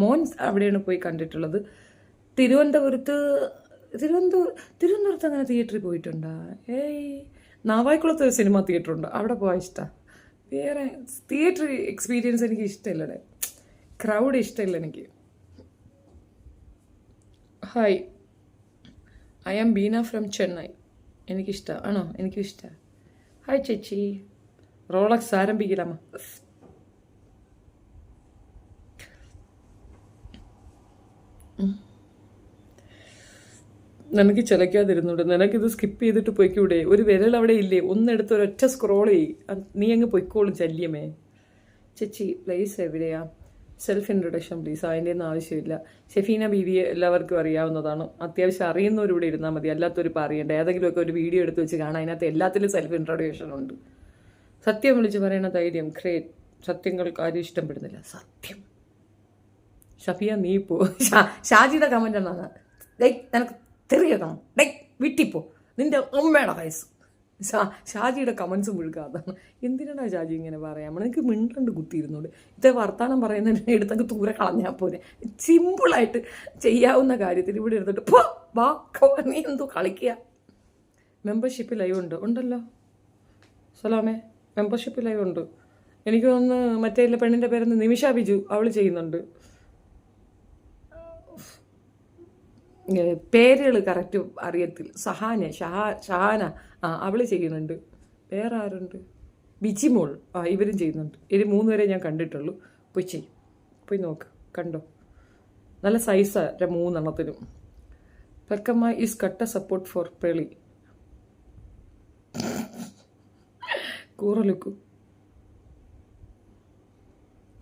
മോൻ അവിടെയാണ് പോയി കണ്ടിട്ടുള്ളത്. തിരുവനന്തപുരത്ത് അങ്ങനെ തിയേറ്ററിൽ പോയിട്ടുണ്ടോ? നാവായിക്കുളത്ത് ഒരു സിനിമ തിയേറ്റർ ഉണ്ട്, അവിടെ പോകാൻ ഇഷ്ടമാണ്. വേറെ തിയേറ്റർ എക്സ്പീരിയൻസ് എനിക്ക് ഇഷ്ടമില്ലേ, ക്രൗഡ് ഇഷ്ടമില്ല എനിക്ക്. Hi, I am Beena from Chennai. എനിക്കിഷ്ടമാണ്. ആണോ? എനിക്കും ഇഷ്ടമാണ്. ഹായ് ചേച്ചി. റോളക്സ് ആരംഭിക്കലാമ. നിനക്ക് ചിലക്കാതിരുന്നുണ്ട്. നിനക്കിത് സ്കിപ്പ് ചെയ്തിട്ട് പോയിക്കൂടെ? ഒരു വിരൽ അവിടെ ഇല്ലേ? ഒന്നെടുത്ത് ഒരൊറ്റ സ്ക്രോൾ ചെയ്യ്, നീ അങ്ങ് പൊയ്ക്കോളും ശല്യമേ. ചേച്ചി പ്ലേസ് എവിടെയാ? Self introduction please. അതിൻ്റെ ഒന്നും ആവശ്യമില്ല. ഷെഫീന ബീവിയെ എല്ലാവർക്കും അറിയാവുന്നതാണ്. അത്യാവശ്യം അറിയുന്നവരിവിടെ ഇരുന്നാൽ മതി, അല്ലാത്തവരിപ്പോൾ അറിയണ്ട. ഏതെങ്കിലുമൊക്കെ ഒരു വീഡിയോ എടുത്ത് വെച്ച് കാണാം, അതിനകത്ത് എല്ലാത്തിലും സെൽഫ് ഇൻട്രൊഡക്ഷൻ ഉണ്ട്. സത്യം വിളിച്ച് പറയുന്ന ധൈര്യം ഗ്രേറ്റ്. സത്യങ്ങൾക്ക് ആരും ഇഷ്ടപ്പെടുന്നില്ല. സത്യം. ഷഫിയ നീ പോ. ഷാജിയുടെ കമൻ്റ് എന്നാണ്, നിനക്ക് തെറിയണം, വിട്ടിപ്പോ, നിന്റെ അമ്മയുടെ വയസ്സ്. ഷാജിയുടെ കമൻസ് മുഴുകാതാണ്. എന്തിനാണ് ഷാജി ഇങ്ങനെ പറയാം? എനിക്ക് മിണ്ടണ്ട് കുത്തിയിരുന്നോട്. ഇതേ വർത്താനം പറയുന്നതിന് എടുത്തൊക്കെ ദൂരെ കളഞ്ഞാൽ പോലെ. സിമ്പിളായിട്ട് ചെയ്യാവുന്ന കാര്യത്തിൽ ഇവിടെ എടുത്തിട്ട് വാ നീ എന്തോ കളിക്കുക. മെമ്പർഷിപ്പ് ലൈവ് ഉണ്ടല്ലോ സലാമേ. മെമ്പർഷിപ്പ് ലൈവ് ഉണ്ട്. എനിക്ക് തോന്നുന്നു മറ്റേ പെണ്ണിൻ്റെ പേരെന്ന് നിമിഷ ബിജു, അവൾ ചെയ്യുന്നുണ്ട്. പേരുകൾ കറക്റ്റ് അറിയത്തില്ല. ഷഹാന അവൾ ചെയ്യുന്നുണ്ട്. വേറെ ആരുണ്ട്? ബിജിമോൾ ഇവരും ചെയ്യുന്നുണ്ട്. ഇത് 3 പേരെ ഞാൻ കണ്ടിട്ടുള്ളൂ. പോയി ചെയ്യും, പോയി നോക്ക്, കണ്ടോ, നല്ല സൈസാണ് 3 എണ്ണത്തിനും. പെർക്കമ്മ ഈസ് കട്ട സപ്പോർട്ട് ഫോർ പേളി. കൂറലുക്കു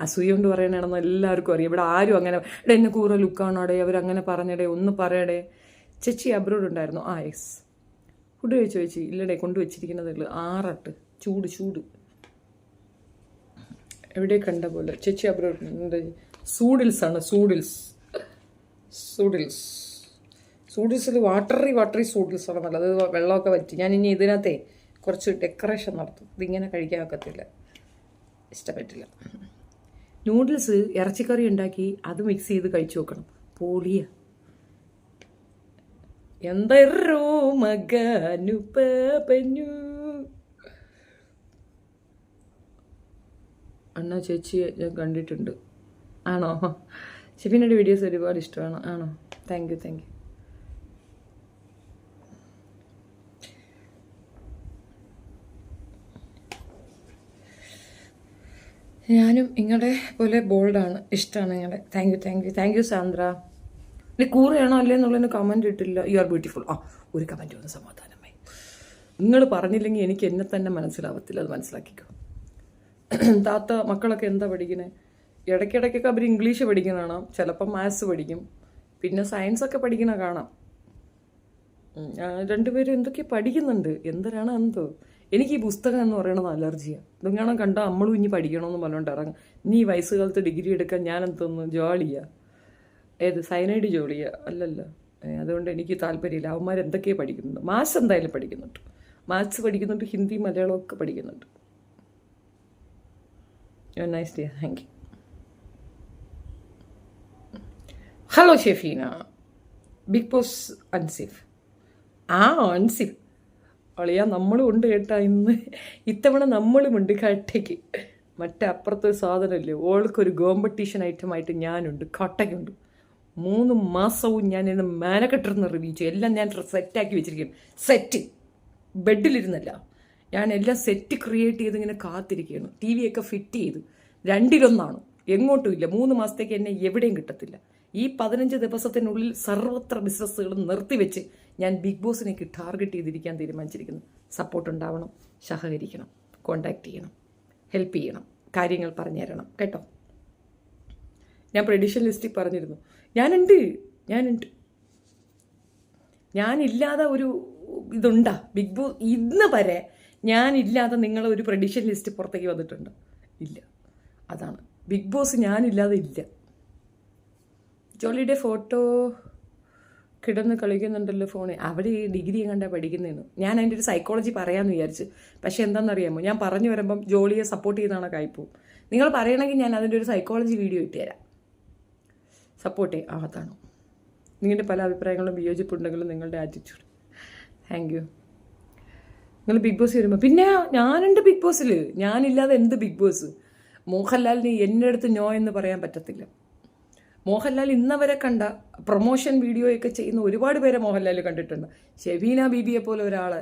അസൂയ കൊണ്ട് പറയണേണെന്ന് എല്ലാവർക്കും അറിയാം. ഇവിടെ ആരും അങ്ങനെ എന്നെ കൂറ ലുക്കാണോടെ അവരങ്ങനെ പറഞ്ഞടേ, ഒന്ന് പറയടേ. ചേച്ചി അബ്രോഡ് ഉണ്ടായിരുന്നു? യെസ്. ഫുഡ് കഴിച്ചു ചേച്ചി? ഇല്ലടേ, കൊണ്ടുവച്ചിരിക്കുന്നതേ ഉള്ളൂ. 6 ചൂട് എവിടെ കണ്ട പോലെ. ചേച്ചി അബ്രോഡ് സൂഡിൽസാണ്. സൂഡിൽസിൽ വാട്ടറി സൂഡിൽസാണ് നല്ലത്. വെള്ളമൊക്കെ വറ്റി. ഞാൻ ഇനി ഇതിനകത്തെ കുറച്ച് ഡെക്കറേഷൻ നടത്തും. ഇതിങ്ങനെ കഴിക്കാൻ ഒക്കത്തില്ല, ഇഷ്ടപ്പെട്ടില്ല. നൂഡിൽസ് ഇറച്ചിക്കറി ഉണ്ടാക്കി അത് മിക്സ് ചെയ്ത് കഴിച്ചു നോക്കണം. പോളിയ എന്തോ മകനു പനു. അണ്ണാ ചേച്ചിയെ ഞാൻ കണ്ടിട്ടുണ്ട്. ആണോ? ഷെഫീനയുടെ വീഡിയോസ് ഒരുപാട് ഇഷ്ടമാണ്. ആണോ? Thank you. ഞാനും നിങ്ങളുടെ പോലെ ബോൾഡാണ്, ഇഷ്ടമാണ് നിങ്ങളെ. Thank you Sandra. ഇനി കൂറയാണോ അല്ലേ എന്നുള്ളതിന് കമൻറ്റ് ഇട്ടില്ല. You are beautiful. ഒരു കമൻറ്റ് വന്ന് സമാധാനമായി. നിങ്ങൾ പറഞ്ഞില്ലെങ്കിൽ എനിക്ക് എന്നെ തന്നെ മനസ്സിലാവത്തില്ല, അത് മനസ്സിലാക്കിക്കോ. താത്ത മക്കളൊക്കെ എന്താ പഠിക്കുന്നത്? ഇടയ്ക്കിടയ്ക്കൊക്കെ അവർ ഇംഗ്ലീഷ് പഠിക്കുന്ന കാണാം, ചിലപ്പം മാത്സ് പഠിക്കും, പിന്നെ സയൻസൊക്കെ പഠിക്കണ കാണാം. 2 പേരും എന്തൊക്കെ പഠിക്കുന്നുണ്ട്. എന്തരാണ് എന്തോ. എനിക്ക് ഈ പുസ്തകം എന്ന് പറയുന്നത് അലർജിയാണ്. ഇതെങ്ങനെ കണ്ടാൽ നമ്മളും ഇനി പഠിക്കണമെന്ന് പറഞ്ഞുകൊണ്ട് ഇറങ്ങും. ഇനി ഈ വയസ്സുകാലത്ത് ഡിഗ്രി എടുക്കാൻ ഞാൻ എന്തോന്നു ജോളിയാ? സൈനൈഡ് ജോളിയാ? അല്ലല്ലോ. അതുകൊണ്ട് എനിക്ക് താല്പര്യമില്ല. അവന്മാർ എന്തൊക്കെയാണ് പഠിക്കുന്നുണ്ട്. മാത്സ് എന്തായാലും പഠിക്കുന്നുണ്ട്. മാത്സ് പഠിക്കുന്നുണ്ട്, ഹിന്ദി മലയാളമൊക്കെ പഠിക്കുന്നുണ്ട്. Nice day. Thank you. Hello Shefeena. Big boss Ansif. Ansif അളിയാ, നമ്മളും ഉണ്ട് കേട്ടാ. ഇത്തവണ നമ്മളും ഉണ്ട് കട്ടയ്ക്ക്. മറ്റേ അപ്പുറത്തെ സാധനമില്ലേ, ഓൾക്കൊരു കോമ്പറ്റീഷൻ ഐറ്റമായിട്ട് ഞാനുണ്ട്, കട്ടയ്ക്കുണ്ട്. 3 മാസവും ഞാൻ ഇന്ന് മാനക്കെട്ടിരുന്ന് റിവ്യൂ ചെയ്യും. എല്ലാം ഞാൻ സെറ്റാക്കി വെച്ചിരിക്കും. സെറ്റ് ബെഡിലിരുന്നല്ല, ഞാൻ എല്ലാം സെറ്റ് ക്രിയേറ്റ് ചെയ്ത് ഇങ്ങനെ കാത്തിരിക്കുകയാണ്. TV ഒക്കെ ഫിറ്റ് ചെയ്ത് 2-1 എങ്ങോട്ടും ഇല്ല. 3 മാസത്തേക്ക് എന്നെ എവിടെയും കിട്ടത്തില്ല. ഈ 15 ദിവസത്തിനുള്ളിൽ സർവത്ര ബിസിനസ്സുകളും നിർത്തിവെച്ച് ഞാൻ ബിഗ് ബോസിനേക്ക് ടാർഗറ്റ് ചെയ്തിരിക്കാൻ തീരുമാനിച്ചിരിക്കുന്നു. സപ്പോർട്ട് ഉണ്ടാവണം, സഹകരിക്കണം, കോണ്ടാക്ട് ചെയ്യണം, ഹെൽപ്പ് ചെയ്യണം, കാര്യങ്ങൾ പറഞ്ഞു തരണം കേട്ടോ. ഞാൻ പ്രെഡിഷൻ ലിസ്റ്റിൽ പറഞ്ഞിരുന്നു ഞാനുണ്ട്. ഞാനില്ലാതെ ഒരു ഇതുണ്ടാ ബിഗ് ബോസ്? ഇന്ന് വരെ ഞാനില്ലാതെ നിങ്ങൾ ഒരു പ്രെഡിഷൻ ലിസ്റ്റ് പുറത്തേക്ക് വന്നിട്ടുണ്ട്? ഇല്ല. അതാണ് ബിഗ് ബോസ്. ഞാനില്ലാതെ ഇല്ല. ജോളിയുടെ ഫോട്ടോ കിടന്ന് കളിക്കുന്നുണ്ടല്ലോ ഫോണിൽ. അവിടെ ഈ ഡിഗ്രി കണ്ടാ പഠിക്കുന്നതെന്ന്. ഞാൻ അതിൻ്റെ ഒരു സൈക്കോളജി പറയാമെന്ന് വിചാരിച്ച്. പക്ഷെ എന്താണെന്നറിയാമോ, ഞാൻ പറഞ്ഞു വരുമ്പം ജോളിയെ സപ്പോർട്ട് ചെയ്യുന്നതാണ് കായ്പോവും. നിങ്ങൾ പറയണമെങ്കിൽ ഞാൻ അതിൻ്റെ ഒരു സൈക്കോളജി വീഡിയോ ഇട്ടുതരാം. സപ്പോർട്ട് ചെയ്യാം. അതാണ് നിങ്ങളുടെ പല അഭിപ്രായങ്ങളും വിയോജിപ്പുണ്ടെങ്കിലും നിങ്ങളുടെ ആറ്റിറ്റ്യൂഡ്. Thank U. നിങ്ങൾ ബിഗ് ബോസ് വരുമ്പോൾ പിന്നെ ഞാനുണ്ട് ബിഗ് ബോസിൽ. ഞാനില്ലാതെ എന്ത് ബിഗ് ബോസ്? മോഹൻലാലിന് എൻ്റെ അടുത്ത് നോ എന്ന് പറയാൻ പറ്റത്തില്ല. മോഹൻലാൽ ഇന്നവരെ കണ്ട പ്രൊമോഷൻ വീഡിയോയൊക്കെ ചെയ്യുന്ന ഒരുപാട് പേരെ മോഹൻലാൽ കണ്ടിട്ടുണ്ട്. ഷെഫീന ബീബിയെ പോലെ ഒരാളെ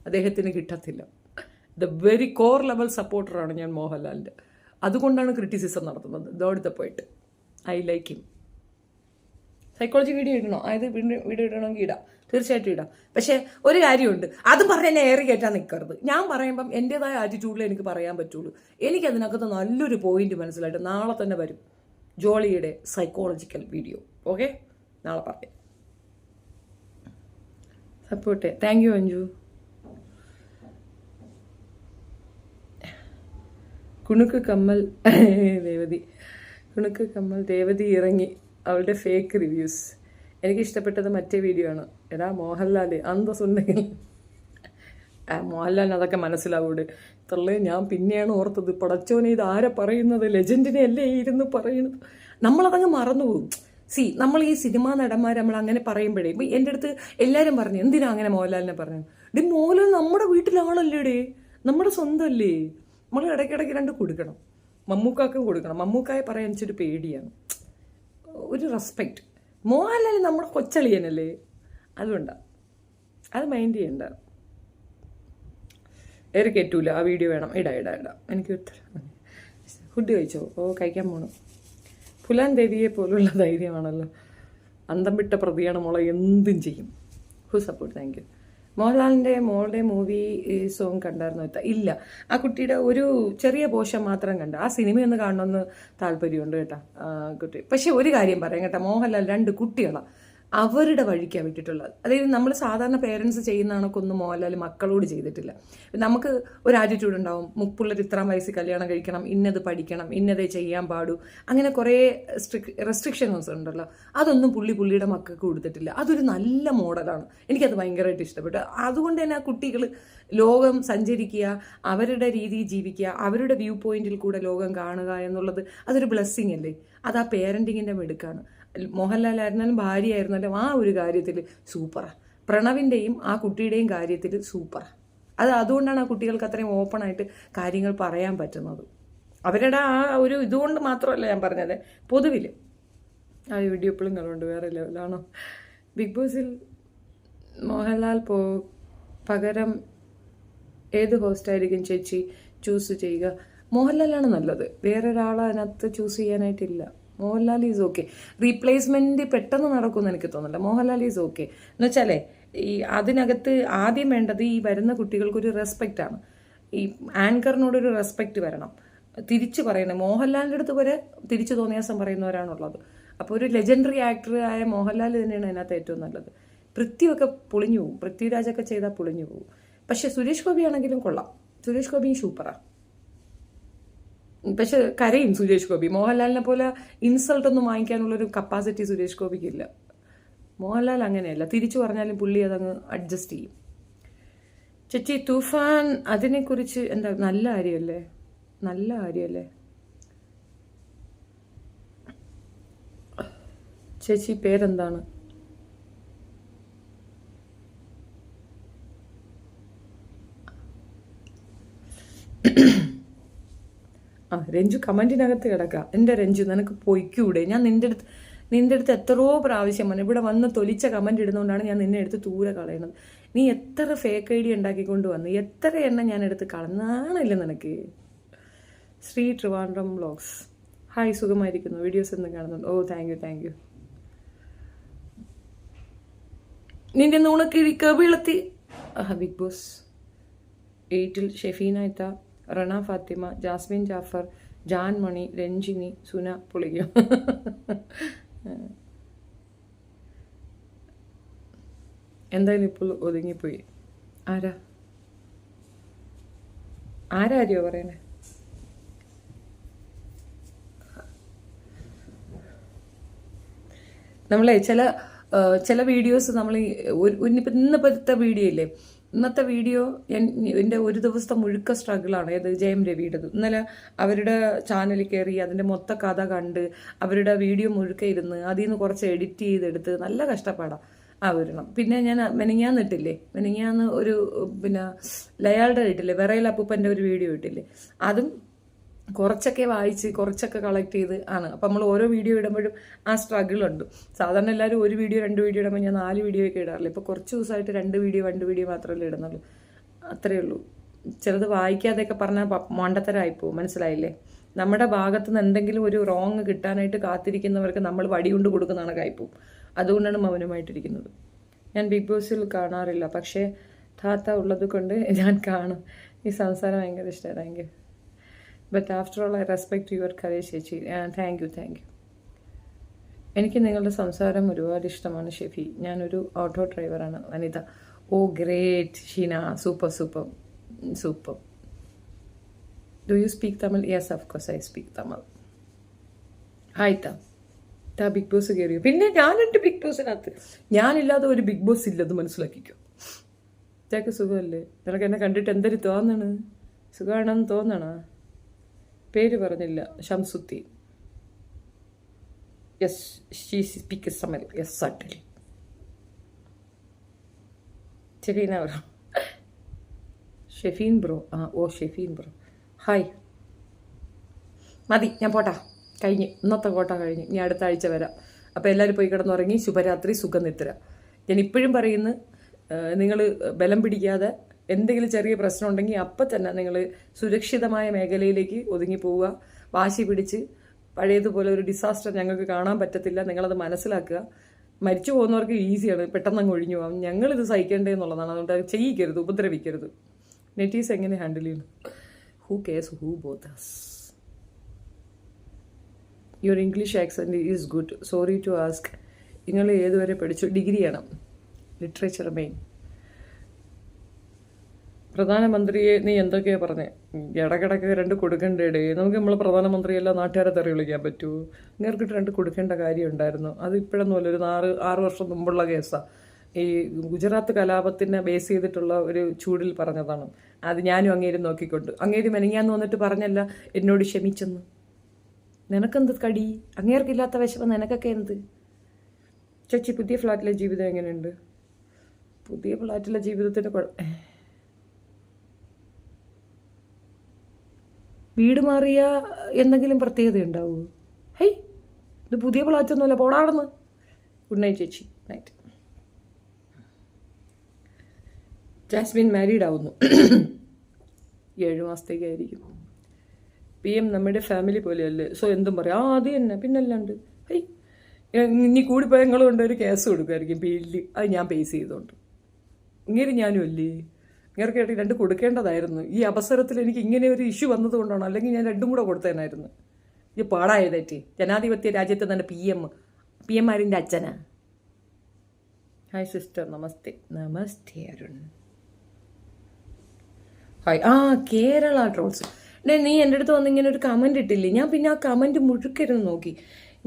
അദ്ദേഹത്തിന് കിട്ടത്തില്ല. ദ വെരി കോർ ലെവൽ സപ്പോർട്ടറാണ് ഞാൻ മോഹൻലാലിൻ്റെ. അതുകൊണ്ടാണ് ക്രിറ്റിസിസം നടത്തുന്നത്. ദോടുത്ത പോയിട്ട് I like him. Psychology video ഇടണോ? വീഡിയോ ഇടണമെങ്കിൽ ഇടാം, തീർച്ചയായിട്ടും ഇടാം. പക്ഷേ ഒരു കാര്യമുണ്ട്, അത് പറഞ്ഞ് എന്നെ ഏറി കയറ്റാൻ നിൽക്കരുത്. ഞാൻ പറയുമ്പം എൻ്റെതായ ആറ്റിറ്റ്യൂഡിൽ എനിക്ക് പറയാൻ പറ്റുള്ളൂ. എനിക്കതിനകത്ത് നല്ലൊരു പോയിന്റ് മനസ്സിലായിട്ട് നാളെ തന്നെ വരും ജോളിയുടെ സൈക്കോളജിക്കൽ വീഡിയോ. ഓക്കെ, നാളെ പറയാം. സപ്പോർട്ട്. Thank you Anju. കുണുക്ക് കമ്മൽ ദേവതി ഇറങ്ങി അവളുടെ ഫേക്ക് റിവ്യൂസ്. എനിക്കിഷ്ടപ്പെട്ടത് മറ്റേ വീഡിയോ ആണ്. എടാ മോഹൻലാൽ അന്തസ്സുണ്ടെങ്കിൽ മോഹൻലാലിന് അതൊക്കെ മനസ്സിലാവൂടെ തള്ളേ. ഞാൻ പിന്നെയാണ് ഓർത്തത്, പടച്ചോനെ ഇത് ആരെ പറയുന്നത്? ലെജൻഡിനെ അല്ലേ ഇരുന്ന് പറയുന്നത്? നമ്മളതങ്ങ് മറന്നുപോകും. നമ്മൾ ഈ സിനിമാ നടന്മാർ നമ്മൾ അങ്ങനെ പറയുമ്പോഴേ ഇപ്പം എൻ്റെ അടുത്ത് എല്ലാവരും പറഞ്ഞു എന്തിനാ അങ്ങനെ മോഹൻലാലിനെ പറഞ്ഞു? മോഹൻലാൽ നമ്മുടെ വീട്ടിലാണല്ലേടേ, നമ്മുടെ സ്വന്തമല്ലേ. നമ്മൾ ഇടയ്ക്കിടയ്ക്ക് 2 കൊടുക്കണം. മമ്മൂക്കാക്കും കൊടുക്കണം. മമ്മൂക്കായെ പറയാൻ വെച്ചൊരു പേടിയാണ്, ഒരു റെസ്പെക്റ്റ്. മോഹൻലാൽ നമ്മുടെ കൊച്ചളിയനല്ലേ, അതുകൊണ്ടാണ്. അത് മൈൻഡ് ചെയ്യണ്ട. ഏറെ കയറ്റൂല, ആ വീഡിയോ വേണം, ഇടാം. എനിക്ക് ഫുഡ് കഴിച്ചോ? ഓ, കഴിക്കാൻ പോകണം. ഫുലാൻ ദേവിയെ പോലുള്ള ധൈര്യമാണല്ലോ. അന്തം വിട്ട പ്രതിയാണ് മോളെ, എന്തും ചെയ്യും. Who support. Thank U. മോഹൻലാലിൻ്റെ മോളുടെ മൂവി സോങ് കണ്ടായിരുന്നു? ഇല്ല, ആ കുട്ടിയുടെ ഒരു ചെറിയ പോർഷൻ മാത്രം കണ്ട. ആ സിനിമയൊന്ന് കാണണമെന്ന് താല്പര്യമുണ്ട് കേട്ടോ കുട്ടി. പക്ഷെ ഒരു കാര്യം പറയാം കേട്ടോ, മോഹൻലാൽ 2 കുട്ടികളാണ്, അവരുടെ വഴിക്കാണ് വിട്ടിട്ടുള്ളത്. അതായത് നമ്മൾ സാധാരണ പേരൻസ് ചെയ്യുന്ന കണക്കൊന്നും മോഹൻലാൽ മക്കളോട് ചെയ്തിട്ടില്ല. നമുക്ക് ഒരു ആറ്റിറ്റ്യൂഡ് ഉണ്ടാവും, മുപ്പുള്ളൊരു ഇത്രാം വയസ്സിൽ കല്യാണം കഴിക്കണം, ഇന്നത് പഠിക്കണം, ഇന്നതേ ചെയ്യാൻ പാടൂ, അങ്ങനെ കുറേ റെസ്ട്രിക്ഷൻസ് ഉണ്ടല്ലോ. അതൊന്നും പുള്ളിയുടെ മക്കൾക്ക് കൊടുത്തിട്ടില്ല. അതൊരു നല്ല മോഡലാണ്. എനിക്കത് ഭയങ്കരമായിട്ട് ഇഷ്ടപ്പെട്ടു. അതുകൊണ്ട് തന്നെ ആ കുട്ടികൾ ലോകം സഞ്ചരിക്കുക, അവരുടെ രീതിയിൽ ജീവിക്കുക, അവരുടെ വ്യൂ പോയിന്റിൽ കൂടെ ലോകം കാണുക എന്നുള്ളത് അതൊരു ബ്ലെസ്സിങ് അല്ലേ. അത് ആ പേരൻറ്റിങ്ങിൻ്റെ മിടുക്കാണ്. മോഹൻലാൽ ആയിരുന്നാലും ഭാര്യ ആയിരുന്നാലും ആ ഒരു കാര്യത്തിൽ സൂപ്പറാണ്. പ്രണവിൻ്റെയും ആ കുട്ടിയുടെയും കാര്യത്തിൽ സൂപ്പറാണ്. അതുകൊണ്ടാണ് ആ കുട്ടികൾക്ക് അത്രയും ഓപ്പണായിട്ട് കാര്യങ്ങൾ പറയാൻ പറ്റുന്നത്. അവരുടെ ആ ഒരു ഇതുകൊണ്ട് മാത്രമല്ല ഞാൻ പറഞ്ഞത്, പൊതുവിൽ ആ വീഡിയോ എപ്പോഴും കണ്ടുകൊണ്ട് വേറെ ലെവലാണോ. ബിഗ് ബോസിൽ മോഹൻലാൽ പകരം ഏത് ഹോസ്റ്റായിരിക്കും ചേച്ചി ചൂസ് ചെയ്യുക? മോഹൻലാലാണ് നല്ലത്, വേറൊരാളെ അതിനകത്ത് ചൂസ് ചെയ്യാനായിട്ടില്ല. Mohanlal is okay. റീപ്ലേസ്മെൻറ്റ് പെട്ടെന്ന് നടക്കുമെന്ന് എനിക്ക് തോന്നുന്നില്ല. മോഹൻലാൽ ഈസ് ഓക്കെ എന്ന് വെച്ചാലേ, ഈ അതിനകത്ത് ആദ്യം വേണ്ടത് ഈ വരുന്ന കുട്ടികൾക്കൊരു റെസ്പെക്റ്റാണ്. ഈ ആങ്കറിനോടൊരു റെസ്പെക്റ്റ് വരണം, തിരിച്ചു പറയണം. മോഹൻലാലിൻ്റെ അടുത്ത് വരെ തിരിച്ചു തോന്നിയാസം പറയുന്നവരാണുള്ളത്. അപ്പോൾ ഒരു ലെജൻഡറി ആക്ടർ ആയ മോഹൻലാൽ തന്നെയാണ് അതിനകത്ത് ഏറ്റവും നല്ലത്. പൃഥ്വിയൊക്കെ പൊളിഞ്ഞു പോകും, പൃഥ്വിരാജൊക്കെ ചെയ്താൽ പൊളിഞ്ഞു പോകും. പക്ഷെ സുരേഷ് ഗോപി ആണെങ്കിലും കൊള്ളാം, സുരേഷ് ഗോപിയും സൂപ്പറാണ്. പക്ഷെ കരയും സുരേഷ് ഗോപി. മോഹൻലാലിനെ പോലെ ഇൻസൾട്ടൊന്നും വാങ്ങിക്കാനുള്ളൊരു കപ്പാസിറ്റി സുരേഷ് ഗോപിക്കില്ല. മോഹൻലാൽ അങ്ങനെയല്ല, തിരിച്ചു പറഞ്ഞാലും പുള്ളി അതങ്ങ് അഡ്ജസ്റ്റ് ചെയ്യും. ചേച്ചി തൂഫാൻ അതിനെക്കുറിച്ച് എന്താ? നല്ല കാര്യമല്ലേ ചേച്ചി? പേരെന്താണ്? രഞ്ജു കമൻറ്റിനകത്ത് കിടക്കുക. എൻ്റെ രഞ്ജു, നിനക്ക് പൊയ്ക്കൂടെ? ഞാൻ നിൻ്റെ അടുത്ത് എത്രയോ പ്രാവശ്യം പറഞ്ഞു, ഇവിടെ വന്ന് തൊലിച്ച കമൻറ്റ് ഇടുന്നതുകൊണ്ടാണ് ഞാൻ നിന്നെ എടുത്ത് ദൂരെ കളയണത്. നീ എത്ര ഫേക്ക് ഐ ഡി ഉണ്ടാക്കിക്കൊണ്ട് വന്ന്, എത്ര എണ്ണം ഞാൻ എടുത്ത് കളഞ്ഞാണില്ല നിനക്ക്. ശ്രീ ട്രിവാൻഡ്രം വ്ളോഗ്സ്, ഹായ്, സുഖമായിരിക്കുന്നു, വീഡിയോസ് ഒന്നും കാണുന്നുണ്ട്. ഓ, താങ്ക് യു. നിന്റെ നുണക്കിഴി കവിളത്തി. ബിഗ് ബോസ് 8 ഷെഫീന ഇത്ത, റണ ഫാത്തിമ, ജാസ്മിൻ ജാഫർ, ജാൻ മണി, രഞ്ജിനി, സുന പുളിക്കും. എന്തായാലും ഇപ്പോൾ ഒതുങ്ങിപ്പോയി. ആരാരിയോ പറയണേ? നമ്മളെ ചില വീഡിയോസ് നമ്മൾ ഇന്നിപ്പോഴത്തെ വീഡിയോ ഇല്ലേ, ഇന്നത്തെ വീഡിയോ എൻ്റെ ഒരു ദിവസത്തെ മുഴുക്ക സ്ട്രഗിളാണ്. ഏത് ജയം രവിയുടേത്. ഇന്നലെ അവരുടെ ചാനലിൽ കയറി അതിൻ്റെ മൊത്ത കഥ കണ്ട് അവരുടെ വീഡിയോ മുഴുക്ക ഇരുന്ന് അതിൽ നിന്ന് കുറച്ച് എഡിറ്റ് ചെയ്തെടുത്ത് നല്ല കഷ്ടപ്പാടാണ് ആ വരണം. പിന്നെ ഞാൻ മെനിങ്ങാന്ന് ഒരു ലയാളുടെ ഇട്ടില്ലേ, വിറയിൽ അപ്പൂപ്പൻ്റെ ഒരു വീഡിയോ ഇട്ടില്ലേ, അതും കുറച്ചൊക്കെ വായിച്ച് കുറച്ചൊക്കെ കളക്ട് ചെയ്ത് ആണ്. അപ്പം നമ്മൾ ഓരോ വീഡിയോ ഇടുമ്പോഴും ആ സ്ട്രഗിളുണ്ട്. സാധാരണ എല്ലാവരും 1 വീഡിയോ 2 വീഡിയോ ഇടുമ്പോൾ ഞാൻ 4 വീഡിയോ ഒക്കെ ഇടാറില്ല. ഇപ്പോൾ കുറച്ച് ദിവസമായിട്ട് 2 വീഡിയോ മാത്രമല്ലേ ഇടുന്നുള്ളൂ. അത്രയേ ഉള്ളൂ. ചിലത് വായിക്കാതെയൊക്കെ പറഞ്ഞാൽ മണ്ടത്തരമായിപ്പോവും, മനസ്സിലായില്ലേ? നമ്മുടെ ഭാഗത്തു നിന്ന് എന്തെങ്കിലും ഒരു റോങ് കിട്ടാനായിട്ട് കാത്തിരിക്കുന്നവർക്ക് നമ്മൾ വടി കൊണ്ട് കൊടുക്കുന്നതാണ് കായ്പോവും. അതുകൊണ്ടാണ് മൗനമായിട്ടിരിക്കുന്നത്. ഞാൻ ബിഗ് ബോസിൽ കാണാറില്ല, പക്ഷേ താത്ത ഉള്ളത് കൊണ്ട് ഞാൻ കാണും. ഈ സംസാരം ഭയങ്കര ഇഷ്ടമാണ്. Thank you. But after all I respect your courage ചേച്ചി. Thank you. എനിക്ക് നിങ്ങളുടെ സംസാരം ഒരുപാട് ഇഷ്ടമാണ് ഷെഫി. ഞാനൊരു ഓട്ടോ ഡ്രൈവറാണ്. വനിത. Oh great. Sheena, super. Do you speak Tamil? Yes, of course I speak Tamil. Hi താ ബിഗ് ബോസ് കയറിയോ? പിന്നെ ഞാനുണ്ട് ബിഗ് ബോസിനകത്ത്. ഞാനില്ലാതെ ഒരു ബിഗ് ബോസ് ഇല്ലത് മനസ്സിലാക്കിക്കോ. ഇതൊക്കെ സുഖമല്ലേ? നിനക്ക് എന്നെ കണ്ടിട്ട് എന്തൊരു തോന്നണ്? സുഖമാണെന്ന് തോന്നണ? പേര് പറഞ്ഞില്ല. Shamsuddin. Yes, she speaks Tamil. Yes, certainly. ശരി, Shefeen bro. Shefeen bro, hi. മതി, ഞാൻ പോട്ടാ. ഇന്നത്തെ കോട്ട കഴിഞ്ഞ്. ഇനി അടുത്ത ആഴ്ച വരാം. അപ്പോൾ എല്ലാവരും പോയി കിടന്നുറങ്ങി. ശുഭരാത്രി, സുഖനിദ്ര. ഞാൻ ഇപ്പോഴും പറയുന്നു, നിങ്ങൾ ബലം പിടിക്കാതെ എന്തെങ്കിലും ചെറിയ പ്രശ്നം ഉണ്ടെങ്കിൽ അപ്പം തന്നെ നിങ്ങൾ സുരക്ഷിതമായ മേഖലയിലേക്ക് ഒതുങ്ങി പോവുക. വാശി പിടിച്ച് പഴയതുപോലെ ഒരു ഡിസാസ്റ്റർ ഞങ്ങൾക്ക് കാണാൻ പറ്റത്തില്ല. നിങ്ങളത് മനസ്സിലാക്കുക. മരിച്ചു പോകുന്നവർക്ക് ഈസിയാണ്, പെട്ടെന്ന് അങ്ങ് ഒഴിഞ്ഞു പോകാം. ഞങ്ങളിത് സഹിക്കേണ്ടേ എന്നുള്ളതാണ്. അതുകൊണ്ട് അത് ചെയ്യിക്കരുത്, ഉപദ്രവിക്കരുത്. നെറ്റീസ് എങ്ങനെ ഹാൻഡിൽ ചെയ്യുന്നു? Who cares who both us? Your English accent is good. Sorry to ask. നിങ്ങൾ ഏതുവരെ പഠിച്ചു? ഡിഗ്രിയാണ്, ലിറ്ററേച്ചർ മെയിൻ. പ്രധാനമന്ത്രിയെ നീ എന്തൊക്കെയാണ് പറഞ്ഞേ? ഇടക്കിടക്ക് 2 കൊടുക്കേണ്ടേ? നമുക്ക് നമ്മൾ പ്രധാനമന്ത്രിയല്ല നാട്ടുകാരെ തെറി വിളിക്കാൻ പറ്റുമോ? ഇങ്ങർക്കിട്ട് 2 കൊടുക്കേണ്ട കാര്യം ഉണ്ടായിരുന്നു. അത് ഇപ്പോഴൊന്നുമല്ല, ഒരു 6 വർഷം മുമ്പുള്ള കേസാണ്. ഈ ഗുജറാത്ത് കലാപത്തിനെ ബേസ് ചെയ്തിട്ടുള്ള ഒരു ചൂടിൽ പറഞ്ഞതാണ്. അത് ഞാനും അങ്ങേരും നോക്കിക്കൊണ്ട്. അങ്ങേര് മെനങ്ങാന്ന് വന്നിട്ട് പറഞ്ഞല്ല എന്നോട് ക്ഷമിച്ചെന്ന്. നിനക്കെന്ത് കടി? അങ്ങേർക്കില്ലാത്ത വിഷമം നിനക്കൊക്കെ എന്ത്? ചേച്ചി, പുതിയ ഫ്ലാറ്റിലെ ജീവിതം എങ്ങനെയുണ്ട്? പുതിയ ഫ്ലാറ്റിലെ ജീവിതത്തിന് വീട് മാറിയ എന്തെങ്കിലും പ്രത്യേകത ഉണ്ടാവുമോ? ഹൈ, ഇത് പുതിയ ഫ്ലാറ്റൊന്നുമല്ല, പോടാടുന്ന്. ഗുഡ് നൈറ്റ് ചേച്ചി. നൈറ്റ്. ജാസ്മിൻ മാരീഡ് ആവുന്നു. 7 മാസത്തേക്കായിരിക്കും. PM നമ്മുടെ ഫാമിലി പോലെയല്ലേ? സോ എന്തും പറയാം. അത് തന്നെ, പിന്നല്ലാണ്ട്. ഹൈ, ഇനി കൂടിപ്പോയാൽ നിങ്ങൾ കൊണ്ടൊരു കേസ് കൊടുക്കുമായിരിക്കും പീലിൽ. അത് ഞാൻ പേസ് ചെയ്തോണ്ട്. ഇങ്ങനെ ഞാനും അല്ലേ? ഇങ്ങനെയൊക്കെ 2 കൊടുക്കേണ്ടതായിരുന്നു. ഈ അവസരത്തിൽ എനിക്ക് ഇങ്ങനെ ഒരു ഇഷ്യൂ വന്നതുകൊണ്ടാണ്. അല്ലെങ്കിൽ ഞാൻ 2 കൂടെ കൊടുത്തേനായിരുന്നു. ഇത് പാടായതേറ്റി. ജനാധിപത്യ രാജ്യത്ത് തന്നെ PM ആരിൻ്റെ അച്ഛനാ. ഹായ് സിസ്റ്റർ, നമസ്തേ. നമസ്തേ അരുൺ. ഹായ്. കേരള ട്രോൾസ്. നീ എൻ്റെ അടുത്ത് വന്ന് ഇങ്ങനെ ഒരു കമൻറ്റ് ഇട്ടില്ലേ? ഞാൻ പിന്നെ ആ കമൻറ്റ് മുഴുക്കരുന്ന് നോക്കി.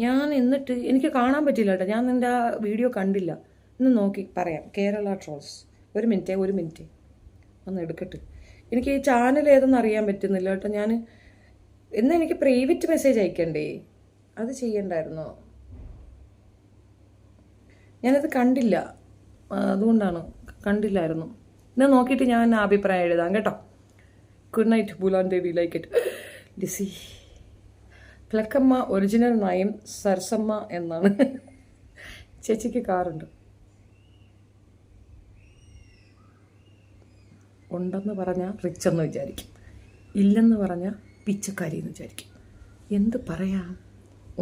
ഞാൻ എന്നിട്ട് എനിക്ക് കാണാൻ പറ്റില്ല കേട്ടോ. ഞാൻ എൻ്റെ ആ വീഡിയോ കണ്ടില്ല. ഇന്ന് നോക്കി പറയാം. കേരള ട്രോൾസ്. ഒരു മിനിറ്റ് ഒന്ന് എടുക്കട്ടെ. എനിക്ക് ഈ ചാനൽ ഏതെന്ന് അറിയാൻ പറ്റുന്നില്ല കേട്ടോ. ഞാൻ എന്നാ എനിക്ക് പ്രൈവറ്റ് മെസ്സേജ് അയക്കണ്ടേ? അത് ചെയ്യണ്ടായിരുന്നോ? ഞാനത് കണ്ടില്ല, അതുകൊണ്ടാണ്. കണ്ടില്ലായിരുന്നു. ഇന്ന് നോക്കിയിട്ട് ഞാൻ അഭിപ്രായം എഴുതാം കേട്ടോ. ഗുഡ് നൈറ്റ് ബുലാൻ ദേവി. Like it. ലിസി പ്ലക്കമ്മ ഒറിജിനൽ നയം സരസമ്മ എന്നാണ്. ചേച്ചിക്ക് കാറുണ്ട്. ഉണ്ടെന്ന് പറഞ്ഞാൽ റിച്ച് എന്ന് വിചാരിക്കും, ഇല്ലെന്ന് പറഞ്ഞാൽ പിച്ചക്കാരി എന്ന് വിചാരിക്കും. എന്ത് പറയാം?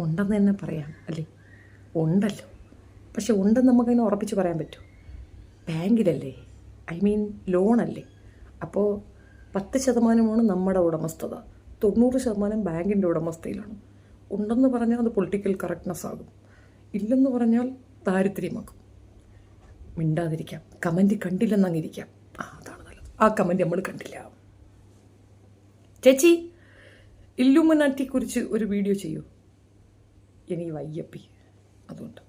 ഉണ്ടെന്ന് തന്നെ പറയാം അല്ലേ? ഉണ്ടല്ലോ. പക്ഷെ ഉണ്ടെന്ന് നമുക്കതിനെ ഉറപ്പിച്ച് പറയാൻ പറ്റുമോ? ബാങ്കിലല്ലേ, ലോണല്ലേ. അപ്പോൾ 10% നമ്മുടെ ഉടമസ്ഥത, 90% ബാങ്കിൻ്റെ ഉടമസ്ഥയിലാണ്. ഉണ്ടെന്ന് പറഞ്ഞാൽ അത് പൊളിറ്റിക്കൽ കറക്റ്റ്നെസ് ആകും, ഇല്ലെന്ന് പറഞ്ഞാൽ ദാരിദ്ര്യമാകും. മിണ്ടാതിരിക്കാം. കമൻറ്റ് കണ്ടില്ലെന്നങ്ങിരിക്കാം. അതാണ് നല്ലത്. ആ കമൻറ്റ് നമ്മൾ കണ്ടില്ല. ചേച്ചി, ഇല്ലുമിനാറ്റിയെക്കുറിച്ച് ഒരു വീഡിയോ ചെയ്യൂ. എനിക്ക് വയ്യപ്പി, അതുകൊണ്ട്.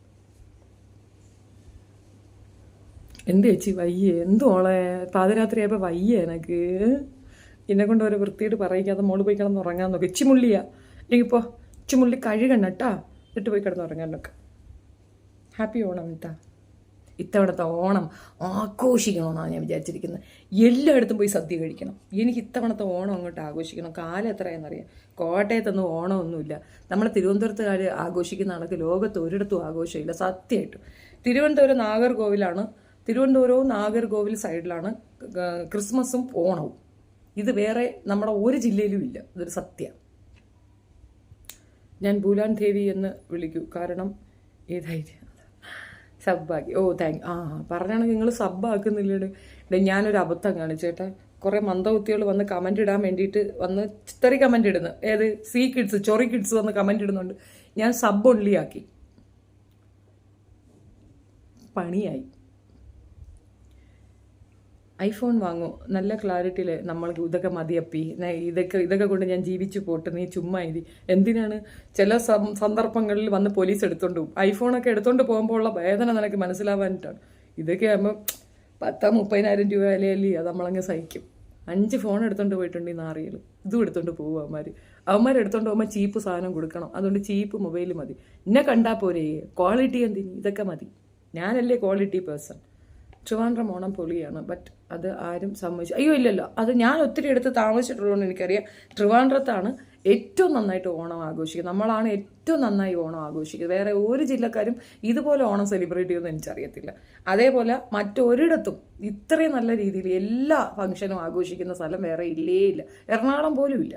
എന്ത് ചേച്ചി വയ്യേ? എന്തോളെ പാതിരാത്രിയായപ്പോൾ വയ്യേ എനക്ക്? എന്നെ കൊണ്ട് ഒരു വൃത്തിയിട്ട് പറയിക്കാതെ മോള് പോയി കിടന്ന് ഉറങ്ങാൻ നോക്കി. ഇച്ചിമുള്ളിയാ എനിക്കിപ്പോൾ. ഇച്ചിമുള്ളി കഴുകണം കേട്ടാ, എന്നിട്ട് പോയി കിടന്ന് ഉറങ്ങാനൊക്കെ. ഹാപ്പി ഓണം കേട്ടാ. ഇത്തവണത്തെ ഓണം ആഘോഷിക്കണമെന്നാണ് ഞാൻ വിചാരിച്ചിരിക്കുന്നത്. എല്ലായിടത്തും പോയി സദ്യ കഴിക്കണം. എനിക്ക് ഇത്തവണത്തെ ഓണം അങ്ങോട്ട് ആഘോഷിക്കണം. കാലം എത്രയാണെന്നറിയാം. കോട്ടയത്തൊന്നും ഓണമൊന്നുമില്ല. നമ്മളെ തിരുവനന്തപുരത്തുകാർ ആഘോഷിക്കുന്ന കണക്ക് ലോകത്ത് ഒരിടത്തും ആഘോഷമില്ല സത്യമായിട്ടും. തിരുവനന്തപുരം നാഗർകോവിലാണ്. തിരുവനന്തപുരവും നാഗർകോവിൽ സൈഡിലാണ് ക്രിസ്മസും ഓണവും. ഇത് വേറെ നമ്മുടെ ഒരു ജില്ലയിലും ഇല്ല. ഇതൊരു സത്യം. ഞാൻ ബുലാൻ ദേവി എന്ന് വിളിക്കൂ, കാരണം ഏതായിട്ട് സബ്ബാക്കി. ഓ താങ്ക്. പറഞ്ഞാണെങ്കിൽ നിങ്ങൾ സബ്ബാക്കുന്നില്ലേ? ഞാനൊരു അബദ്ധം കാണിച്ചേട്ടാ. കുറേ മന്ദബുദ്ധികൾ വന്ന് കമൻറ്റ് ഇടാൻ വേണ്ടിയിട്ട് വന്ന് ചിത്തറി കമൻറ്റ് ഇടുന്നു. ഏത് സി കിഡ്സ്, ചൊറി കിഡ്സ് വന്ന് കമൻറ്റ് ഇടുന്നുണ്ട്. ഞാൻ സബ് ഒൺലി ആക്കി. പണിയായി. ഐഫോൺ വാങ്ങൂ, നല്ല ക്ലാരിറ്റിയിൽ. നമ്മൾക്ക് ഇതൊക്കെ മതിയപ്പി, ഇതൊക്കെ കൊണ്ട് ഞാൻ ജീവിച്ചു പോട്ട്. നീ ചുമ്മാ ഇരി. എന്തിനാണ്? ചില സന്ദർഭങ്ങളിൽ വന്ന് പോലീസ് എടുത്തോണ്ട് പോകും. ഐഫോണൊക്കെ എടുത്തോണ്ട് പോകുമ്പോൾ ഉള്ള വേദന നിനക്ക് മനസ്സിലാവാനിട്ടാണ്. ഇതൊക്കെ ആകുമ്പോൾ 10-30,000 രൂപ വിലയല്ലേ, അത് നമ്മളങ്ങ് സഹിക്കും. 5 ഫോൺ എടുത്തോണ്ട് പോയിട്ടുണ്ട് ഈ നാറികൾ. ഇതും എടുത്തോണ്ട് പോകും അവന്മാർ എടുത്തോണ്ട് പോകുമ്പോൾ ചീപ്പ് സാധനം കൊടുക്കണം. അതുകൊണ്ട് ചീപ്പ് മൊബൈൽ മതി. എന്നെ കണ്ടാൽ പോരെ, ക്വാളിറ്റി എന്തിന്? ഇതൊക്കെ മതി. ഞാനല്ലേ ക്വാളിറ്റി പേഴ്സൺ. ട്രിവാൻഡ്രം ഓണം പൊളിയാണ്, ബട്ട് അത് ആരും സമ്മതിച്ചു. അയ്യോ ഇല്ലല്ലോ, അത് ഞാൻ ഒത്തിരി എടുത്ത് താമസിച്ചിട്ടുള്ളതുകൊണ്ട് എനിക്കറിയാം. ട്രിവാൻഡ്രത്താണ് ഏറ്റവും നന്നായിട്ട് ഓണം ആഘോഷിക്കുക. നമ്മളാണ് ഏറ്റവും നന്നായി ഓണം ആഘോഷിക്കുന്നത്. വേറെ ഒരു ജില്ലക്കാരും ഇതുപോലെ ഓണം സെലിബ്രേറ്റ് ചെയ്യുമെന്ന് എനിക്കറിയത്തില്ല. അതേപോലെ മറ്റൊരിടത്തും ഇത്രയും നല്ല രീതിയിൽ എല്ലാ ഫംഗ്ഷനും ആഘോഷിക്കുന്ന സ്ഥലം വേറെ ഇല്ലേ ഇല്ല. എറണാകുളം പോലും ഇല്ല.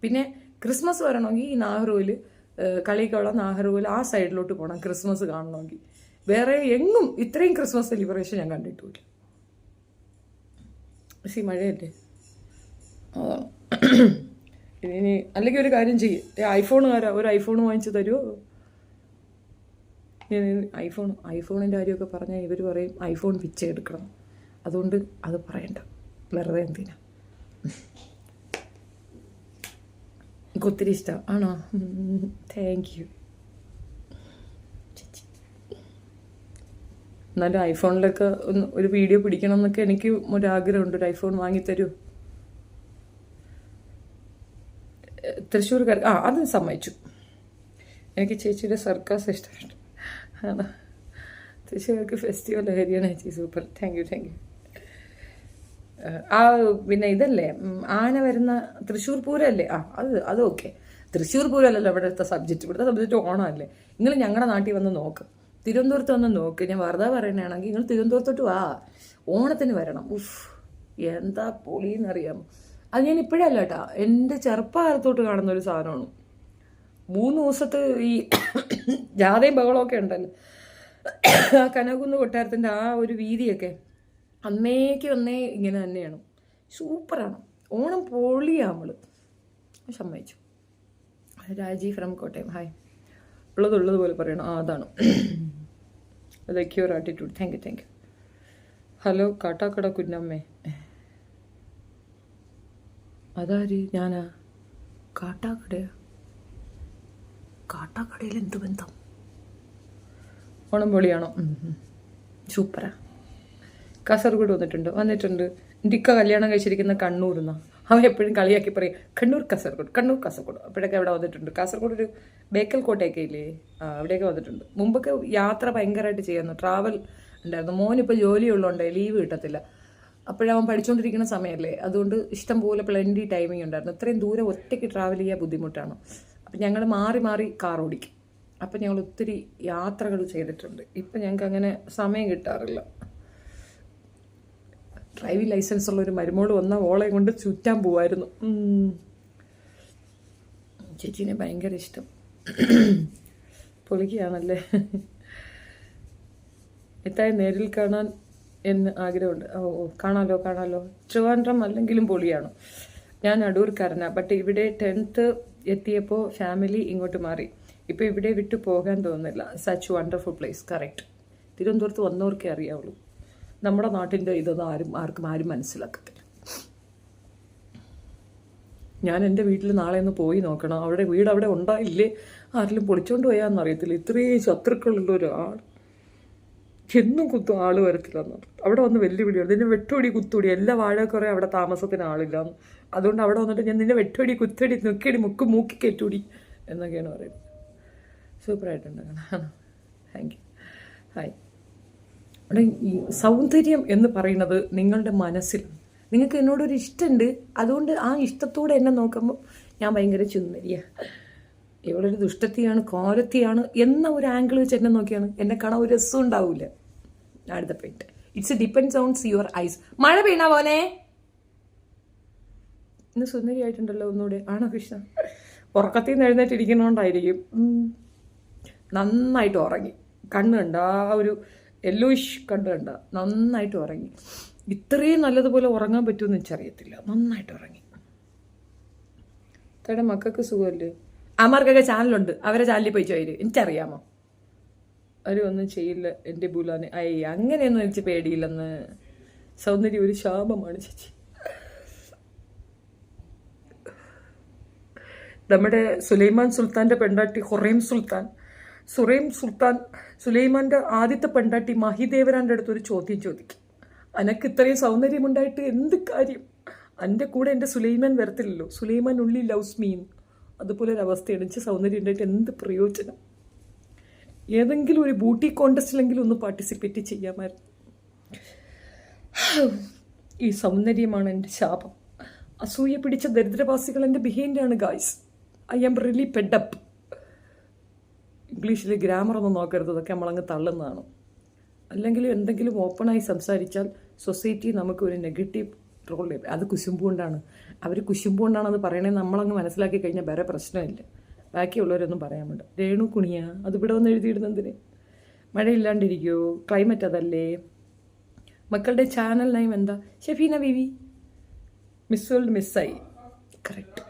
പിന്നെ ക്രിസ്മസ് വരണമെങ്കിൽ ഈ നാഹ്റുവിൽ, കളിക്കുള്ള നാഹ്റുവിൽ ആ സൈഡിലോട്ട് പോകണം ക്രിസ്മസ് കാണണമെങ്കിൽ. വേറെ എങ്ങും ഇത്രയും ക്രിസ്മസ് സെലിബ്രേഷൻ ഞാൻ കണ്ടിട്ടില്ല. പക്ഷേ മഴയല്ലേ, അതാണ്. ഇനി അല്ലെങ്കിൽ ഒരു കാര്യം ചെയ്യും, ഐഫോണുകാരാ ഒരു ഐഫോൺ വാങ്ങിച്ച് തരുമോ? ഐഫോണിൻ്റെ കാര്യമൊക്കെ പറഞ്ഞാൽ ഇവർ പറയും ഐഫോൺ പിച്ചെടുക്കണം. അതുകൊണ്ട് അത് പറയണ്ട, വെറുതെ എന്തിനാ. എനിക്ക് ഒത്തിരി ഇഷ്ടം ആണോ? Thank you. എന്നാലും ഐഫോണിലൊക്കെ ഒരു വീഡിയോ പിടിക്കണം എന്നൊക്കെ എനിക്ക് ഒരാഗ്രഹമുണ്ട്. ഒരു ഐഫോൺ വാങ്ങിത്തരൂ. തൃശ്ശൂർക്കാർ അത് സമ്മതിച്ചു. എനിക്ക് ചേച്ചിയുടെ സർക്കാസ് ഇഷ്ടമാണ്. ആണോ? തൃശ്ശൂർക്ക് ഫെസ്റ്റിവൽ ലഹരിയാണ് ചേച്ചി. Super, thank you. പിന്നെ ഇതല്ലേ ആന വരുന്ന തൃശ്ശൂർ പൂരമല്ലേ? അത് ഓക്കെ. തൃശ്ശൂർ പൂരമല്ലല്ലോ ഇവിടുത്തെ സബ്ജക്റ്റ്. ഇവിടുത്തെ സബ്ജക്റ്റ് ഓണമല്ലേ. നിങ്ങൾ ഞങ്ങളുടെ നാട്ടിൽ വന്ന് നോക്ക്, തിരുവനന്തപുരത്ത് വന്ന് നോക്ക്. ഞാൻ വെറുതെ പറയണയാണെങ്കിൽ നിങ്ങൾ തിരുവനന്തപുരത്തോട്ട് വാ, ഓണത്തിന് വരണം. എന്താ പൊളിയെന്നറിയാമോ? അത് ഞാൻ ഇപ്പോഴല്ല കേട്ടോ, എൻ്റെ ചെറുപ്പകാലത്തോട്ട് കാണുന്ന ഒരു സാധനമാണ്. 3 ദിവസത്തെ ഈ ജാഥയും ബഹളമൊക്കെ ഉണ്ടല്ലോ, ആ കനകുന്ന് കൊട്ടാരത്തിൻ്റെ ആ ഒരു വീതിയൊക്കെ അന്നേ ഇങ്ങനെ തന്നെയാണ്. സൂപ്പറാണ്. ഓണം പൊളിയാണ്. നമ്മൾ സമ്മതിച്ചു. Rajeev from Kottayam, hi. ഉള്ളതുപോലെ പറയണം. അതാണ് like your attitude. Thank you. Hello Kattakkada കുഞ്ഞമ്മേ. അതാര്? ഞാനാ? കാട്ടാക്കടയാ? കാട്ടാക്കടയിൽ എന്ത് ബന്ധം? ഓണം പൊളിയാണോ? സൂപ്പറാ. കാസർഗോഡ് വന്നിട്ടുണ്ട്. എൻ്റെ ഇക്ക കല്യാണം കഴിച്ചിരിക്കുന്ന കണ്ണൂർന്നാ. അവൻ എപ്പോഴും കളിയാക്കി പറയും കണ്ണൂർ കാസർഗോഡ്. അപ്പോഴൊക്കെ അവിടെ വന്നിട്ടുണ്ട്. കാസർഗോഡ് ഒരു ബേക്കൽ കോട്ടയൊക്കെ ഇല്ലേ, അവിടെയൊക്കെ വന്നിട്ടുണ്ട്. മുമ്പൊക്കെ യാത്ര ഭയങ്കരമായിട്ട് ചെയ്യുന്നു, ട്രാവൽ ഉണ്ടായിരുന്നു. മോനിപ്പോൾ ജോലിയുള്ളതുകൊണ്ട് ലീവ് കിട്ടത്തില്ല. അപ്പോഴവൻ പഠിച്ചുകൊണ്ടിരിക്കുന്ന സമയമല്ലേ, അതുകൊണ്ട് ഇഷ്ടം പോലെ പ്ലെൻറ്റി ടൈമിംഗ് ഉണ്ടായിരുന്നു. ഇത്രയും ദൂരം ഒറ്റയ്ക്ക് ട്രാവൽ ചെയ്യാൻ ബുദ്ധിമുട്ടാണ്. അപ്പം ഞങ്ങൾ മാറി കാർ ഓടിക്കും. അപ്പം ഞങ്ങൾ ഒത്തിരി യാത്രകൾ ചെയ്തിട്ടുണ്ട്. ഇപ്പം ഞങ്ങൾക്ക് അങ്ങനെ സമയം കിട്ടാറില്ല. ഡ്രൈവിംഗ് ലൈസൻസ് ഉള്ളൊരു മരുമോള് വന്നാൽ ഓളെ കൊണ്ട് ചുറ്റാൻ പോവായിരുന്നു. ചേച്ചീനെ ഭയങ്കര ഇഷ്ടം. പൊളിക്കുകയാണല്ലേ. എത്തായി നേരിൽ കാണാൻ എന്ന് ആഗ്രഹമുണ്ട്. കാണാലോ. ട്രിവാൻഡ്രം അല്ലെങ്കിലും പൊളിയാണ്. ഞാൻ അടൂർക്കാരനാണ്. ബട്ട് ഇവിടെ 10th എത്തിയപ്പോൾ ഫാമിലി ഇങ്ങോട്ട് മാറി. ഇപ്പോൾ ഇവിടെ വിട്ടു പോകാൻ തോന്നുന്നില്ല. Such wonderful place. കറക്റ്റ്. തിരുവനന്തപുരത്ത് വന്നവർക്കേ അറിയാവുള്ളൂ. നമ്മുടെ നാട്ടിൻ്റെ ഇതൊന്നും ആർക്കും മനസ്സിലാക്കത്തില്ല. ഞാൻ എൻ്റെ വീട്ടിൽ നാളെ ഒന്ന് പോയി നോക്കണം. വീട് അവിടെ ഉണ്ടായില്ലേ, ആരെങ്കിലും പൊളിച്ചോണ്ട് പോയാന്ന് അറിയത്തില്ല. ഇത്രയും ശത്രുക്കളുള്ള ഒരാൾ എന്നും കുത്തും, ആൾ വരത്തില്ല എന്ന്. അവിടെ വന്ന് വെല്ലുവിളിയാണ്, നിന്നെ വെട്ടുപടി കുത്തുപടി, എല്ലാ വാഴക്കുറേ അവിടെ താമസത്തിന് ആളില്ലാന്ന്. അതുകൊണ്ട് അവിടെ വന്നിട്ട് ഞാൻ നിന്നെ വെട്ടുപടി കുത്തടി നുക്കടി മൂക്കി കയറ്റുപടി എന്നൊക്കെയാണ് പറയുന്നത്. സൂപ്പറായിട്ടുണ്ട്. Thank you. ഹായ്. അവിടെ ഈ സൗന്ദര്യം എന്ന് പറയുന്നത് നിങ്ങളുടെ മനസ്സിൽ, നിങ്ങൾക്ക് എന്നോടൊരു ഇഷ്ടമുണ്ട്, അതുകൊണ്ട് ആ ഇഷ്ടത്തോടെ എന്നെ നോക്കുമ്പോൾ ഞാൻ ഭയങ്കര ചുന്ദരിയാണ്, ഇവളൊരു ദുഷ്ടത്തിയാണ്, കോരത്തിയാണ് എന്ന ഒരു ആംഗിൾ വെച്ച് എന്നെ നോക്കിയാണ് എന്നെ കാണാൻ ഒരു രസം ഉണ്ടാവില്ല. അടുത്ത പോയിട്ട് it's depends on your eyes. മഴ വീണ പോലെ ഇന്ന് സുന്ദരിയായിട്ടുണ്ടല്ലോ ഒന്നുകൂടെ. ആണോ കൃഷ്ണ? ഉറക്കത്തിൽ നിന്ന് എഴുന്നേറ്റിരിക്കുന്നതുകൊണ്ടായിരിക്കും. നന്നായിട്ട് ഉറങ്ങി. കണ്ണ് കണ്ട ആ ഒരു യെല്ലോയിഷ് കണ്ണ് കണ്ട, നന്നായിട്ട് ഉറങ്ങി. ഇത്രയും നല്ലതുപോലെ ഉറങ്ങാൻ പറ്റുമെന്ന് എനിക്കറിയത്തില്ല. നന്നായിട്ട് ഉറങ്ങി. തേടെ മക്കൾക്ക് സുഖമല്ലേ? അമ്മമാർക്കൊക്കെ ചാനലുണ്ട്, അവരെ ചാനലിൽ പോയി ചോദിച്ചു. എനിക്കറിയാമോ? അവരൊന്നും ചെയ്യില്ല എൻ്റെ ബുലാന്. അങ്ങനെയൊന്നും എനിക്ക് പേടിയില്ലെന്ന്. സൗന്ദര്യം ഒരു ശാപമാണ് ചേച്ചി. നമ്മുടെ സുലൈമാൻ സുൽത്താൻ്റെ പെണ്ടാട്ടി സുലൈമാൻ്റെ ആദ്യത്തെ പെണ്ടാട്ടി മഹിദേവരാൻ്റെ അടുത്ത് ഒരു ചോദ്യം ചോദിക്കും. അനക്ക് ഇത്രയും സൗന്ദര്യമുണ്ടായിട്ട് എന്ത് കാര്യം? എൻ്റെ കൂടെ എൻ്റെ സുലൈമാൻ വരത്തില്ലല്ലോ. സുലൈമാൻ ഉള്ളി ലവ്സ് മീൻ. അതുപോലെ ഒരു അവസ്ഥയാണ്. എനിക്ക് സൗന്ദര്യം ഉണ്ടായിട്ട് എന്ത് പ്രയോജനം? ഏതെങ്കിലും ഒരു ബ്യൂട്ടി കോൺടെസ്റ്റിലെങ്കിലും ഒന്ന് പാർട്ടിസിപ്പേറ്റ് ചെയ്യാമായിരുന്നു. ഈ സൗന്ദര്യമാണ് എൻ്റെ ശാപം. അസൂയ പിടിച്ച ദരിദ്രവാസികൾ എൻ്റെ ബിഹൈൻഡാണ് guys. I am really fed up. ഇംഗ്ലീഷിൽ ഗ്രാമറൊന്നും നോക്കരുത്, ഇതൊക്കെ നമ്മളങ്ങ് തള്ളുന്നതാണ്. അല്ലെങ്കിൽ എന്തെങ്കിലും ഓപ്പണായി സംസാരിച്ചാൽ സൊസൈറ്റി നമുക്ക് ഒരു നെഗറ്റീവ് റോൾ. അത് കുശുമ്പുകൊണ്ടാണ്, അവർ കുശുമ്പുകൊണ്ടാണ് അത് പറയണത്. നമ്മളങ്ങ് മനസ്സിലാക്കി കഴിഞ്ഞാൽ വേറെ പ്രശ്നമില്ല. ബാക്കിയുള്ളവരൊന്നും പറയാൻ വേണ്ട. രേണു കുണിയ അത് ഇവിടെ വന്ന് എഴുതിയിടുന്നതിന്. മഴയില്ലാണ്ടിരിക്കുമോ? ക്ലൈമറ്റ് അതല്ലേ. മക്കളുടെ ചാനൽ നെയിം എന്താ? ഷെഫീന ബീവി. മിസ് വേൾഡ് മിസ്സായി. Correct.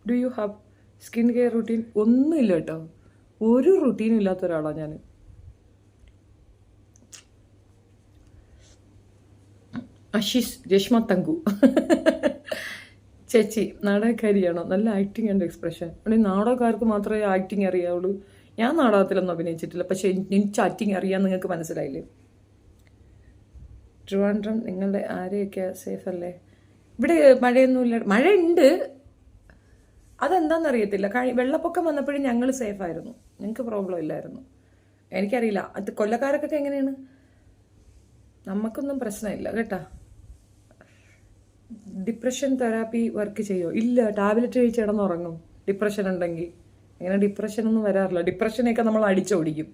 Do you have skin care routine? ഒന്നുമില്ല കേട്ടോ, ഒരു റുട്ടീനും ഇല്ലാത്ത ഒരാളാണ് ഞാൻ. അശീഷ് രശ്മ തങ്കു. ചേച്ചി നാടകക്കാരിയാണോ? നല്ല ആക്ടിങ് ആൻഡ് എക്സ്പ്രഷൻ. അവിടെ നാടകക്കാർക്ക് മാത്രമേ ആക്ടിങ് അറിയാവുള്ളൂ. ഞാൻ നാടകത്തിലൊന്നും അഭിനയിച്ചിട്ടില്ല, പക്ഷെ എനിക്ക് ആക്ടിങ് അറിയാമെന്ന് നിങ്ങൾക്ക് മനസ്സിലായില്ലേ? ട്രിവാൻഡ്രം നിങ്ങളുടെ ആരെയൊക്കെ സേഫ് അല്ലേ? ഇവിടെ മഴയൊന്നുമില്ല. മഴയുണ്ട്, അതെന്താണെന്നറിയത്തില്ല. വെള്ളപ്പൊക്കം വന്നപ്പോഴും ഞങ്ങൾ സേഫായിരുന്നു, ഞങ്ങൾക്ക് പ്രോബ്ലം ഇല്ലായിരുന്നു. എനിക്കറിയില്ല അത് കൊല്ലക്കാരൊക്കെ എങ്ങനെയാണ്. നമുക്കൊന്നും പ്രശ്നമില്ല കേട്ടാ. ഡിപ്രഷൻ തെറാപ്പി വർക്ക് ചെയ്യോ? ഇല്ല, ടാബ്ലറ്റ് കഴിച്ച് കിടന്നുറങ്ങും ഡിപ്രഷൻ ഉണ്ടെങ്കിൽ. ഇങ്ങനെ ഡിപ്രഷനൊന്നും വരാറില്ല. ഡിപ്രഷനെയൊക്കെ നമ്മൾ അടിച്ചോടിക്കും.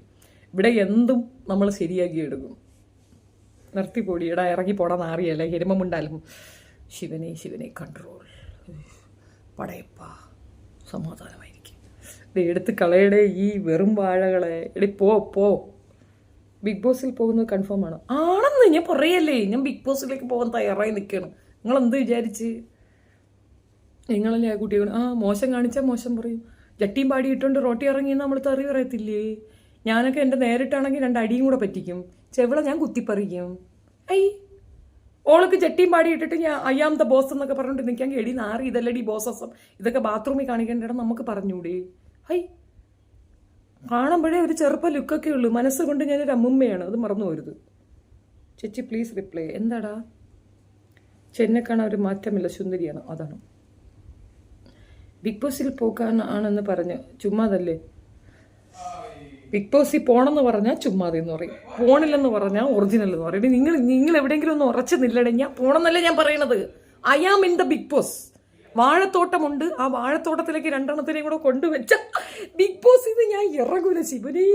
ഇവിടെ എന്തും നമ്മൾ ശരിയാക്കി എടുക്കും. നിർത്തിപ്പോടി, ഇടാ ഇറങ്ങി പോടാൻ അറിയല്ല. എരുമമുണ്ടാലും ശിവനെ ശിവനെ കൺട്രോൾ പടയപ്പ സമാധാനമായിരിക്കും. ഇത് എടുത്ത് കളയടെ ഈ വെറും വാഴകളെ. എടി പോ. ബിഗ് ബോസിൽ പോകുന്നത് കൺഫേം ആണ്? ആണെന്ന് ഞാൻ പറയല്ലേ. ഞാൻ ബിഗ് ബോസിലേക്ക് പോകാൻ തയ്യാറായി നിൽക്കുകയാണ്. നിങ്ങളെന്ത് വിചാരിച്ച്? നിങ്ങളല്ലേ ആ കുട്ടികൾ മോശം കാണിച്ചാൽ മോശം പറയും. ജട്ടിയും പാടി ഇട്ടുകൊണ്ട് റോട്ടി ഇറങ്ങിയെന്ന് നമ്മൾ തെറി പറയത്തില്ലേ? ഞാനൊക്കെ എൻ്റെ നേരിട്ടാണെങ്കിൽ 2 അടിയും കൂടെ പറ്റിക്കും. ചെവിള ഞാൻ കുത്തിപ്പറിക്കും. ഓൾക്ക് ജട്ടിയും പാടി ഇട്ടിട്ട് ഞാൻ അയ്യാമത്തെ ബോസ് എന്നൊക്കെ പറഞ്ഞിട്ട് നിൽക്കാൻ എടി നാറി, ഇതല്ലടി ബോസസം, ഇതൊക്കെ ബാത്റൂമിൽ കാണിക്കേണ്ട നമുക്ക് പറഞ്ഞൂടെ? കാണുമ്പോഴേ ഒരു ചെറുപ്പ ലുക്കൊക്കെ ഉള്ളൂ. മനസ്സുകൊണ്ട് ഞാനൊരു അമ്മുമ്മയാണ്, അത് മറന്നു പോരുത്. ചേച്ചി പ്ലീസ് റിപ്ലൈ. എന്താടാ? ചെന്നെ കാണാൻ ഒരു മാറ്റമില്ല, സുന്ദരിയാണ്. അതാണ്. ബിഗ് ബോസിൽ പോകാൻ ആണെന്ന് പറഞ്ഞ് ചുമ്മാതല്ലേ? ബിഗ് ബോസിൽ പോകണമെന്ന് പറഞ്ഞാൽ ചുമ്മാതെന്ന് പറയും, പോണില്ലെന്ന് പറഞ്ഞാൽ ഒറിജിനൽ എന്ന് പറയും. നിങ്ങൾ എവിടെയെങ്കിലും ഒന്ന് ഉറച്ചു നില്ലടേ. ഞാൻ പോണമെന്നല്ലേ ഞാൻ പറയണത്. I am in the Bigg Boss. വാഴത്തോട്ടമുണ്ട്, ആ വാഴത്തോട്ടത്തിലേക്ക് 2 കൂടെ കൊണ്ടുവച്ച ബിഗ് ബോസ് ഇത് ഞാൻ ഇറങ്ങൂല ശിവനേ.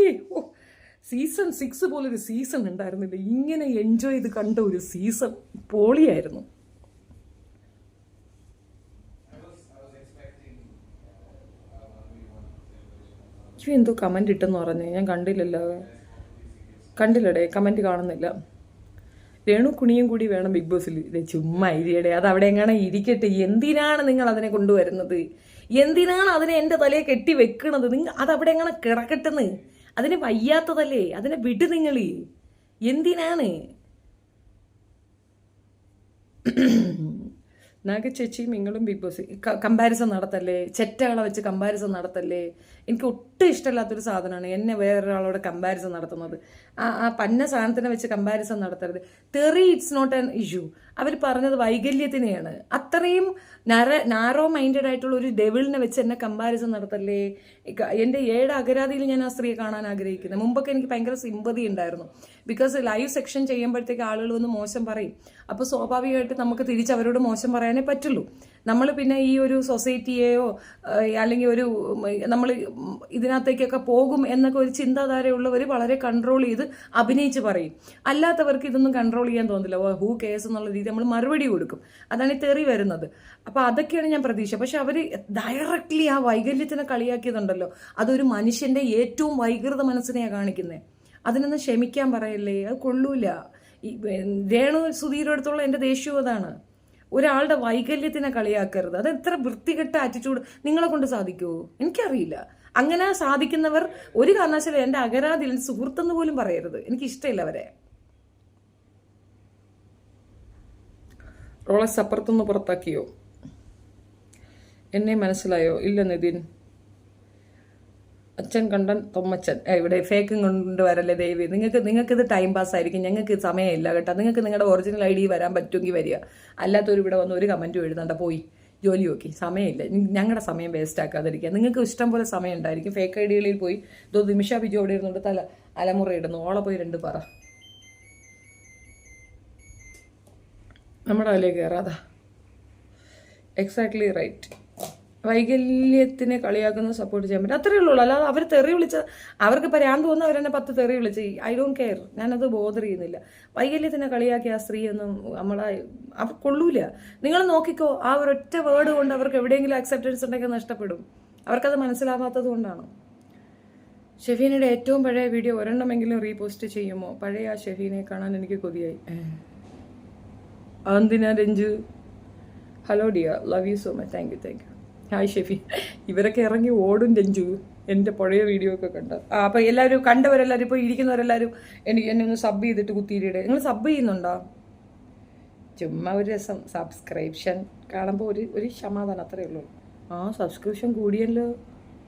സീസൺ 6 പോലൊരു സീസൺ ഉണ്ടായിരുന്നില്ല. ഇങ്ങനെ എൻജോയ് ചെയ്ത് കണ്ട ഒരു സീസൺ പൊളിയായിരുന്നു. എന്തോ കമന്റ് ഇട്ടെന്ന് പറഞ്ഞേ, ഞാൻ കണ്ടില്ലല്ലോ. കണ്ടില്ലടേ, കമന്റ് കാണുന്നില്ല. രേണു കുണിയും കൂടി വേണം ബിഗ് ബോസിൽ. ചുമ്മാ ഇരിയടെ, അത് അവിടെ എങ്ങനെ ഇരിക്കട്ടെ. എന്തിനാണ് നിങ്ങൾ അതിനെ കൊണ്ടുവരുന്നത്? എന്തിനാണ് അതിനെ എൻ്റെ തലയെ കെട്ടി വെക്കണത്? അതവിടെ എങ്ങനെ കിടക്കട്ടെന്ന്. അതിന് വയ്യാത്തതല്ലേ, അതിനെ വിട് നിങ്ങൾ. എന്തിനാണ്? നാഗച്ചേച്ചിയും നിങ്ങളും ബിഗ് ബോസ് കമ്പാരിസൺ നടത്തല്ലേ, ചെറ്റകളെ വെച്ച് കമ്പാരിസൺ നടത്തല്ലേ. എനിക്ക് ഒട്ടും ഇഷ്ടമില്ലാത്തൊരു സാധനമാണ് എന്നെ വേറൊരാളോട് കമ്പാരിസൺ നടത്തുന്നത്. ആ പന്ന സാധനത്തിനെ വെച്ച് കമ്പാരിസൺ നടത്തരുത്. തെറി ഇറ്റ്സ് നോട്ട് ആൻ ഇഷ്യൂ. അവർ പറഞ്ഞത് വൈകല്യത്തിനെയാണ്. അത്രയും നാരോ മൈൻഡഡ് ആയിട്ടുള്ള ഒരു ഡെവിളിനെ വെച്ച് എന്നെ കമ്പാരിസൺ നടത്തല്ലേ. എൻ്റെ 7 അകരാതിയിൽ ഞാൻ ആ സ്ത്രീയെ കാണാൻ ആഗ്രഹിക്കുന്നത്. മുമ്പൊക്കെ എനിക്ക് ഭയങ്കര സിമ്പതി ഉണ്ടായിരുന്നു. ബിക്കോസ് ലൈവ് സെക്ഷൻ ചെയ്യുമ്പോഴത്തേക്ക് ആളുകൾ വന്ന് മോശം പറയും. അപ്പോൾ സ്വാഭാവികമായിട്ട് നമുക്ക് തിരിച്ച് അവരോട് മോശം പറയാനേ പറ്റുള്ളൂ. നമ്മൾ പിന്നെ ഈ ഒരു സൊസൈറ്റിയെയോ അല്ലെങ്കിൽ ഒരു നമ്മൾ ഇതിനകത്തേക്കൊക്കെ പോകും എന്നൊക്കെ ഒരു ചിന്താധാരയുള്ളവർ വളരെ കൺട്രോൾ ചെയ്ത് അഭിനയിച്ച് പറയും. അല്ലാത്തവർക്ക് ഇതൊന്നും കൺട്രോൾ ചെയ്യാൻ തോന്നില്ല. ഹൂ കേസ് എന്നുള്ള രീതി നമ്മൾ മറുപടി കൊടുക്കും. അതാണ് ഈ തെറി വരുന്നത്. അപ്പോൾ അതൊക്കെയാണ് ഞാൻ പ്രതീക്ഷ. പക്ഷെ അവർ ഡയറക്റ്റ്ലി ആ വൈകല്യത്തിനെ കളിയാക്കിയതുണ്ടല്ലോ, അതൊരു മനുഷ്യൻ്റെ ഏറ്റവും വൈകൃത മനസ്സിനെയാണ് കാണിക്കുന്നത്. അതിനൊന്നും ക്ഷമിക്കാൻ പറയല്ലേ, അത് കൊള്ളൂല. ഈ രേണു സുധീരടുത്തുള്ള എൻ്റെ ദേഷ്യവും അതാണ്. ഒരാളുടെ വൈകല്യത്തിനെ കളിയാക്കരുത്. അത് എത്ര വൃത്തികെട്ട ആറ്റിറ്റ്യൂഡ് നിങ്ങളെ കൊണ്ട് സാധിക്കുമോ? എനിക്കറിയില്ല. അങ്ങനെ സാധിക്കുന്നവർ ഒരു കാരണവശാലും എൻ്റെ അകരാതിൽ സുഹൃത്തെന്ന് പോലും പറയരുത്. എനിക്കിഷ്ടമില്ല അവരെ. റോളക്സ് അപ്പുറത്തുനിന്ന് പുറത്താക്കിയോ? എന്നെ മനസ്സിലായോ? ഇല്ല നിതിൻ. അച്ഛൻ കണ്ടൻ തൊമ്മച്ചൻ. ഇവിടെ ഫേക്കും കൊണ്ടുവരല്ലേ ദേവി. നിങ്ങൾക്കിത് ടൈം പാസ് ആയിരിക്കും. ഞങ്ങൾക്ക് സമയമില്ല കേട്ടോ. നിങ്ങൾക്ക് നിങ്ങളുടെ ഒറിജിനൽ ID വരാൻ പറ്റുമെങ്കിൽ വരിക. അല്ലാത്തവർ ഇവിടെ വന്ന് ഒരു കമൻറ്റും എഴുതണ്ട, പോയി ജോലി നോക്കി. സമയമില്ല. ഞങ്ങളുടെ സമയം വേസ്റ്റ് ആക്കാതിരിക്കുക. നിങ്ങൾക്ക് ഇഷ്ടം പോലെ സമയം ഉണ്ടായിരിക്കും. ഫേക്ക് ഐഡികളിൽ പോയി നിമിഷ ബിജു അവിടെ ഇരുന്നുകൊണ്ട് അലമുറ ഇടുന്നു. ഓളെ പോയി 2 പറ. നമ്മുടെ അതിലേക്ക് കയറാതാ. Exactly right. വൈകല്യത്തിനെ കളിയാക്കുന്ന സപ്പോർട്ട് ചെയ്യാൻ പറ്റും, അത്രയേ ഉള്ളൂ. അല്ലാതെ അവർ തെറി വിളിച്ച അവർക്ക് പരാന്ത് വന്ന് അവരെന്നെ 10 തെറി വിളിച്ച് ഐ ഡോണ്ട് കെയർ, ഞാനത് ബോധർ ചെയ്യുന്നില്ല. വൈകല്യത്തിനെ കളിയാക്കി ആ സ്ത്രീയൊന്നും അവർ കൊള്ളൂല. നിങ്ങൾ നോക്കിക്കോ, ആ ഒരൊറ്റ വേർഡ് കൊണ്ട് അവർക്ക് എവിടെയെങ്കിലും അക്സെപ്റ്റൻസ് ഉണ്ടെങ്കിൽ നഷ്ടപ്പെടും. അവർക്കത് മനസ്സിലാവാത്തത് കൊണ്ടാണ്. ഷെഫീനയുടെ ഏറ്റവും പഴയ വീഡിയോ ഒരെണ്ണമെങ്കിലും റീപോസ്റ്റ് ചെയ്യുമോ? പഴയ ആ ഷെഫീനെ കാണാൻ എനിക്ക് കൊതിയായി. അതെന്തിനാ Ranju? Hello dear, love you so much, thank you. Hi Shefi. ഇവരൊക്കെ ഇറങ്ങി ഓടും രഞ്ജു എൻ്റെ പഴയ വീഡിയോ ഒക്കെ കണ്ട. അപ്പോൾ എല്ലാവരും കണ്ടവരെല്ലാവരും ഇപ്പോൾ ഇരിക്കുന്നവരെല്ലാവരും എന്നെ ഒന്ന് സബ് ചെയ്തിട്ട് കുത്തിയിടെ. നിങ്ങൾ സബ് ചെയ്യുന്നുണ്ടോ? ചുമ്മാ ഒരു രസം, സബ്സ്ക്രിപ്ഷൻ കാണുമ്പോൾ ഒരു സമാധാനം, അത്രയേ ഉള്ളൂ. സബ്സ്ക്രിപ്ഷൻ കൂടിയല്ലോ,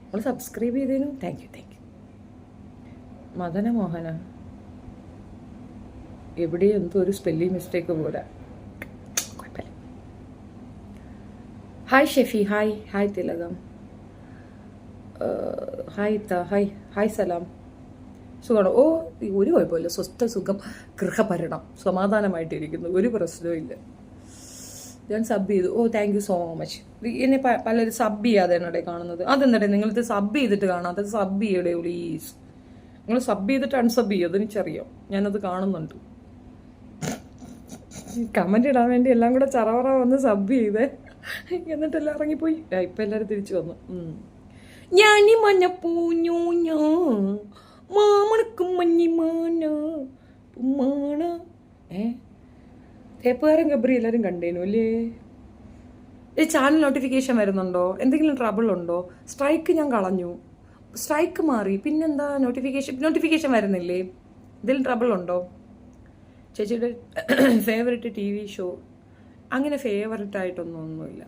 നമ്മൾ സബ്സ്ക്രൈബ് ചെയ്തേനും താങ്ക് യു. മദന മോഹന എവിടെ എന്തോ ഒരു സ്പെല്ലിംഗ് മിസ്റ്റേക്ക് പോലെ. ഹായ് ഷെഫി, ഹായ് തിലകം, ഹായ് സലാം. സുഖമാണോ? ഒരു കുഴപ്പമില്ല, സ്വസ്ഥ സുഖം ഗൃഹഭരണം, സമാധാനമായിട്ടിരിക്കുന്നു, ഒരു പ്രശ്നവും ഇല്ല. ഞാൻ സബ് ചെയ്തു. Thank you so much. എന്നെ പലരും സബ് ചെയ്യാതെ എന്നടെ കാണുന്നത്. അതെന്നടേ നിങ്ങളിത് സബ് ചെയ്തിട്ട് കാണാത്തത്? സബ് ചെയ്യടേ പ്ലീസ്. നിങ്ങൾ സബ് ചെയ്തിട്ട് അൺസബ് ചെയ്യും, അതെനിക്കറിയാം, ഞാനത് കാണുന്നുണ്ട്. കമന്റ് ഇടാൻ വേണ്ടി എല്ലാം കൂടെ ചറവറ വന്ന് സബ് ചെയ്തേ, എന്നിട്ടെല്ലാം ഇറങ്ങിപ്പോയി. ഇപ്പം എല്ലാവരും തിരിച്ചു വന്നു. ഞാനി മഞ്ഞപ്പൂഞ്ഞു മാമണക്കും മഞ്ഞിമാന ഉമ്മാണ. തേപ്പുകാരൻ ഗബ്രി എല്ലാവരും കണ്ടേനു അല്ലേ? ഈ ചാനൽ നോട്ടിഫിക്കേഷൻ വരുന്നുണ്ടോ? എന്തെങ്കിലും ട്രബിൾ ഉണ്ടോ? സ്ട്രൈക്ക് ഞാൻ കളഞ്ഞു, സ്ട്രൈക്ക് മാറി, പിന്നെന്താ നോട്ടിഫിക്കേഷൻ വരുന്നില്ലേ? എന്തെങ്കിലും ട്രബിൾ ഉണ്ടോ? ചേച്ചിയുടെ ഫേവററ്റ് TV ഷോ? അങ്ങനെ ഫേവററ്റ് ആയിട്ടൊന്നുമില്ല.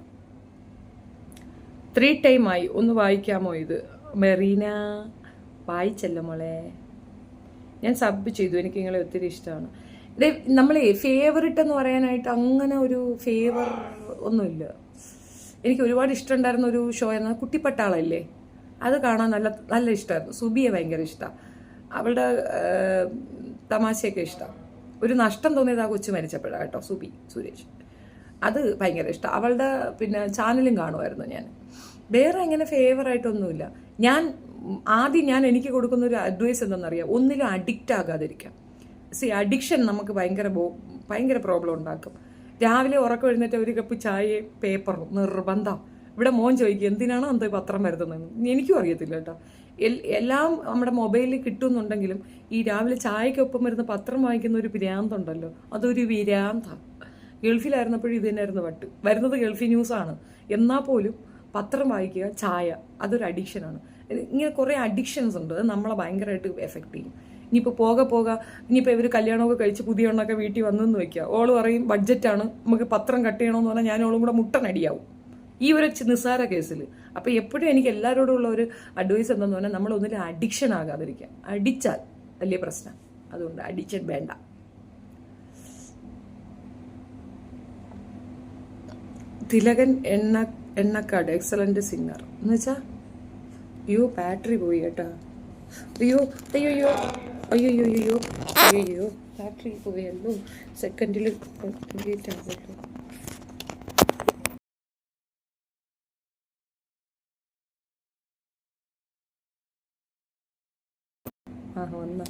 3 ടൈമായി, ഒന്ന് വായിക്കാമോ ഇത്? മെറീന വായിച്ചല്ലോ മോളെ. ഞാൻ സബ് ചെയ്തു, എനിക്ക് നിങ്ങളെ ഒത്തിരി ഇഷ്ടമാണ്. നമ്മളെ ഫേവററ്റ് എന്ന് പറയാനായിട്ട് അങ്ങനെ ഒരു ഫേവർ ഒന്നുമില്ല. എനിക്ക് ഒരുപാട് ഇഷ്ടമുണ്ടായിരുന്ന ഒരു ഷോ എന്ന കുട്ടിപ്പട്ടാളല്ലേ, അത് കാണാൻ നല്ല ഇഷ്ടമായിരുന്നു. സുബിയെ ഭയങ്കര ഇഷ്ടമാണ്, അവളുടെ തമാശയൊക്കെ ഇഷ്ടമാണ്. ഒരു നഷ്ടം തോന്നിയത് ആ കൊച്ചു മരിച്ചപ്പോഴാണ് കേട്ടോ, സുരേഷ്. അത് ഭയങ്കര ഇഷ്ടം. അവളുടെ പിന്നെ ചാനലും കാണുമായിരുന്നു ഞാൻ. വേറെ അങ്ങനെ ഫേവറായിട്ടൊന്നുമില്ല. ആദ്യം എനിക്ക് കൊടുക്കുന്ന ഒരു അഡ്വൈസ് എന്തെന്നറിയാം, ഒന്നിലും അഡിക്റ്റ് ആകാതിരിക്കാം. അഡിക്ഷൻ നമുക്ക് ഭയങ്കര പ്രോബ്ലം ഉണ്ടാക്കും. രാവിലെ ഉറക്കം എഴുന്നേറ്റ് ഒരു കപ്പ് ചായയും പേപ്പറും നിർബന്ധം. ഇവിടെ മോൻ ചോദിക്കും എന്തിനാണോ എന്ത് പത്രം വരുത്തുന്നതെന്ന്. എനിക്കും അറിയത്തില്ല കേട്ടോ. എല്ലാം നമ്മുടെ മൊബൈലിൽ കിട്ടുന്നുണ്ടെങ്കിലും ഈ രാവിലെ ചായക്കൊപ്പം വരുന്ന പത്രം വാങ്ങിക്കുന്ന ഒരു ഭ്രാന്തുണ്ടല്ലോ, അതൊരു വിരാന്താണ്. ഗൾഫിലായിരുന്നപ്പോഴും ഇത് തന്നെയായിരുന്നു പട്ട്. വരുന്നത് ഗൾഫി ന്യൂസാണ്, എന്നാൽ പോലും പത്രം വായിക്കുക, ചായ, അതൊരു അഡിക്ഷനാണ്. ഇങ്ങനെ കുറേ അഡിക്ഷൻസ് ഉണ്ട്, അത് നമ്മളെ ഭയങ്കരമായിട്ട് എഫക്റ്റ് ചെയ്യും. ഇനിയിപ്പോൾ ഇനിയിപ്പോൾ ഇവർ കല്യാണമൊക്കെ കഴിച്ച് പുതിയ എണ്ണൊക്കെ വീട്ടിൽ വന്നെന്ന് വയ്ക്കുക, ഓള് പറയും ബഡ്ജറ്റാണ്, നമുക്ക് പത്രം കട്ട് ചെയ്യണമെന്ന് പറഞ്ഞാൽ ഞാനോളും കൂടെ മുട്ടനടിയാവും ഈ ഒരു നിസ്സാര കേസിൽ. അപ്പോൾ എപ്പോഴും എനിക്ക് എല്ലാവരോടും ഉള്ള ഒരു അഡ്വൈസ് എന്താണെന്ന് പറഞ്ഞാൽ നമ്മളൊന്നിലും അഡിക്ഷൻ ആകാതിരിക്കുക. അടിച്ചാൽ വലിയ പ്രശ്നം, അതുകൊണ്ട് അഡിക്ഷൻ വേണ്ട. തിലകൻ എണ്ണക്കാട് എക്സലന്റ് സിംഗർ എന്ന് വെച്ചാ ബാറ്ററി പോയി കേട്ടാ. അയ്യോ ബാറ്ററി പോയല്ലോ, സെക്കൻഡിൽ കംപ്ലീറ്റ് ആകുമല്ലോ. വന്ന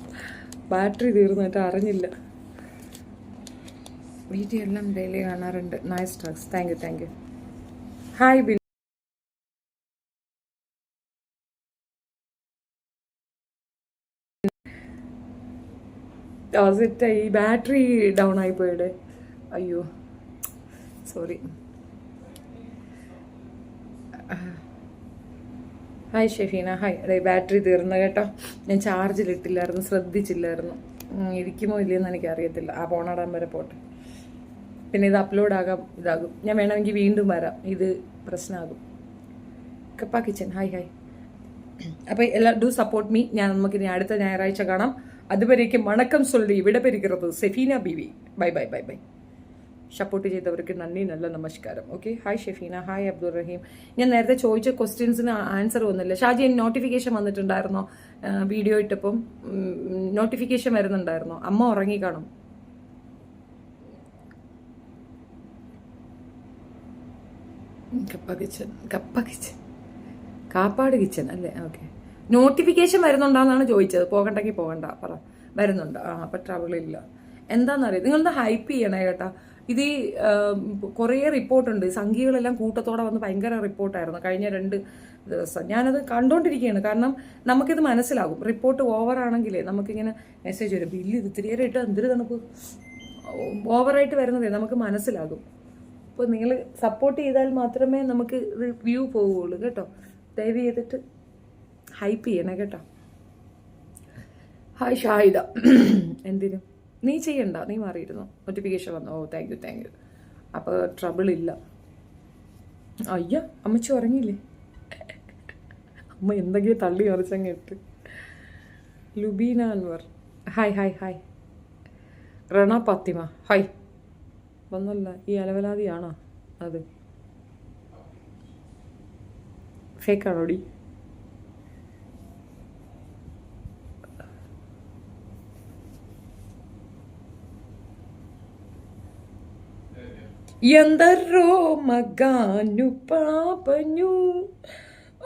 ബാറ്ററി തീർന്നിട്ട് അറിഞ്ഞില്ല. വീഡിയോ എല്ലാം ഡെയിലി കാണാറുണ്ട്. Nice talks, thank you. Hi bin. ഈ ബാറ്ററി ഡൗൺ ആയിപ്പോയുടെ, അയ്യോ sorry. Hi Shefeena, hi. Battery തീർന്നു കേട്ടോ, ഞാൻ ചാർജിലിട്ടില്ലായിരുന്നു, ശ്രദ്ധിച്ചില്ലായിരുന്നു. ഇരിക്കുമോ ഇല്ലയെന്ന് എനിക്കറിയത്തില്ല. ആ പോണാടാൻ വരെ പോട്ടെ. പിന്നെ ഇത് അപ്ലോഡ് ഇതാകും. ഞാൻ വേണമെങ്കിൽ വീണ്ടും വരാം, ഇത് പ്രശ്നമാകും. കപ്പ കിച്ചൻ, ഹായ്. അപ്പോൾ എല്ലാം ഡു സപ്പോർട്ട് മീ. നമുക്കിനി അടുത്ത ഞായറാഴ്ച കാണാം. അതുവരേക്കും വണക്കം സൊല്ലി ഇവിടെ പെരിക്കുന്നത് സെഫീന ബീവി. ബൈ. സപ്പോർട്ട് ചെയ്തവർക്ക് നന്ദി, നല്ല നമസ്കാരം. Okay, hi Shefeena, hi Abdul Rahim. ഞാൻ നേരത്തെ ചോദിച്ച ക്വസ്റ്റ്യൻസിന് ആൻസർ വന്നില്ല. ഷാജി, നോട്ടിഫിക്കേഷൻ വന്നിട്ടുണ്ടായിരുന്നോ? വീഡിയോ ഇട്ടപ്പം നോട്ടിഫിക്കേഷൻ വരുന്നുണ്ടായിരുന്നോ? അമ്മ ഉറങ്ങി കാണും. കപ്പ കിച്ചൻ കാപ്പാട് കിച്ചൻ അല്ലേ? ഓക്കെ. നോട്ടിഫിക്കേഷൻ വരുന്നുണ്ടോയെന്നാണ് ചോദിച്ചത്. പോകണ്ടെങ്കിൽ പോകണ്ട പറ. വരുന്നുണ്ട്. അപ്പം ട്രബിളില്ല. എന്താണെന്നറിയാം, നിങ്ങളൊന്ന് ഹൈപ്പ് ചെയ്യണേ കേട്ടാ. ഇത് കുറേ റിപ്പോർട്ടുണ്ട്. സംഖ്യകളെല്ലാം കൂട്ടത്തോടെ വന്ന് ഭയങ്കര റിപ്പോർട്ടായിരുന്നു കഴിഞ്ഞ 2 ദിവസം. ഞാനത് കണ്ടുകൊണ്ടിരിക്കുകയാണ്. കാരണം നമുക്കിത് മനസ്സിലാകും. റിപ്പോർട്ട് ഓവറാണെങ്കിലേ നമുക്കിങ്ങനെ മെസ്സേജ് വരും, ബില്ല് ഇത് ഇത്തിരിയേറെ ഇട്ട് എന്തൊരു തണുപ്പ് ഓവറായിട്ട് വരുന്നതേ നമുക്ക് മനസ്സിലാകും. അപ്പോൾ നിങ്ങൾ സപ്പോർട്ട് ചെയ്താൽ മാത്രമേ നമുക്ക് ഇത് വ്യൂ പോവുകയുള്ളൂ കേട്ടോ. ദയവ് ചെയ്തിട്ട് ഹൈപ്പ് ചെയ്യണേ കേട്ടോ. ഹായ് ഷാഹിദ. എന്തിനും നീ ചെയ്യണ്ട, നീ മാറിയിരുന്നു. നോട്ടിഫിക്കേഷൻ വന്നു. ഓ താങ്ക് യു. അപ്പോൾ ട്രബിളില്ല. അയ്യ അമ്മച്ചി ഉറങ്ങിയില്ലേ? അമ്മ എന്തെങ്കിലും തള്ളി മറിച്ചങ്ങ് ഇട്ട്. Lubeena Anwar hi. Rana Fathima hi. വന്നല്ല, ഈ അലവലാതിയാണോ അത്? ഫേക്കാണോടി? ఎందరో మగాను పాపను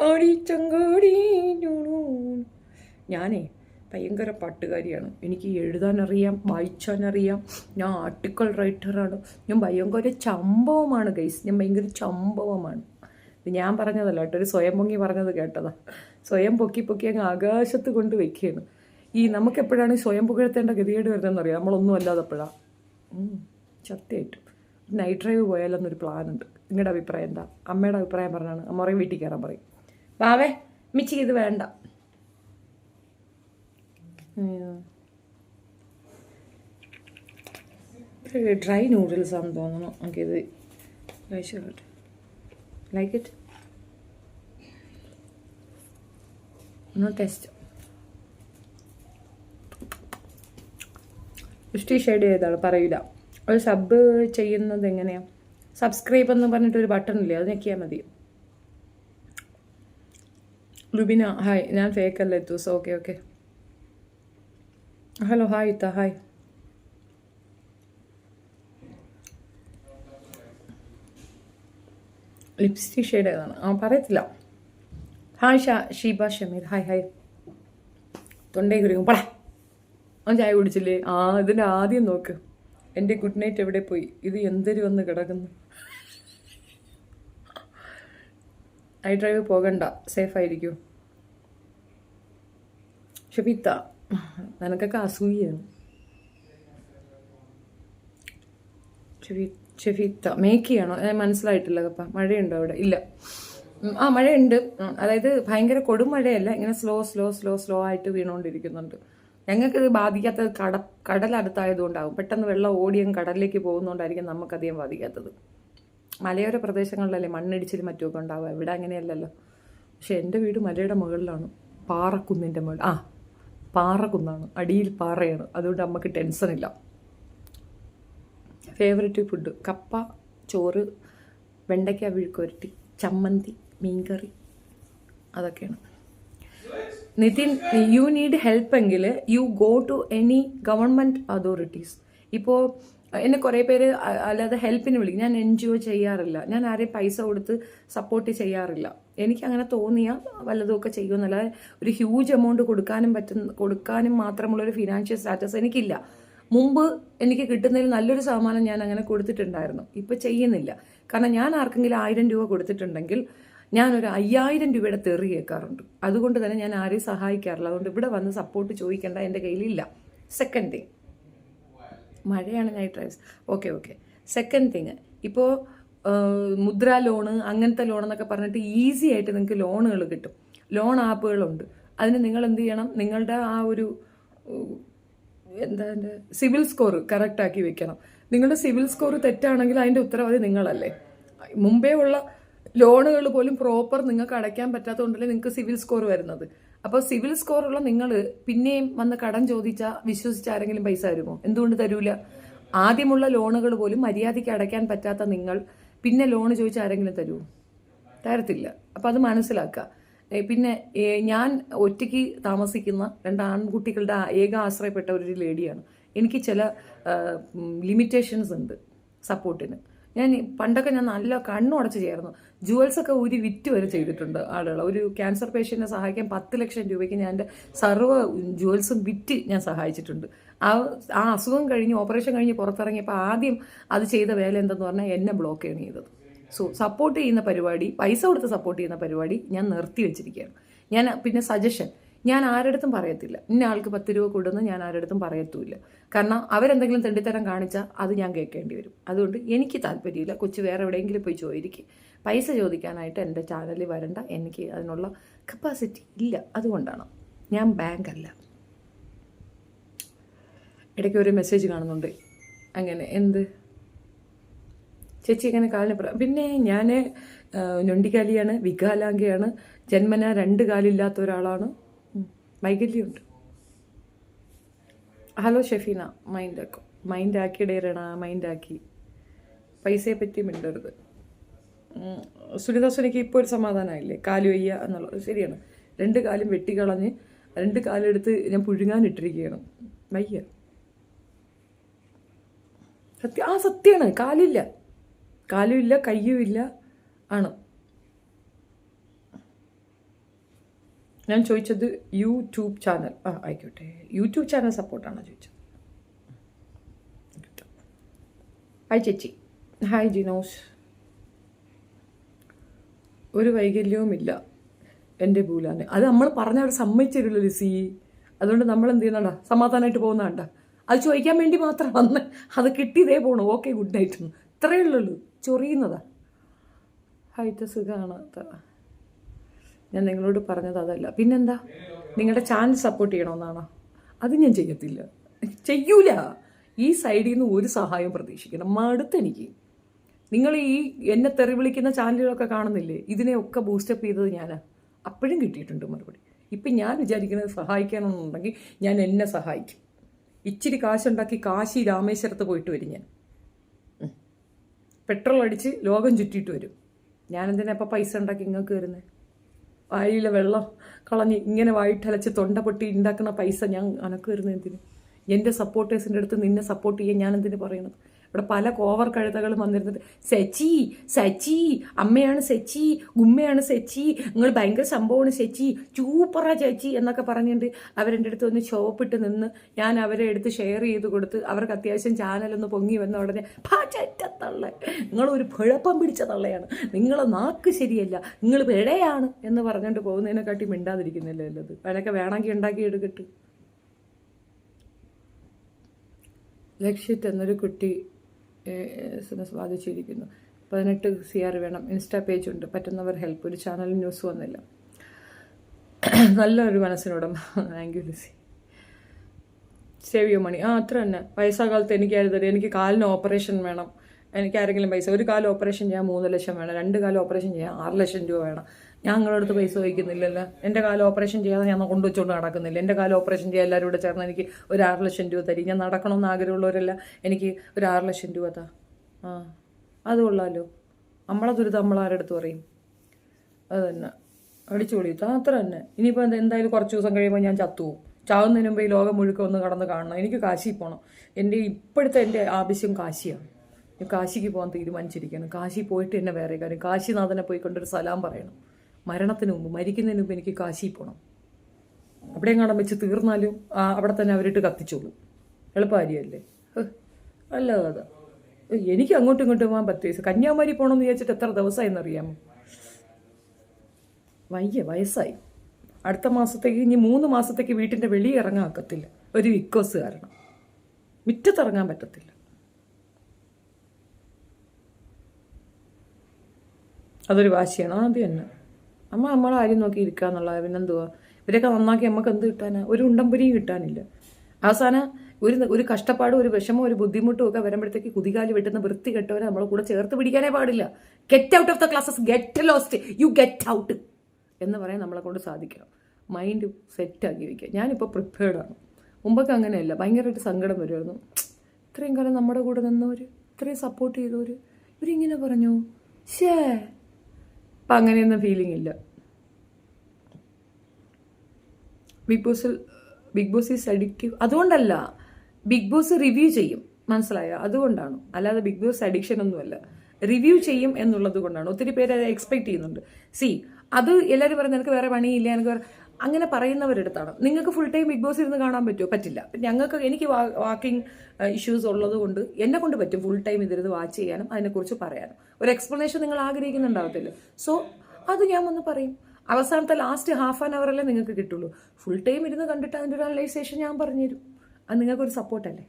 ഓടിച്ചങ്കോടി. ഞാനേ ഭയങ്കര പാട്ടുകാരിയാണ്. എനിക്ക് എഴുതാനറിയാം, വായിച്ചാനറിയാം. ഞാൻ ആർട്ടിക്കിൾ റൈറ്ററാണ്. ഞാൻ ഭയങ്കര ചമ്പവമാണ് ഗൈസ്. ഞാൻ ഭയങ്കര ചമ്പവമാണ്. ഇത് ഞാൻ പറഞ്ഞതല്ല കേട്ടോ, ഒരു സ്വയം പൊങ്ങി പറഞ്ഞത് കേട്ടതാ. സ്വയം പൊക്കി അങ്ങ് ആകാശത്ത് കൊണ്ട് വെക്കുകയാണ്. നമുക്ക് എപ്പോഴാണ് സ്വയം പുകഴ്ത്തേണ്ട ഗതികേട് വരുന്നതെന്നറിയാം. നമ്മളൊന്നും അല്ലാതെപ്പോഴാണ്. സത്യമായിട്ടും നൈറ്റ് ഡ്രൈവ് പോയാലെന്നൊരു പ്ലാനുണ്ട്. നിങ്ങളുടെ അഭിപ്രായം എന്താ? അമ്മയുടെ അഭിപ്രായം പറഞ്ഞാണ്. അമ്മ പറയും വീട്ടിൽ കയറാൻ പറയും. വാവേ മിച്ചി ഇത് വേണ്ട. ഡ്രൈ നൂഡിൽസ് ആണെന്ന് തോന്നുന്നു. നമുക്കിത് കഴിച്ചിട്ട് ലൈക്ക് ഇറ്റ് ഒന്ന് ടേസ്റ്റ്. ഇഷ്ടം ഷെയ്ഡ് ചെയ്താണ് പറയില്ല. ഒരു സബ് ചെയ്യുന്നത് എങ്ങനെയാണ്? സബ്സ്ക്രൈബ് എന്ന് പറഞ്ഞിട്ടൊരു ബട്ടൺ ഇല്ലേ, അത് ഞെക്കിയാൽ മതി. ലുബിന ഹായ്. ഞാൻ ഫേക്കല്ല എത്തൂസ്. ഓക്കെ. ഹലോ ഹായ് ഇത്ത ഹായ്. ലിപ്സ്റ്റിക് ഷെയ്ഡ് ഏതാണ്? പറയത്തില്ല. Hi Sheeba Shameer hi. തൊണ്ടേ കുരുങ്ങും പടാ. ചായ കുടിച്ചില്ലേ? ഇതിൻ്റെ ആദ്യം നോക്ക്. എൻ്റെ ഗുഡ് നൈറ്റ് എവിടെ പോയി? ഇത് എന്തൊരു വന്ന് കിടക്കുന്നു. ഐ ഡ്രൈവ് പോകണ്ട, സേഫായിരിക്കൂ. ഷബിത്ത നിനക്കൊക്കെ അസൂയാണ്. ഷെഫീത്ത മേക്ക് ചെയ്യണോ? മനസ്സിലായിട്ടില്ല കപ്പ. മഴയുണ്ടോ അവിടെ? ഇല്ല. മഴയുണ്ട്. അതായത് ഭയങ്കര കൊടും മഴയല്ല, ഇങ്ങനെ സ്ലോ ആയിട്ട് വീണുകൊണ്ടിരിക്കുന്നുണ്ട്. ഞങ്ങൾക്കിത് ബാധിക്കാത്തത് കടലടുത്തായതുകൊണ്ടാകും. പെട്ടെന്ന് വെള്ളം ഓടിയും കടലിലേക്ക് പോകുന്നതുകൊണ്ടായിരിക്കും നമുക്കധികം ബാധിക്കാത്തത്. മലയോര പ്രദേശങ്ങളിലല്ലേ മണ്ണിടിച്ചിലും മറ്റുമൊക്കെ ഉണ്ടാവുക. ഇവിടെ അങ്ങനെയല്ലല്ലോ. പക്ഷെ എൻ്റെ വീട് മലയുടെ മുകളിലാണ്, പാറക്കുന്നിൻ്റെ മുകളിൽ. പാറക്കുന്നാണ്, അടിയിൽ പാറയാണ്. അതുകൊണ്ട് നമുക്ക് ടെൻഷനില്ല. ഫേവറേറ്റ് ഫുഡ് കപ്പ, ചോറ്, വെണ്ടയ്ക്ക വിഴുക്കുവരട്ടി, ചമ്മന്തി, മീൻകറി, അതൊക്കെയാണ്. നിതിൻ, യു നീഡ് ഹെൽപ്പ് എങ്കിൽ you go to any government authorities. ഇപ്പോൾ എന്നെ കുറേ പേര് അല്ലാതെ ഹെൽപ്പിന് വിളിക്കും. ഞാൻ NGO ചെയ്യാറില്ല. ഞാൻ ആരെയും പൈസ കൊടുത്ത് സപ്പോർട്ട് ചെയ്യാറില്ല. എനിക്കങ്ങനെ തോന്നിയാൽ വല്ലതുമൊക്കെ ചെയ്യുമെന്നല്ലാതെ ഒരു ഹ്യൂജ് എമൗണ്ട് കൊടുക്കാനും മാത്രമുള്ളൊരു ഫിനാൻഷ്യൽ സ്റ്റാറ്റസ് എനിക്കില്ല. മുമ്പ് എനിക്ക് കിട്ടുന്നതിൽ നല്ലൊരു ശതമാനം ഞാൻ അങ്ങനെ കൊടുത്തിട്ടുണ്ടായിരുന്നു. ഇപ്പം ചെയ്യുന്നില്ല. കാരണം ഞാൻ ആർക്കെങ്കിലും 1000 രൂപ കൊടുത്തിട്ടുണ്ടെങ്കിൽ ഞാനൊരു 5000 രൂപയുടെ തെറി കേൾക്കാറുണ്ട്. അതുകൊണ്ട് തന്നെ ഞാൻ ആരെയും സഹായിക്കാറില്ല. അതുകൊണ്ട് ഇവിടെ വന്ന് സപ്പോർട്ട് ചോദിക്കേണ്ട എൻ്റെ കയ്യിലില്ല. സെക്കൻഡ് തിങ്, മഴയാണ് night drives. Okay. Second thing, ഇപ്പോൾ മുദ്ര ലോണ്, അങ്ങനത്തെ ലോണെന്നൊക്കെ പറഞ്ഞിട്ട് ഈസി ആയിട്ട് നിങ്ങൾക്ക് ലോണുകൾ കിട്ടും. ലോൺ ആപ്പുകളുണ്ട്. അതിന് നിങ്ങൾ എന്ത് ചെയ്യണം? നിങ്ങളുടെ ആ ഒരു സിവിൽ സ്കോർ കറക്റ്റാക്കി വെക്കണം. നിങ്ങളുടെ സിവിൽ സ്കോർ തെറ്റാണെങ്കിൽ അതിൻ്റെ ഉത്തരവാദി നിങ്ങളല്ലേ. മുമ്പേ ഉള്ള ലോണുകൾ പോലും പ്രോപ്പർ നിങ്ങൾക്ക് അടയ്ക്കാൻ പറ്റാത്തതുകൊണ്ടല്ലേ നിങ്ങൾക്ക് സിവിൽ സ്കോർ വരുന്നത്. അപ്പോൾ സിവിൽ സ്കോറുള്ള നിങ്ങൾ പിന്നെയും വന്ന് കടം ചോദിച്ചാൽ വിശ്വസിച്ച് ആരെങ്കിലും പൈസ തരുമോ? എന്തുകൊണ്ട് തരൂല? ആദ്യമുള്ള ലോണുകൾ പോലും മര്യാദയ്ക്ക് അടയ്ക്കാൻ പറ്റാത്ത നിങ്ങൾ പിന്നെ ലോൺ ചോദിച്ചാൽ ആരെങ്കിലും തരുമോ? തരത്തില്ല. അപ്പം അത് മനസ്സിലാക്കുക. പിന്നെ ഞാൻ ഒറ്റയ്ക്ക് താമസിക്കുന്ന 2 ആൺകുട്ടികളുടെ ഏക ആശ്രയപ്പെട്ട ഒരു ലേഡിയാണ്. എനിക്ക് ചില ലിമിറ്റേഷൻസ് ഉണ്ട് സപ്പോർട്ടിന്. പണ്ടൊക്കെ ഞാൻ നല്ല കണ്ണുടച്ച് ചേർന്നു. ജുവൽസൊക്കെ ഊരി വിറ്റ് വരെ ചെയ്തിട്ടുണ്ട് ആളുകൾ. ഒരു ക്യാൻസർ പേഷ്യൻറ്റിനെ സഹായിക്കാൻ 10 ലക്ഷം രൂപയ്ക്ക് ഞാൻ എൻ്റെ സർവ്വ ജുവൽസും വിറ്റ് ഞാൻ സഹായിച്ചിട്ടുണ്ട്. ആ അസുഖം കഴിഞ്ഞ് ഓപ്പറേഷൻ കഴിഞ്ഞ് പുറത്തിറങ്ങിയപ്പോൾ ആദ്യം അത് ചെയ്ത വേല എന്തെന്ന് പറഞ്ഞാൽ എന്നെ ബ്ലോക്കാണ് ചെയ്തത്. സപ്പോർട്ട് ചെയ്യുന്ന പരിപാടി, പൈസ കൊടുത്ത് സപ്പോർട്ട് ചെയ്യുന്ന പരിപാടി ഞാൻ നിർത്തി വെച്ചിരിക്കുകയാണ്. ഞാൻ പിന്നെ സജഷൻ ഞാൻ ആരുടെ പറയത്തില്ല. ഇന്ന ആൾക്ക് 10 രൂപ കൊടുന്ന് ഞാൻ ആരുടെ പറയത്തുമില്ല. കാരണം അവരെന്തെങ്കിലും തെണ്ടിത്തരം കാണിച്ചാൽ അത് ഞാൻ കേൾക്കേണ്ടി വരും. അതുകൊണ്ട് എനിക്ക് താല്പര്യമില്ല. കൊച്ചു വേറെ എവിടെയെങ്കിലും പോയി ചോദിക്കും. പൈസ ചോദിക്കാനായിട്ട് എൻ്റെ ചാനലിൽ വരണ്ട. എനിക്ക് അതിനുള്ള കപ്പാസിറ്റി ഇല്ല. അതുകൊണ്ടാണ്. ഞാൻ ബാങ്കല്ല. ഇടയ്ക്ക് ഒരു മെസ്സേജ് കാണുന്നുണ്ട്. അങ്ങനെ എന്ത് ചേച്ചി അങ്ങനെ കാലിന് പിന്നെ ഞാൻ ഞൊണ്ടിക്കാലിയാണ്, വികാലാംഗയാണ്, ജന്മന 2 കാലില്ലാത്ത ഒരാളാണ്, വൈകല്യമുണ്ട്. ഹലോ ഷെഫീന, മൈൻഡാക്കി ഡേറണ, മൈൻഡാക്കി. പൈസയെ പറ്റി മിണ്ടരുത്. സുനിക്ക് ഇപ്പോൾ ഒരു സമാധാനമായില്ലേ? കാല് വയ്യ എന്നുള്ളത് ശരിയാണ്. 2 കാലും വെട്ടിക്കളഞ്ഞ് 2 കാലെടുത്ത് ഞാൻ പുഴുങ്ങാനിട്ടിരിക്കുകയാണ്. വയ്യ, സത്യമാണ്. കാലുമില്ല, കയ്യുമില്ല ആണ്. ഞാൻ ചോദിച്ചത് യൂട്യൂബ് ചാനൽ. ആയിക്കോട്ടെ, യൂട്യൂബ് ചാനൽ സപ്പോർട്ടാണോ ചോദിച്ചത്? ഹായ് ചേച്ചി. ഹായ് ജിനോസ്. ഒരു വൈകല്യവുമില്ല എൻ്റെ ഭൂലാന്. അത് നമ്മൾ പറഞ്ഞാൽ അവർ സമ്മതിച്ചിരുമല്ലോ ലിസി. അതുകൊണ്ട് നമ്മൾ എന്ത് ചെയ്യുന്നണ്ട, സമാധാനമായിട്ട് പോകുന്നതാണ്ട. അത് ചോദിക്കാൻ വേണ്ടി മാത്രം വന്ന് അത് കിട്ടിയതേ പോണു. Okay, good night. ഇത്രയേ ഉള്ളൂ. ചൊറിയുന്നതാ. ഹൈത്ത സുഖമാണ്. ഞാൻ നിങ്ങളോട് പറഞ്ഞത് അതല്ല. പിന്നെന്താ, നിങ്ങളുടെ ചാനൽ സപ്പോർട്ട് ചെയ്യണമെന്നാണോ? അത് ഞാൻ ചെയ്യൂല. ഈ സൈഡിൽ നിന്ന് ഒരു സഹായം പ്രതീക്ഷിക്കണം. മടുത്തെനിക്ക്. നിങ്ങൾ ഈ എന്നെ തെറി വിളിക്കുന്ന ചാനലുകളൊക്കെ കാണുന്നില്ലേ? ഇതിനെയൊക്കെ ബൂസ്റ്റപ്പ് ചെയ്തത് ഞാനാ. അപ്പോഴും കിട്ടിയിട്ടുണ്ട് മറുപടി. ഇപ്പം ഞാൻ വിചാരിക്കുന്നത് സഹായിക്കണമെന്നുണ്ടെങ്കിൽ ഞാൻ എന്നെ സഹായിക്കും. ഇച്ചിരി കാശുണ്ടാക്കി കാശി രാമേശ്വരത്ത് പോയിട്ട് വരും. ഞാൻ പെട്രോൾ അടിച്ച് ലോകം ചുറ്റിയിട്ട് വരും. ഞാനെന്തിനാ അപ്പം പൈസ ഉണ്ടാക്കി ഇങ്ങൾക്ക് വരുന്നത്? വായിലെ വെള്ളം കളഞ്ഞ് ഇങ്ങനെ വായിട്ടലച്ച് തൊണ്ട പൊട്ടി ഉണ്ടാക്കുന്ന പൈസ ഞാൻ അനക്ക് വരുന്നത് എന്തിന്? എൻ്റെ സപ്പോർട്ടേഴ്സിൻ്റെ അടുത്ത് നിന്നെ സപ്പോർട്ട് ചെയ്യാൻ ഞാൻ എന്തിനു പറയണത്? ഇവിടെ പല കോവർ കഴുതകളും വന്നിരുന്നിട്ട് സച്ചി അമ്മയാണ് സച്ചി, ഗുമ്മയാണ് സച്ചി, നിങ്ങൾ ഭയങ്കര സംഭവമാണ് സച്ചി, ചൂപ്പറാ ചേച്ചി എന്നൊക്കെ പറഞ്ഞിട്ട് അവരെൻ്റെ അടുത്ത് ഒന്ന് ഷോപ്പിട്ട് നിന്ന് ഞാൻ അവരെ എടുത്ത് ഷെയർ ചെയ്ത് കൊടുത്ത് അവർക്ക് അത്യാവശ്യം ചാനലൊന്ന് പൊങ്ങി വന്ന ഉടനെ തള്ള, നിങ്ങളൊരു കുഴപ്പം പിടിച്ച തള്ളയാണ്, നിങ്ങളെ നാക്ക് ശരിയല്ല, നിങ്ങൾ പിഴയാണ് എന്ന് പറഞ്ഞുകൊണ്ട് പോകുന്നതിനെക്കാട്ടി മിണ്ടാതിരിക്കുന്നില്ല അല്ലത്. അതിനൊക്കെ വേണമെങ്കിൽ ഉണ്ടാക്കി എടുക്കട്ടെ. ലക്ഷ്യത്ത് എന്നൊരു കുട്ടി ബാധിച്ചിരിക്കുന്നു. 18 CR വേണം. ഇൻസ്റ്റാ പേജ് ഉണ്ട്, പറ്റുന്നവർ ഹെൽപ്പ്. ഒരു ചാനലിൽ ന്യൂസ് വന്നില്ല. നല്ലൊരു മനസ്സിനോടും. Thank you Lissy. Save you money. അത്ര തന്നെ. വയസ്സാകാലത്ത് എനിക്ക് കാലിന് ഓപ്പറേഷൻ വേണം. എനിക്ക് ആരെങ്കിലും പൈസ, ഒരു കാലം ഓപ്പറേഷൻ ചെയ്യാൻ 3 ലക്ഷം വേണം, 2 കാലം ഓപ്പറേഷൻ ചെയ്യാൻ 6 ലക്ഷം രൂപ വേണം. ഞാൻ നിങ്ങളുടെ അടുത്ത് പൈസ വഹിക്കുന്നില്ലല്ലോ. എൻ്റെ കാലം ഓപ്പറേഷൻ ചെയ്യാതെ ഞാൻ കൊണ്ടുവച്ചുകൊണ്ട് നടക്കുന്നില്ല. എൻ്റെ കാലം ഓപ്പറേഷൻ ചെയ്യാൻ എല്ലാവരും കൂടെ ചേർന്ന് എനിക്ക് ഒരു 6 ലക്ഷം രൂപ തരും. ഞാൻ നടക്കണമെന്ന് ആഗ്രഹമുള്ളവരെല്ലാം എനിക്ക് ഒരു 6 ലക്ഷം രൂപ താ. അത് കൊള്ളാമല്ലോ. നമ്മളെ ദുരിതം നമ്മളാരെടുത്ത് പറയും? അത് തന്നെ, അടിച്ചു പൊളിത്താ. അത്ര തന്നെ. ഇനിയിപ്പോൾ എന്തായാലും കുറച്ച് ദിവസം കഴിയുമ്പോൾ ഞാൻ ചത്തുപോകും. ചാവുന്നതിന് മുമ്പ് ഈ ലോകം മുഴുക്കം ഒന്ന് കടന്ന് കാണണം. എനിക്ക് കാശി പോകണം. എൻ്റെ ആവശ്യം കാശിയാണ്. കാശിക്ക് പോകാൻ തീരുമാനിച്ചിരിക്കുകയാണ്. കാശി പോയിട്ട് എന്നെ വേറെ കാര്യം. കാശിനാഥനെ പോയിക്കൊണ്ടൊരു സലാം പറയണം. മരണത്തിന് മുമ്പ്, മരിക്കുന്നതിന് മുമ്പ് എനിക്ക് കാശി പോകണം. അവിടെയും കാണാൻ വെച്ച് തീർന്നാലും അവിടെ തന്നെ അവരിട്ട് കത്തിച്ചോളൂ. എളുപ്പകാര്യമല്ലേ? അല്ല കഥ. എനിക്ക് അങ്ങോട്ടും ഇങ്ങോട്ടും പോകാൻ 10 വയസ്സ്. കന്യാകുമാരി പോകണമെന്ന് വിചാരിച്ചിട്ട് എത്ര ദിവസമായെന്നറിയാമോ? വയസ്സായി. അടുത്ത മാസത്തേക്ക്, ഇനി 3 മാസത്തേക്ക് വീട്ടിൻ്റെ വെളിയിൽ ഇറങ്ങാൻ ഒക്കത്തില്ല. ഒരു വിക്കോസ് കാരണം മുറ്റത്തിറങ്ങാൻ പറ്റത്തില്ല. അതൊരു വാശിയാണ്. ആദ്യം തന്നെ നമ്മളെ കാര്യം നോക്കി ഇരിക്കുക എന്നുള്ളത്. പിന്നെന്തുവാ, ഇവരൊക്കെ നന്നാക്കി നമുക്ക് എന്ത് കിട്ടാനാ? ഒരു ഉണ്ടംപുരിയും കിട്ടാനില്ല. അവസാനം ഒരു കഷ്ടപ്പാടും ഒരു വിഷമവും ഒരു ബുദ്ധിമുട്ടും ഒക്കെ വരുമ്പോഴത്തേക്ക് കുതികാലി വെട്ടുന്ന വൃത്തി കെട്ടവരെ നമ്മളെ കൂടെ ചേർത്ത് പിടിക്കാനേ പാടില്ല. Get out of the classes, get lost, you get out എന്ന് പറയാൻ നമ്മളെ കൊണ്ട് സാധിക്കണം. മൈൻഡ് സെറ്റാക്കി വയ്ക്കുക. ഞാനിപ്പോൾ പ്രിപ്പയർഡാണ്. മുമ്പൊക്കെ അങ്ങനെയല്ല. ഭയങ്കരമായിട്ട് സങ്കടം വരുമായിരുന്നു. ഇത്രയും കാലം നമ്മുടെ കൂടെ നിന്നവർ, ഇത്രയും സപ്പോർട്ട് ചെയ്തവർ, ഇവരിങ്ങനെ പറഞ്ഞു. അപ്പം അങ്ങനെയൊന്നും ഫീലിംഗ് ഇല്ല. Big boss is addictive. അതുകൊണ്ടല്ല, ബിഗ് ബോസ് റിവ്യൂ ചെയ്യും, മനസ്സിലായോ? അതുകൊണ്ടാണ്. അല്ലാതെ ബിഗ് ബോസ് അഡിക്ഷൻ ഒന്നുമല്ല. റിവ്യൂ ചെയ്യും എന്നുള്ളത് കൊണ്ടാണ്. ഒത്തിരി പേര് അത് എക്സ്പെക്ട് ചെയ്യുന്നുണ്ട്. അത് എല്ലാവരും പറയുന്നത് എനിക്ക് വേറെ പണിയില്ല, എനിക്ക് അങ്ങനെ പറയുന്നവരെടുത്താണ്. നിങ്ങൾക്ക് ഫുൾ ടൈം ബിഗ് ബോസ് ഇരുന്ന് കാണാൻ പറ്റുമോ? പറ്റില്ല. എനിക്ക് വാക്കിംഗ് ഇഷ്യൂസ് ഉള്ളത് കൊണ്ട് എന്നെ കൊണ്ട് പറ്റും ഫുൾ ടൈം ഇതിരുന്ന് വാച്ച് ചെയ്യാനും അതിനെക്കുറിച്ച് പറയാനും. ഒരു എക്സ്പ്ലനേഷൻ നിങ്ങൾ ആഗ്രഹിക്കുന്നുണ്ടാവത്തില്ല. സോ അത് ഞാൻ വന്ന് പറയും. അവസാനത്തെ ലാസ്റ്റ് ഹാഫ് ആൻ അവറല്ലേ നിങ്ങൾക്ക് കിട്ടുള്ളൂ. ഫുൾ ടൈം ഇരുന്ന് കണ്ടിട്ട് അതിൻ്റെ ഒരു അനലൈസേഷൻ ഞാൻ പറഞ്ഞുതരും. അത് നിങ്ങൾക്കൊരു സപ്പോർട്ടല്ലേ?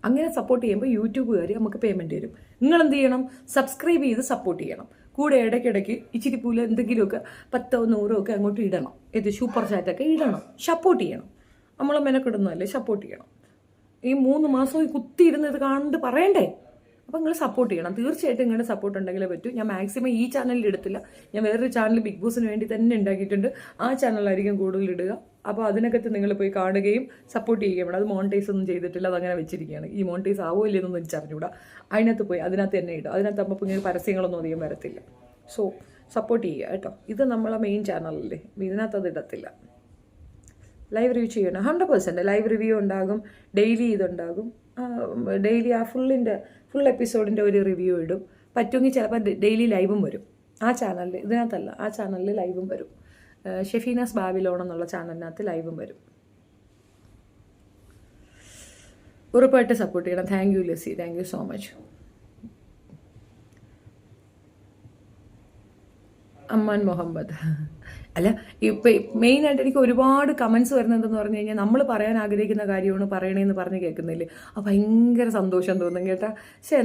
അങ്ങനെ സപ്പോർട്ട് ചെയ്യുമ്പോൾ യൂട്യൂബുകാർ നമുക്ക് പേയ്മെൻറ്റ് തരും. നിങ്ങൾ എന്ത് ചെയ്യണം? സബ്സ്ക്രൈബ് ചെയ്ത് സപ്പോർട്ട് ചെയ്യണം. കൂടെ ഇടയ്ക്കിടയ്ക്ക് ഇച്ചിരി പോലെ എന്തെങ്കിലുമൊക്കെ 10 100 ഒക്കെ അങ്ങോട്ട് ഇടണം. സൂപ്പർ ചാറ്റൊക്കെ ഇടണം. സപ്പോർട്ട് ചെയ്യണം. നമ്മൾ മെനക്കിടുന്നതല്ലേ, സപ്പോർട്ട് ചെയ്യണം. ഈ 3 മാസം കുത്തിയിരുന്ന് ഇത് കാണുന്നത് പറയണ്ടേ? അപ്പോൾ നിങ്ങൾ സപ്പോർട്ട് ചെയ്യണം. തീർച്ചയായിട്ടും നിങ്ങളുടെ സപ്പോർട്ട് ഉണ്ടെങ്കിലേ പറ്റൂ. ഞാൻ മാക്സിമം ഈ ചാനലിൽ എടുത്തില്ല. ഞാൻ വേറൊരു ചാനൽ ബിഗ് ബോസിന് വേണ്ടി തന്നെ ഉണ്ടാക്കിയിട്ടുണ്ട്. ആ ചാനലായിരിക്കും കൂടുതൽ ഇടുക. അപ്പോൾ അതിനകത്ത് നിങ്ങൾ പോയി കാണുകയും സപ്പോർട്ട് ചെയ്യുകയും വേണം. അത് മോണിറ്റൈസ് ഒന്നും ചെയ്തിട്ടില്ല, അതങ്ങനെ വെച്ചിരിക്കുകയാണ്. ഈ മോണിറ്റൈസ് ആവോ ഇല്ലെന്നൊന്നും എനിക്കറിഞ്ഞൂടാ. അതിനകത്ത് പോയി അതിനകത്ത് തന്നെ ഇടും. അതിനകത്ത് അപ്പോൾ ഇങ്ങനെ പരസ്യങ്ങളൊന്നും അധികം വരത്തില്ല. സോ സപ്പോർട്ട് ചെയ്യുക കേട്ടോ. ഇത് നമ്മളെ മെയിൻ ചാനലല്ലേ, ഇതിനകത്ത് അത് ഇടത്തില്ല. ലൈവ് റിവ്യൂ ചെയ്യണം 100%. ലൈവ് റിവ്യൂ ഉണ്ടാകും, ഡെയിലി ഇതുണ്ടാകും. ഡെയിലി ആ ഫുൾ എപ്പിസോഡിൻ്റെ ഒരു റിവ്യൂ ഇടും. പറ്റുമെങ്കിൽ ചിലപ്പോൾ ഡെയിലി ലൈവും വരും. ആ ചാനലിൽ, ഇതിനകത്തല്ല, ആ ചാനലിൽ ലൈവും വരും. ഷെഫീനാസ് ബാബിലോൺ എന്നുള്ള ചാനലിനകത്ത് ലൈവും വരും. ഉറപ്പായിട്ട് സപ്പോർട്ട് ചെയ്യണം. Thank you Lessy, thank you so much. Amman Muhammad. അല്ല, ഇപ്പം മെയിനായിട്ട് എനിക്ക് ഒരുപാട് കമൻസ് വരുന്നതെന്ന് പറഞ്ഞു കഴിഞ്ഞാൽ നമ്മൾ പറയാൻ ആഗ്രഹിക്കുന്ന കാര്യമാണ് പറയണേന്ന് പറഞ്ഞ് കേൾക്കുന്നില്ലേ, അപ്പോൾ ഭയങ്കര സന്തോഷം തോന്നും കേട്ടാ.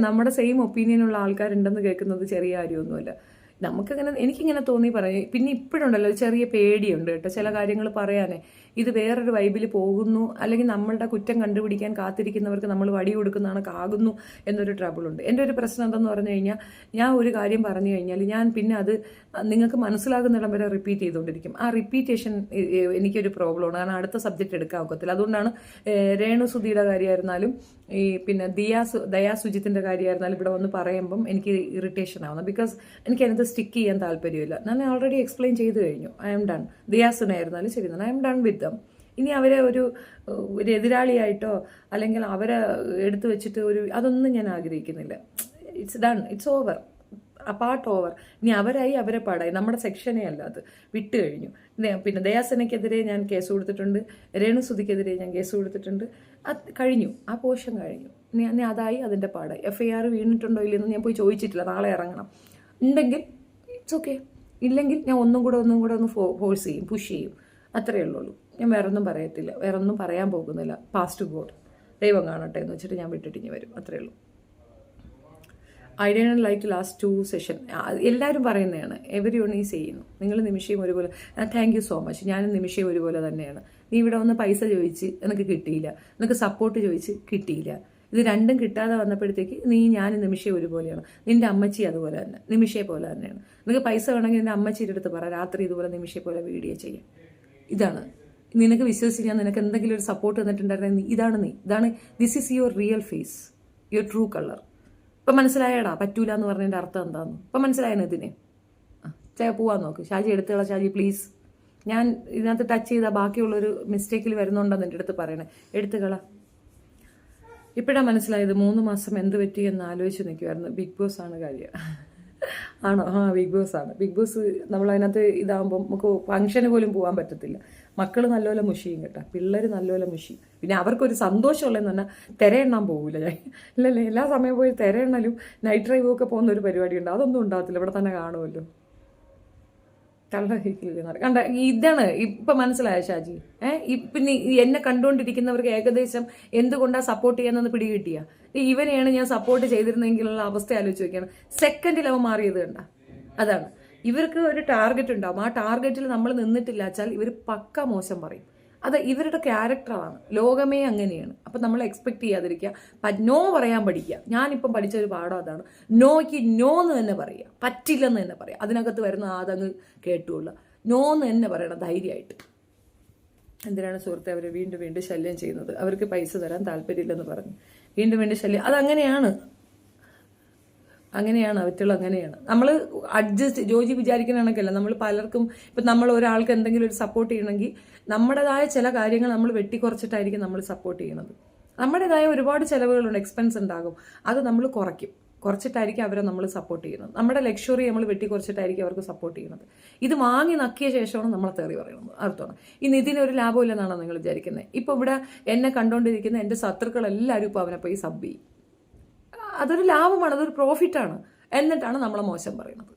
നമ്മുടെ സെയിം ഒപ്പീനിയനുള്ള ആൾക്കാരുണ്ടെന്ന് കേൾക്കുന്നത് ചെറിയ കാര്യമൊന്നുമല്ല. എനിക്കിങ്ങനെ തോന്നി പറയും. പിന്നെ ഇപ്പോഴുണ്ടല്ലോ ചെറിയ പേടിയുണ്ട് കേട്ടോ ചില കാര്യങ്ങൾ പറയാനേ. ഇത് വേറൊരു വൈബിൽ പോകുന്നു, അല്ലെങ്കിൽ നമ്മളുടെ കുറ്റം കണ്ടുപിടിക്കാൻ കാത്തിരിക്കുന്നവർക്ക് നമ്മൾ വടി കൊടുക്കുന്നതാണ് കാകുന്നു എന്നൊരു ട്രബിളുണ്ട്. എൻ്റെ ഒരു പ്രശ്നം എന്തെന്ന് പറഞ്ഞു കഴിഞ്ഞാൽ, ഞാൻ ഒരു കാര്യം പറഞ്ഞു കഴിഞ്ഞാൽ ഞാൻ പിന്നെ അത് നിങ്ങൾക്ക് മനസ്സിലാകുന്നിടം വരെ റിപ്പീറ്റ് ചെയ്തുകൊണ്ടിരിക്കും. ആ റിപ്പീറ്റേഷൻ എനിക്കൊരു പ്രോബ്ലമാണ്. കാരണം അടുത്ത സബ്ജക്റ്റ് എടുക്കാൻ ഒക്കത്തില്ല. അതുകൊണ്ടാണ് രേണു സുധിയുടെ കാര്യമായിരുന്നാലും പിന്നെ ദയാ സുജിത്തിൻ്റെ കാര്യമായിരുന്നാലും ഇവിടെ വന്ന് പറയുമ്പം എനിക്ക് ഇറിറ്റേഷൻ ആവുന്നത്. ബിക്കോസ് എനിക്ക് അതിനകത്ത് സ്റ്റിക്ക് ചെയ്യാൻ താല്പര്യമില്ല. ഞാൻ ഓൾറെഡി എക്സ്പ്ലെയിൻ ചെയ്ത് കഴിഞ്ഞു. I am done. ദിയാസിനായിരുന്നാലും ശരി, I am done with them. ഇനി അവരെ ഒരു എതിരാളിയായിട്ടോ അല്ലെങ്കിൽ അവരെ എടുത്തു വെച്ചിട്ട് അതൊന്നും ഞാൻ ആഗ്രഹിക്കുന്നില്ല. It's done, it's over, part over. ഇനി അവരായി അവരെ പാടായി, നമ്മുടെ സെക്ഷനേ അല്ല, അത് വിട്ട് കഴിഞ്ഞു. പിന്നെ ദയാസനയ്ക്കെതിരെ ഞാൻ കേസ് കൊടുത്തിട്ടുണ്ട്, രേണു സുധിക്കെതിരെ ഞാൻ കേസ് കൊടുത്തിട്ടുണ്ട്. അത് കഴിഞ്ഞു, ആ പോർഷൻ കഴിഞ്ഞു. ഇനി അതായി അതിൻ്റെ പാടായി. FIR വീണിട്ടുണ്ടോ ഇല്ലെന്ന് ഞാൻ പോയി ചോദിച്ചിട്ടില്ല. നാളെ ഇറങ്ങണം. ഉണ്ടെങ്കിൽ ഇറ്റ്സ് ഓക്കെ, ഇല്ലെങ്കിൽ ഞാൻ ഒന്നും കൂടെ ഒന്ന് ഫോഴ്സ് ചെയ്യും, പുഷ് ചെയ്യും. അത്രയേ ഉള്ളൂ. ഞാൻ വേറൊന്നും പറയത്തില്ല, വേറൊന്നും പറയാൻ പോകുന്നില്ല. പാസ്റ്റ് ഗോഡ്, ദൈവം കാണട്ടെ എന്ന് വെച്ചിട്ട് ഞാൻ വിട്ടിട്ടിഞ്ഞ് വരും. അത്രയേ ഉള്ളൂ. I didn't like last 2 session. എല്ലാവരും പറയുന്നതാണ്, എവരി വൺ ഈസ് ചെയ്യുന്നു. നിങ്ങൾ നിമിഷയും ഒരുപോലെ. Thank you so much. ഞാനും നിമിഷയും ഒരുപോലെ തന്നെയാണ്. നീ ഇവിടെ വന്ന് പൈസ ചോദിച്ച് എനിക്ക് കിട്ടിയില്ല, നിനക്ക് സപ്പോർട്ട് ചോദിച്ച് കിട്ടിയില്ല. ഇത് രണ്ടും കിട്ടാതെ വന്നപ്പോഴത്തേക്ക് ഞാനും നിമിഷയും ഒരുപോലെയാണ്. നിന്റെ അമ്മച്ചി അതുപോലെ തന്നെ, നിമിഷയെ പോലെ തന്നെയാണ്. നിനക്ക് പൈസ വേണമെങ്കിൽ നിന്റെ അമ്മച്ചിയുടെ അടുത്ത് പറ, രാത്രി ഇതുപോലെ നിമിഷയെ പോലെ വീഡിയോ ചെയ്യാം. ഇതാണ് നിനക്ക് വിശ്വസിക്കാൻ, നിനക്ക് എന്തെങ്കിലും ഒരു സപ്പോർട്ട് തന്നിട്ടുണ്ടായിരുന്നെങ്കിൽ ഇതാണ് this is your real face, your true colour. ഇപ്പം മനസ്സിലായടാ പറ്റൂല എന്ന് പറഞ്ഞതിൻ്റെ അർത്ഥം എന്താണെന്ന് ഇപ്പം മനസ്സിലായെന്ന് ഇതിനെ. പോവാൻ നോക്ക്. ഷാജി എടുത്തുകള ഷാജി പ്ലീസ്. ഞാൻ ഇതിനകത്ത് ടച്ച് ചെയ്താൽ ബാക്കിയുള്ളൊരു മിസ്റ്റേക്കിൽ വരുന്നുണ്ടെന്ന് എൻ്റെ അടുത്ത് പറയണേ. എടുത്തുകള. ഇപ്പോഴാണ് മനസ്സിലായത് 3 മാസം എന്ത് പറ്റി എന്ന് ആലോചിച്ച് നിൽക്കുമായിരുന്നു. ബിഗ് ബോസ് ആണ് കാര്യം. ആണോ? ബിഗ് ബോസ് ആണ്. ബിഗ് ബോസ് നമ്മളതിനകത്ത് ഇതാകുമ്പോൾ നമുക്ക് ഫംഗ്ഷന് പോലും പോകാൻ പറ്റത്തില്ല. മക്കൾ നല്ലപോലെ മുഷിയും കേട്ടോ, പിള്ളേർ നല്ലപോലെ മുഷിയും. പിന്നെ അവർക്കൊരു സന്തോഷമുള്ളതെന്ന് പറഞ്ഞാൽ തിരയെണ്ണാൻ പോകില്ല ഞാൻ. ഇല്ലല്ലേ, എല്ലാ സമയം പോയി തിരയെണ്ണലും നൈറ്റ് ഡ്രൈവും ഒക്കെ പോകുന്ന ഒരു പരിപാടിയുണ്ട്. അതൊന്നും ഉണ്ടാകത്തില്ല, ഇവിടെ തന്നെ കാണുമല്ലോ. കണ്ട, ഇതാണ് ഇപ്പം മനസ്സിലായ ഷാജി. പിന്നെ എന്നെ കണ്ടുകൊണ്ടിരിക്കുന്നവർക്ക് ഏകദേശം എന്തുകൊണ്ടാണ് സപ്പോർട്ട് ചെയ്യാനെന്ന് പിടികിട്ടിയ. ഇവനെയാണ് ഞാൻ സപ്പോർട്ട് ചെയ്തിരുന്നെങ്കിലുള്ള അവസ്ഥ ആലോചിച്ച് നോക്കിയാണ്. സെക്കൻഡിൽ അവൻ മാറിയത് കണ്ട. അതാണ്, ഇവർക്ക് ഒരു ടാർഗറ്റ് ഉണ്ടാവും. ആ ടാർഗറ്റിൽ നമ്മൾ നിന്നിട്ടില്ല വെച്ചാൽ ഇവർ പക്ക മോശം പറയും. അത് ഇവരുടെ ക്യാരക്ടറാണ്. ലോകമേ അങ്ങനെയാണ്. അപ്പം നമ്മൾ എക്സ്പെക്ട് ചെയ്യാതിരിക്കുക. നോ പറയാൻ പഠിക്കുക. ഞാനിപ്പം പഠിച്ച ഒരു പാഠം അതാണ്. നോയ്ക്ക് നോ എന്ന് തന്നെ പറയുക, പറ്റില്ലെന്ന് തന്നെ പറയുക. അതിനകത്ത് വരുന്ന അതങ്ങ് കേട്ടുകൊള്ളുക. നോ എന്ന് തന്നെ പറയണം ധൈര്യമായിട്ട്. എന്തിനാണ് സുഹൃത്തെ അവർ വീണ്ടും ശല്യം ചെയ്യുന്നത്? അവർക്ക് പൈസ തരാൻ താല്പര്യമില്ലെന്ന് പറഞ്ഞു വീണ്ടും ശല്യം. അതങ്ങനെയാണ്, അവറ്റുള്ള അങ്ങനെയാണ്. നമ്മൾ അഡ്ജസ്റ്റ് ജോജി വിചാരിക്കുന്ന കണക്കല്ല. നമ്മൾ പലർക്കും ഇപ്പം നമ്മൾ ഒരാൾക്ക് എന്തെങ്കിലും ഒരു സപ്പോർട്ട് ചെയ്യണമെങ്കിൽ നമ്മുടേതായ ചില കാര്യങ്ങൾ നമ്മൾ വെട്ടിക്കുറച്ചിട്ടായിരിക്കും നമ്മൾ സപ്പോർട്ട് ചെയ്യുന്നത്. നമ്മുടേതായ ഒരുപാട് ചിലവുകളുണ്ട്, എക്സ്പെൻസ് ഉണ്ടാകും. അത് നമ്മൾ കുറച്ചിട്ടായിരിക്കും അവരെ നമ്മൾ സപ്പോർട്ട് ചെയ്യുന്നത്. നമ്മുടെ ലക്ഷറി നമ്മൾ വെട്ടി കുറച്ചിട്ടായിരിക്കും അവർക്ക് സപ്പോർട്ട് ചെയ്യുന്നത്. ഇത് വാങ്ങി നക്കിയ ശേഷമാണ് നമ്മളെ തെറി പറയുന്നത്. അർത്ഥമാണ് ഈ നിതിന് ഒരു ലാഭമില്ലെന്നാണോ നിങ്ങൾ വിചാരിക്കുന്നത്? ഇപ്പോൾ ഇവിടെ എന്നെ കണ്ടുകൊണ്ടിരിക്കുന്ന എൻ്റെ ശത്രുക്കളെല്ലാവരും ഇപ്പോൾ അവനെ പോയി സബ് ചെയ്യും. അതൊരു ലാഭമാണ്, അതൊരു പ്രോഫിറ്റാണ്. എന്നിട്ടാണ് നമ്മളെ മോശം പറയുന്നത്.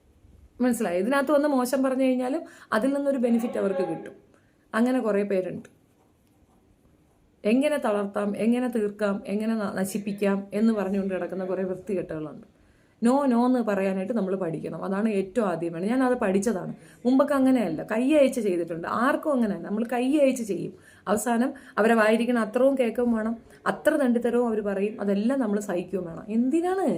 മനസ്സിലായി? ഇതിനകത്ത് വന്ന് മോശം പറഞ്ഞു കഴിഞ്ഞാലും അതിൽ നിന്നൊരു ബെനിഫിറ്റ് അവർക്ക് കിട്ടും. അങ്ങനെ കുറേ പേരുണ്ട്. എങ്ങനെ തളർത്താം, എങ്ങനെ തീർക്കാം, എങ്ങനെ നശിപ്പിക്കാം എന്ന് പറഞ്ഞുകൊണ്ട് കിടക്കുന്ന കുറേ വൃത്തികെട്ടുകളുണ്ട്. നോ നോ എന്ന് പറയാനായിട്ട് നമ്മൾ പഠിക്കണം. അതാണ് ഏറ്റവും ആദ്യം വേണം. ഞാനത് പഠിച്ചതാണ്. മുമ്പൊക്കെ അങ്ങനെയല്ല, കൈ അയച്ച് ചെയ്തിട്ടുണ്ട്. ആർക്കും അങ്ങനെയല്ല, നമ്മൾ കൈ അയച്ച് ചെയ്യും. അവസാനം അവരെ വായിരിക്കണം അത്രയും കേൾക്കും വേണം, അത്ര തണ്ടിത്തരവും അവർ പറയും, അതെല്ലാം നമ്മൾ സഹിക്കുകയും വേണം. എന്തിനാണ്?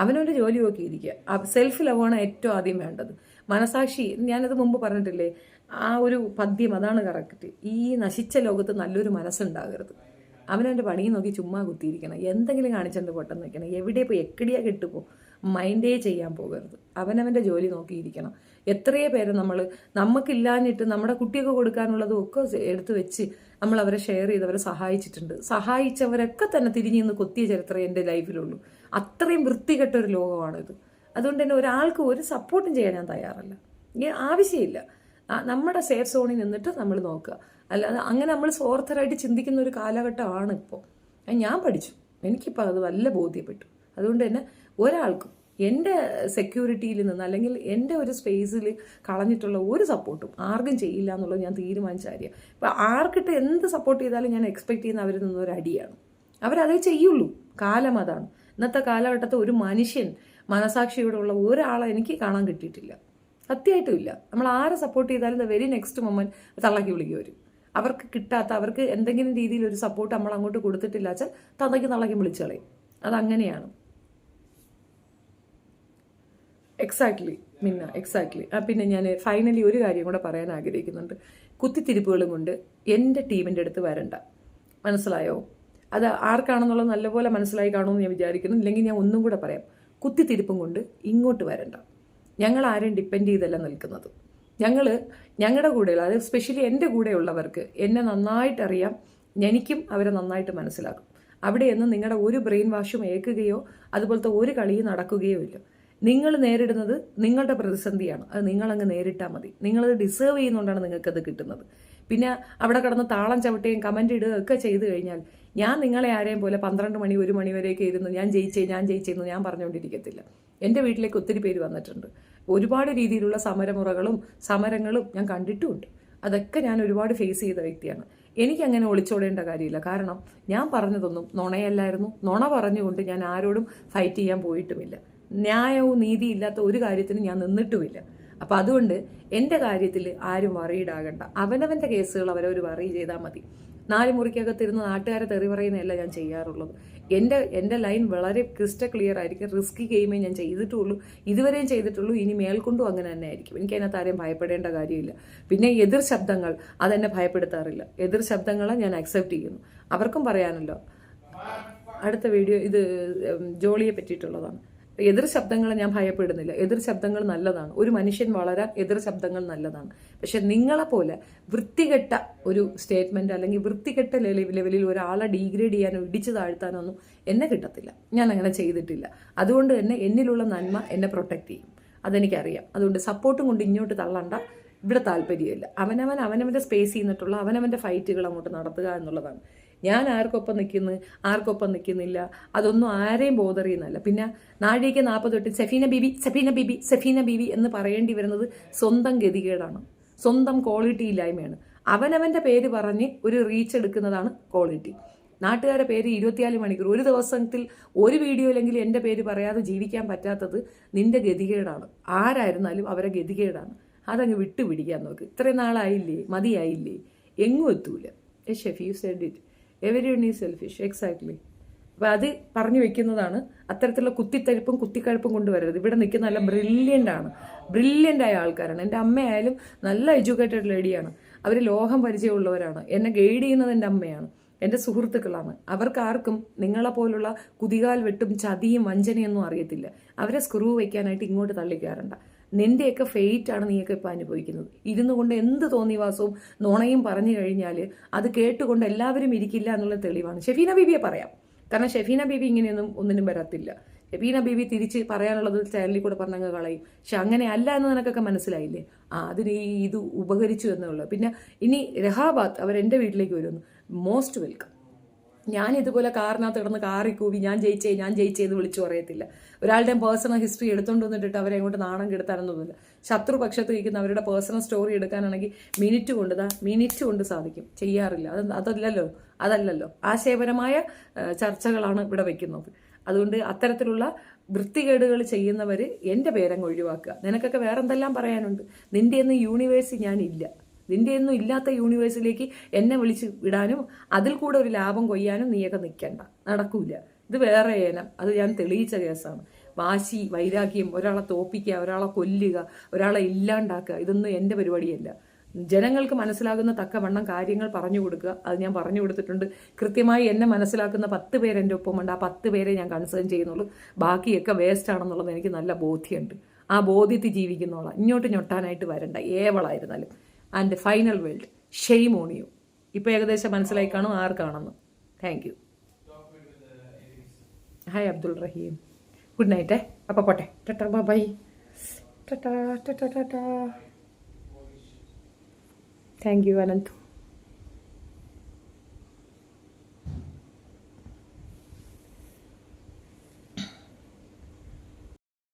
അവനവൻ്റെ ജോലി നോക്കിയിരിക്കുക. സെൽഫ് ലവാണ് ഏറ്റവും ആദ്യം വേണ്ടത്. മനസാക്ഷി, ഞാനത് മുമ്പ് പറഞ്ഞിട്ടില്ലേ, ആ ഒരു പദ്യം, അതാണ് കറക്റ്റ്. ഈ നശിച്ച ലോകത്ത് നല്ലൊരു മനസ്സുണ്ടാകരുത്. അവനവൻ്റെ പണിയും നോക്കി ചുമ്മാ കുത്തിയിരിക്കണം. എന്തെങ്കിലും കാണിച്ചെന്ന് പൊട്ടെന്ന് വെക്കണം. എവിടെ പോയി എക്കടിയാ കെട്ടുപോ, മൈൻഡേ ചെയ്യാൻ പോകരുത്. അവനവൻ്റെ ജോലി നോക്കിയിരിക്കണം. എത്രയോ പേര് നമുക്കില്ലാഞ്ഞിട്ട് നമ്മുടെ കുട്ടിയൊക്കെ കൊടുക്കാനുള്ളതും ഒക്കെ എടുത്തു വെച്ച് നമ്മൾ അവരെ ഷെയർ ചെയ്ത് അവരെ സഹായിച്ചിട്ടുണ്ട്. സഹായിച്ചവരൊക്കെ തന്നെ തിരിഞ്ഞു നിന്ന് കൊത്തിയ ചരിത്രം എൻ്റെ ലൈഫിലുള്ളൂ. അത്രയും വൃത്തികെട്ടൊരു ലോകമാണിത്. അതുകൊണ്ട് തന്നെ ഒരാൾക്ക് ഒരു സപ്പോർട്ടും ചെയ്യാൻ ഞാൻ തയ്യാറല്ല. ആവശ്യമില്ല. നമ്മുടെ സേഫ് സോണിൽ നിന്നിട്ട് നമ്മൾ നോക്കുക. അല്ലാതെ അങ്ങനെ നമ്മൾ സ്വാർത്ഥരായിട്ട് ചിന്തിക്കുന്ന ഒരു കാലഘട്ടമാണ് ഇപ്പോൾ. ഞാൻ പഠിച്ചു, എനിക്കിപ്പോൾ അത് വല്ല ബോധ്യപ്പെട്ടു. അതുകൊണ്ട് തന്നെ ഒരാൾക്കും എൻ്റെ സെക്യൂരിറ്റിയിൽ നിന്ന് അല്ലെങ്കിൽ എൻ്റെ ഒരു സ്പേസിൽ കളഞ്ഞിട്ടുള്ള ഒരു സപ്പോർട്ടും ആർക്കും ചെയ്യില്ല എന്നുള്ളത് ഞാൻ തീരുമാനിച്ച കാര്യമാണ്. ഇപ്പം ആർക്കിട്ട് എന്ത് സപ്പോർട്ട് ചെയ്താലും ഞാൻ എക്സ്പെക്ട് ചെയ്യുന്ന അവരിൽ നിന്നൊരു അടിയാണ്. അവരതേ ചെയ്യുള്ളൂ. കാലം അതാണ്. ഇന്നത്തെ കാലഘട്ടത്തിൽ ഒരു മനുഷ്യൻ മനസാക്ഷിയോടുള്ള ഒരാളെ എനിക്ക് കാണാൻ കിട്ടിയിട്ടില്ല. സത്യമായിട്ടും ഇല്ല. നമ്മൾ ആരെ സപ്പോർട്ട് ചെയ്താലും ദ വെരി നെക്സ്റ്റ് മൊമെന്റ് തള്ളക്കി വിളിക്കും വരും. അവർക്ക് കിട്ടാത്ത, അവർക്ക് എന്തെങ്കിലും രീതിയിൽ ഒരു സപ്പോർട്ട് നമ്മൾ അങ്ങോട്ട് കൊടുത്തിട്ടില്ല വെച്ചാൽ തള്ളക്കി വിളിച്ചു കളയും. അതങ്ങനെയാണ്. എക്സാക്ട്ലി പിന്നെ ഞാൻ ഫൈനലി ഒരു കാര്യം കൂടെ പറയാൻ ആഗ്രഹിക്കുന്നുണ്ട്. കുത്തിത്തിരിപ്പുകളും കൊണ്ട് എൻ്റെ ടീമിൻ്റെ അടുത്ത് വരണ്ട. മനസ്സിലായോ? അത് ആർക്കാണെന്നുള്ളത് നല്ലപോലെ മനസ്സിലായി കാണുമെന്ന് ഞാൻ വിചാരിക്കുന്നു. ഇല്ലെങ്കിൽ ഞാൻ ഒന്നും കൂടെ പറയാം. കുത്തിത്തിരിപ്പും കൊണ്ട് ഇങ്ങോട്ട് വരണ്ട. ഞങ്ങൾ ആരെയും ഡിപ്പെൻഡ് ചെയ്തല്ല നിൽക്കുന്നത്. ഞങ്ങളുടെ കൂടെയുള്ള, അതായത് സ്പെഷ്യലി എൻ്റെ കൂടെയുള്ളവർക്ക് എന്നെ നന്നായിട്ടറിയാം. എനിക്കും അവരെ നന്നായിട്ട് മനസ്സിലാക്കും. അവിടെയൊന്നും നിങ്ങളുടെ ഒരു ബ്രെയിൻ വാഷും ഏൽക്കുകയോ അതുപോലത്തെ ഒരു കളിയും നടക്കുകയോ ഇല്ല. നിങ്ങൾ നേരിടുന്നത് നിങ്ങളുടെ പ്രതിസന്ധിയാണ്. അത് നിങ്ങളങ്ങ് നേരിട്ടാൽ മതി. നിങ്ങളത് ഡിസേർവ് ചെയ്യുന്നതുകൊണ്ടാണ് നിങ്ങൾക്കത് കിട്ടുന്നത്. പിന്നെ അവിടെ കിടന്ന് താളം ചവിട്ടുകയും കമൻ്റ് ഇടുകയും ഒക്കെ ചെയ്തു കഴിഞ്ഞാൽ ഞാൻ നിങ്ങളെ ആരെയും പോലെ 12 മണി 1 മണി വരെയൊക്കെ ഇരുന്ന് ഞാൻ ജയിച്ചെന്ന് ഞാൻ പറഞ്ഞുകൊണ്ടിരിക്കത്തില്ല. എൻ്റെ വീട്ടിലേക്ക് ഒത്തിരി പേര് വന്നിട്ടുണ്ട്. ഒരുപാട് രീതിയിലുള്ള സമരങ്ങളും ഞാൻ കണ്ടിട്ടുമുണ്ട്. അതൊക്കെ ഞാൻ ഒരുപാട് ഫേസ് ചെയ്ത വ്യക്തിയാണ്. എനിക്കങ്ങനെ ഒളിച്ചോടേണ്ട കാര്യമില്ല. കാരണം ഞാൻ പറഞ്ഞതൊന്നും നുണയല്ലായിരുന്നു. നുണ പറഞ്ഞുകൊണ്ട് ഞാൻ ആരോടും ഫൈറ്റ് ചെയ്യാൻ പോയിട്ടുമില്ല. ന്യായവും നീതിയില്ലാത്ത ഒരു കാര്യത്തിന് ഞാൻ നിന്നിട്ടുമില്ല. അപ്പം അതുകൊണ്ട് എൻ്റെ കാര്യത്തിൽ ആരും വറീഡാകണ്ട. അവനവൻ്റെ കേസുകൾ അവരവർ വറി ചെയ്താൽ മതി. 4 മുറിക്കകത്തിരുന്ന് നാട്ടുകാരെ തെറി പറയുന്നതല്ല ഞാൻ ചെയ്യാറുള്ളത്. എൻ്റെ ലൈൻ വളരെ ക്രിസ്റ്റൽ ക്ലിയർ ആയിരിക്കും. റിസ്കി ഗെയിമേ ഞാൻ ചെയ്തിട്ടുള്ളൂ, ഇതുവരെയും ചെയ്തിട്ടുള്ളൂ, ഇനി മേൽക്കൊണ്ടും അങ്ങനെ തന്നെ ആയിരിക്കും. എനിക്ക് അതിനകത്ത് ആരെയും ഭയപ്പെടേണ്ട കാര്യമില്ല. പിന്നെ എതിർ ശബ്ദങ്ങൾ അതെന്നെ ഭയപ്പെടുത്താറില്ല. എതിർ ശബ്ദങ്ങളെ ഞാൻ അക്സെപ്റ്റ് ചെയ്യുന്നു. അവർക്കും പറയാനല്ലോ. അടുത്ത വീഡിയോ ഇത് ജോളിയെ പറ്റിയിട്ടുള്ളതാണ്. എതിർ ശബ്ദങ്ങളെ ഞാൻ ഭയപ്പെടുന്നില്ല. എതിർ ശബ്ദങ്ങൾ നല്ലതാണ്. ഒരു മനുഷ്യൻ വളരാൻ എതിർ ശബ്ദങ്ങൾ നല്ലതാണ്. പക്ഷെ നിങ്ങളെപ്പോലെ വൃത്തികെട്ട ഒരു സ്റ്റേറ്റ്മെന്റ് അല്ലെങ്കിൽ വൃത്തികെട്ട ലെവലിൽ ഒരാളെ ഡീഗ്രേഡ് ചെയ്യാനോ ഇടിച്ചു താഴ്ത്താനോ ഒന്നും എന്നെ കിട്ടത്തില്ല. ഞാൻ അങ്ങനെ ചെയ്തിട്ടില്ല. അതുകൊണ്ട് തന്നെ എന്നിലുള്ള നന്മ എന്നെ പ്രൊട്ടക്ട് ചെയ്യും. അതെനിക്കറിയാം. അതുകൊണ്ട് സപ്പോർട്ടും കൊണ്ട് ഇങ്ങോട്ട് തള്ളണ്ട. ഇവിടെ താല്പര്യമില്ല. അവനവൻ്റെ സ്പേസ് ചെയ്യുന്നിട്ടുള്ള അവനവൻ്റെ ഫൈറ്റുകൾ അങ്ങോട്ട് നടത്തുക എന്നുള്ളതാണ്. ഞാൻ ആർക്കൊപ്പം നിൽക്കുന്നില്ല, അതൊന്നും ആരെയും ബോധർ ചെയ്യുന്നതല്ല. പിന്നെ നാഴിക 40 തൊട്ട് സഫീന ബീബി എന്ന് പറയേണ്ടി വരുന്നത് സ്വന്തം ഗതികേടാണ്, സ്വന്തം ക്വാളിറ്റി ഇല്ലായ്മയാണ്. അവനവൻ്റെ പേര് പറഞ്ഞ് ഒരു റീച്ച് എടുക്കുന്നതാണ് ക്വാളിറ്റി. നാട്ടുകാരുടെ പേര് 24 മണിക്കൂർ ഒരു ദിവസത്തിൽ ഒരു വീഡിയോയിലെങ്കിലും എൻ്റെ പേര് പറയാതെ ജീവിക്കാൻ പറ്റാത്തത് നിന്റെ ഗതികേടാണ്. ആരായിരുന്നാലും അവരെ ഗതികേടാണ്. അതങ്ങ് വിട്ടുപിടിക്കാൻ നോക്ക്. ഇത്രയും നാളായില്ലേ, മതിയായില്ലേ, എങ്ങും എത്തൂല. Chef U said it. Everyone is selfish. Exactly. അപ്പം അത് പറഞ്ഞു വെക്കുന്നതാണ്. അത്തരത്തിലുള്ള കുത്തിത്തരിപ്പും കുത്തിക്കഴുപ്പും കൊണ്ടുവരരുത്. ഇവിടെ നിൽക്കുന്ന നല്ല ബ്രില്യൻ്റായ ആൾക്കാരാണ്. എൻ്റെ അമ്മയായാലും നല്ല എഡ്യൂക്കേറ്റഡ് ലേഡിയാണ്. അവർ ലോകം പരിചയമുള്ളവരാണ്. എന്നെ ഗൈഡ് ചെയ്യുന്നത് എൻ്റെ അമ്മയാണ്, എൻ്റെ സുഹൃത്തുക്കളാണ്. അവർക്കാർക്കും നിങ്ങളെപ്പോലുള്ള കുതികാൽ വെട്ടും ചതിയും വഞ്ചനയൊന്നും അറിയത്തില്ല. അവരെ സ്ക്രൂ വയ്ക്കാനായിട്ട് ഇങ്ങോട്ട് തള്ളിക്കാറുണ്ട്. നിന്റെയൊക്കെ ഫെയ്റ്റാണ് നീയൊക്കെ ഇപ്പം അനുഭവിക്കുന്നത്. ഇരുന്നു കൊണ്ട് എന്ത് തോന്നിവാസവും നുണയും പറഞ്ഞു കഴിഞ്ഞാൽ അത് കേട്ടുകൊണ്ട് എല്ലാവരും ഇരിക്കില്ല എന്നുള്ള തെളിവാണ്. ഷെഫീന ബീബിയെ പറയാം. കാരണം ഷെഫീന ബീബി ഇങ്ങനെയൊന്നും ഒന്നിനും വരത്തില്ല. എബീന ബീബി തിരിച്ച് പറയാനുള്ളത് ചാനലിൽ കൂടെ പറഞ്ഞങ്ങ് കളയും. പക്ഷെ അങ്ങനെ അല്ല എന്ന് നിനക്കൊക്കെ മനസ്സിലായില്ലേ? അതിന് ഇത് ഉപകരിച്ചു എന്നുള്ളത്. പിന്നെ ഇനി രഹാബാത്ത് അവരെൻ്റെ വീട്ടിലേക്ക് വരുമെന്ന്, മോസ്റ്റ് വെൽക്കം. ഞാൻ ഇതുപോലെ കാറിനകത്ത് കിടന്ന് കാറിക്കൂവി ഞാൻ ജയിച്ചേ എന്ന് വിളിച്ചു പറയത്തില്ല. ഒരാളുടെയും പേഴ്സണൽ ഹിസ്റ്ററി എടുത്തുകൊണ്ട് വന്നിട്ട് അവരെ അങ്ങോട്ട് നാണം കെടുത്താനൊന്നുമില്ല. ശത്രുപക്ഷത്ത് ഇരിക്കുന്ന അവരുടെ പേഴ്സണൽ സ്റ്റോറി എടുക്കാനാണെങ്കിൽ മിനിറ്റ് കൊണ്ട് സാധിക്കും. ചെയ്യാറില്ല. അതല്ലല്ലോ ആശയപരമായ ചർച്ചകളാണ് ഇവിടെ വെക്കുന്നത്. അതുകൊണ്ട് അത്തരത്തിലുള്ള വൃത്തികേടുകൾ ചെയ്യുന്നവർ എൻ്റെ പേരങ്ങ് ഒഴിവാക്കുക. നിനക്കൊക്കെ വേറെന്തെല്ലാം പറയാനുണ്ട്? നിൻ്റെ ഒന്നും യൂണിവേഴ്സിൽ ഞാനില്ല. നിൻ്റെ ഒന്നും ഇല്ലാത്ത യൂണിവേഴ്സിലേക്ക് എന്നെ വിളിച്ച് വിടാനും അതിൽ കൂടെ ഒരു ലാഭം കൊയ്യാനും നീയൊക്കെ നിൽക്കണ്ട, നടക്കൂല. ഇത് വേറെ ഏനം, അത് ഞാൻ തെളിയിച്ച കേസാണ്. വാശി, വൈരാഗ്യം, ഒരാളെ തോപ്പിക്കുക, ഒരാളെ കൊല്ലുക, ഒരാളെ ഇല്ലാണ്ടാക്കുക, ഇതൊന്നും എൻ്റെ പരിപാടിയല്ല. ജനങ്ങൾക്ക് മനസ്സിലാകുന്ന തക്കവണ്ണം കാര്യങ്ങൾ പറഞ്ഞു കൊടുക്കുക. അത് ഞാൻ പറഞ്ഞു കൊടുത്തിട്ടുണ്ട്. കൃത്യമായി എന്നെ മനസ്സിലാക്കുന്ന 10 പേര് എൻ്റെ ഒപ്പമുണ്ട്. ആ 10 പേരെ ഞാൻ കൺസേൺ ചെയ്യുന്നുള്ളൂ. ബാക്കിയൊക്കെ വേസ്റ്റ് ആണെന്നുള്ളത് എനിക്ക് നല്ല ബോധ്യമുണ്ട്. ആ ബോധ്യത്തിൽ ജീവിക്കുന്നോളാം. ഇങ്ങോട്ട് ഞൊട്ടാനായിട്ട് വരണ്ട, ഏവളായിരുന്നാലും. And final word, shame on you. ഇപ്പോൾ ഏകദേശം മനസ്സിലായി കാണും ആർക്കാണെന്ന്. Thank you. Hi Abdul Rahim. Good night. അപ്പോൾ പോട്ടെ. Tata, bye. Tata. Thank you Anant.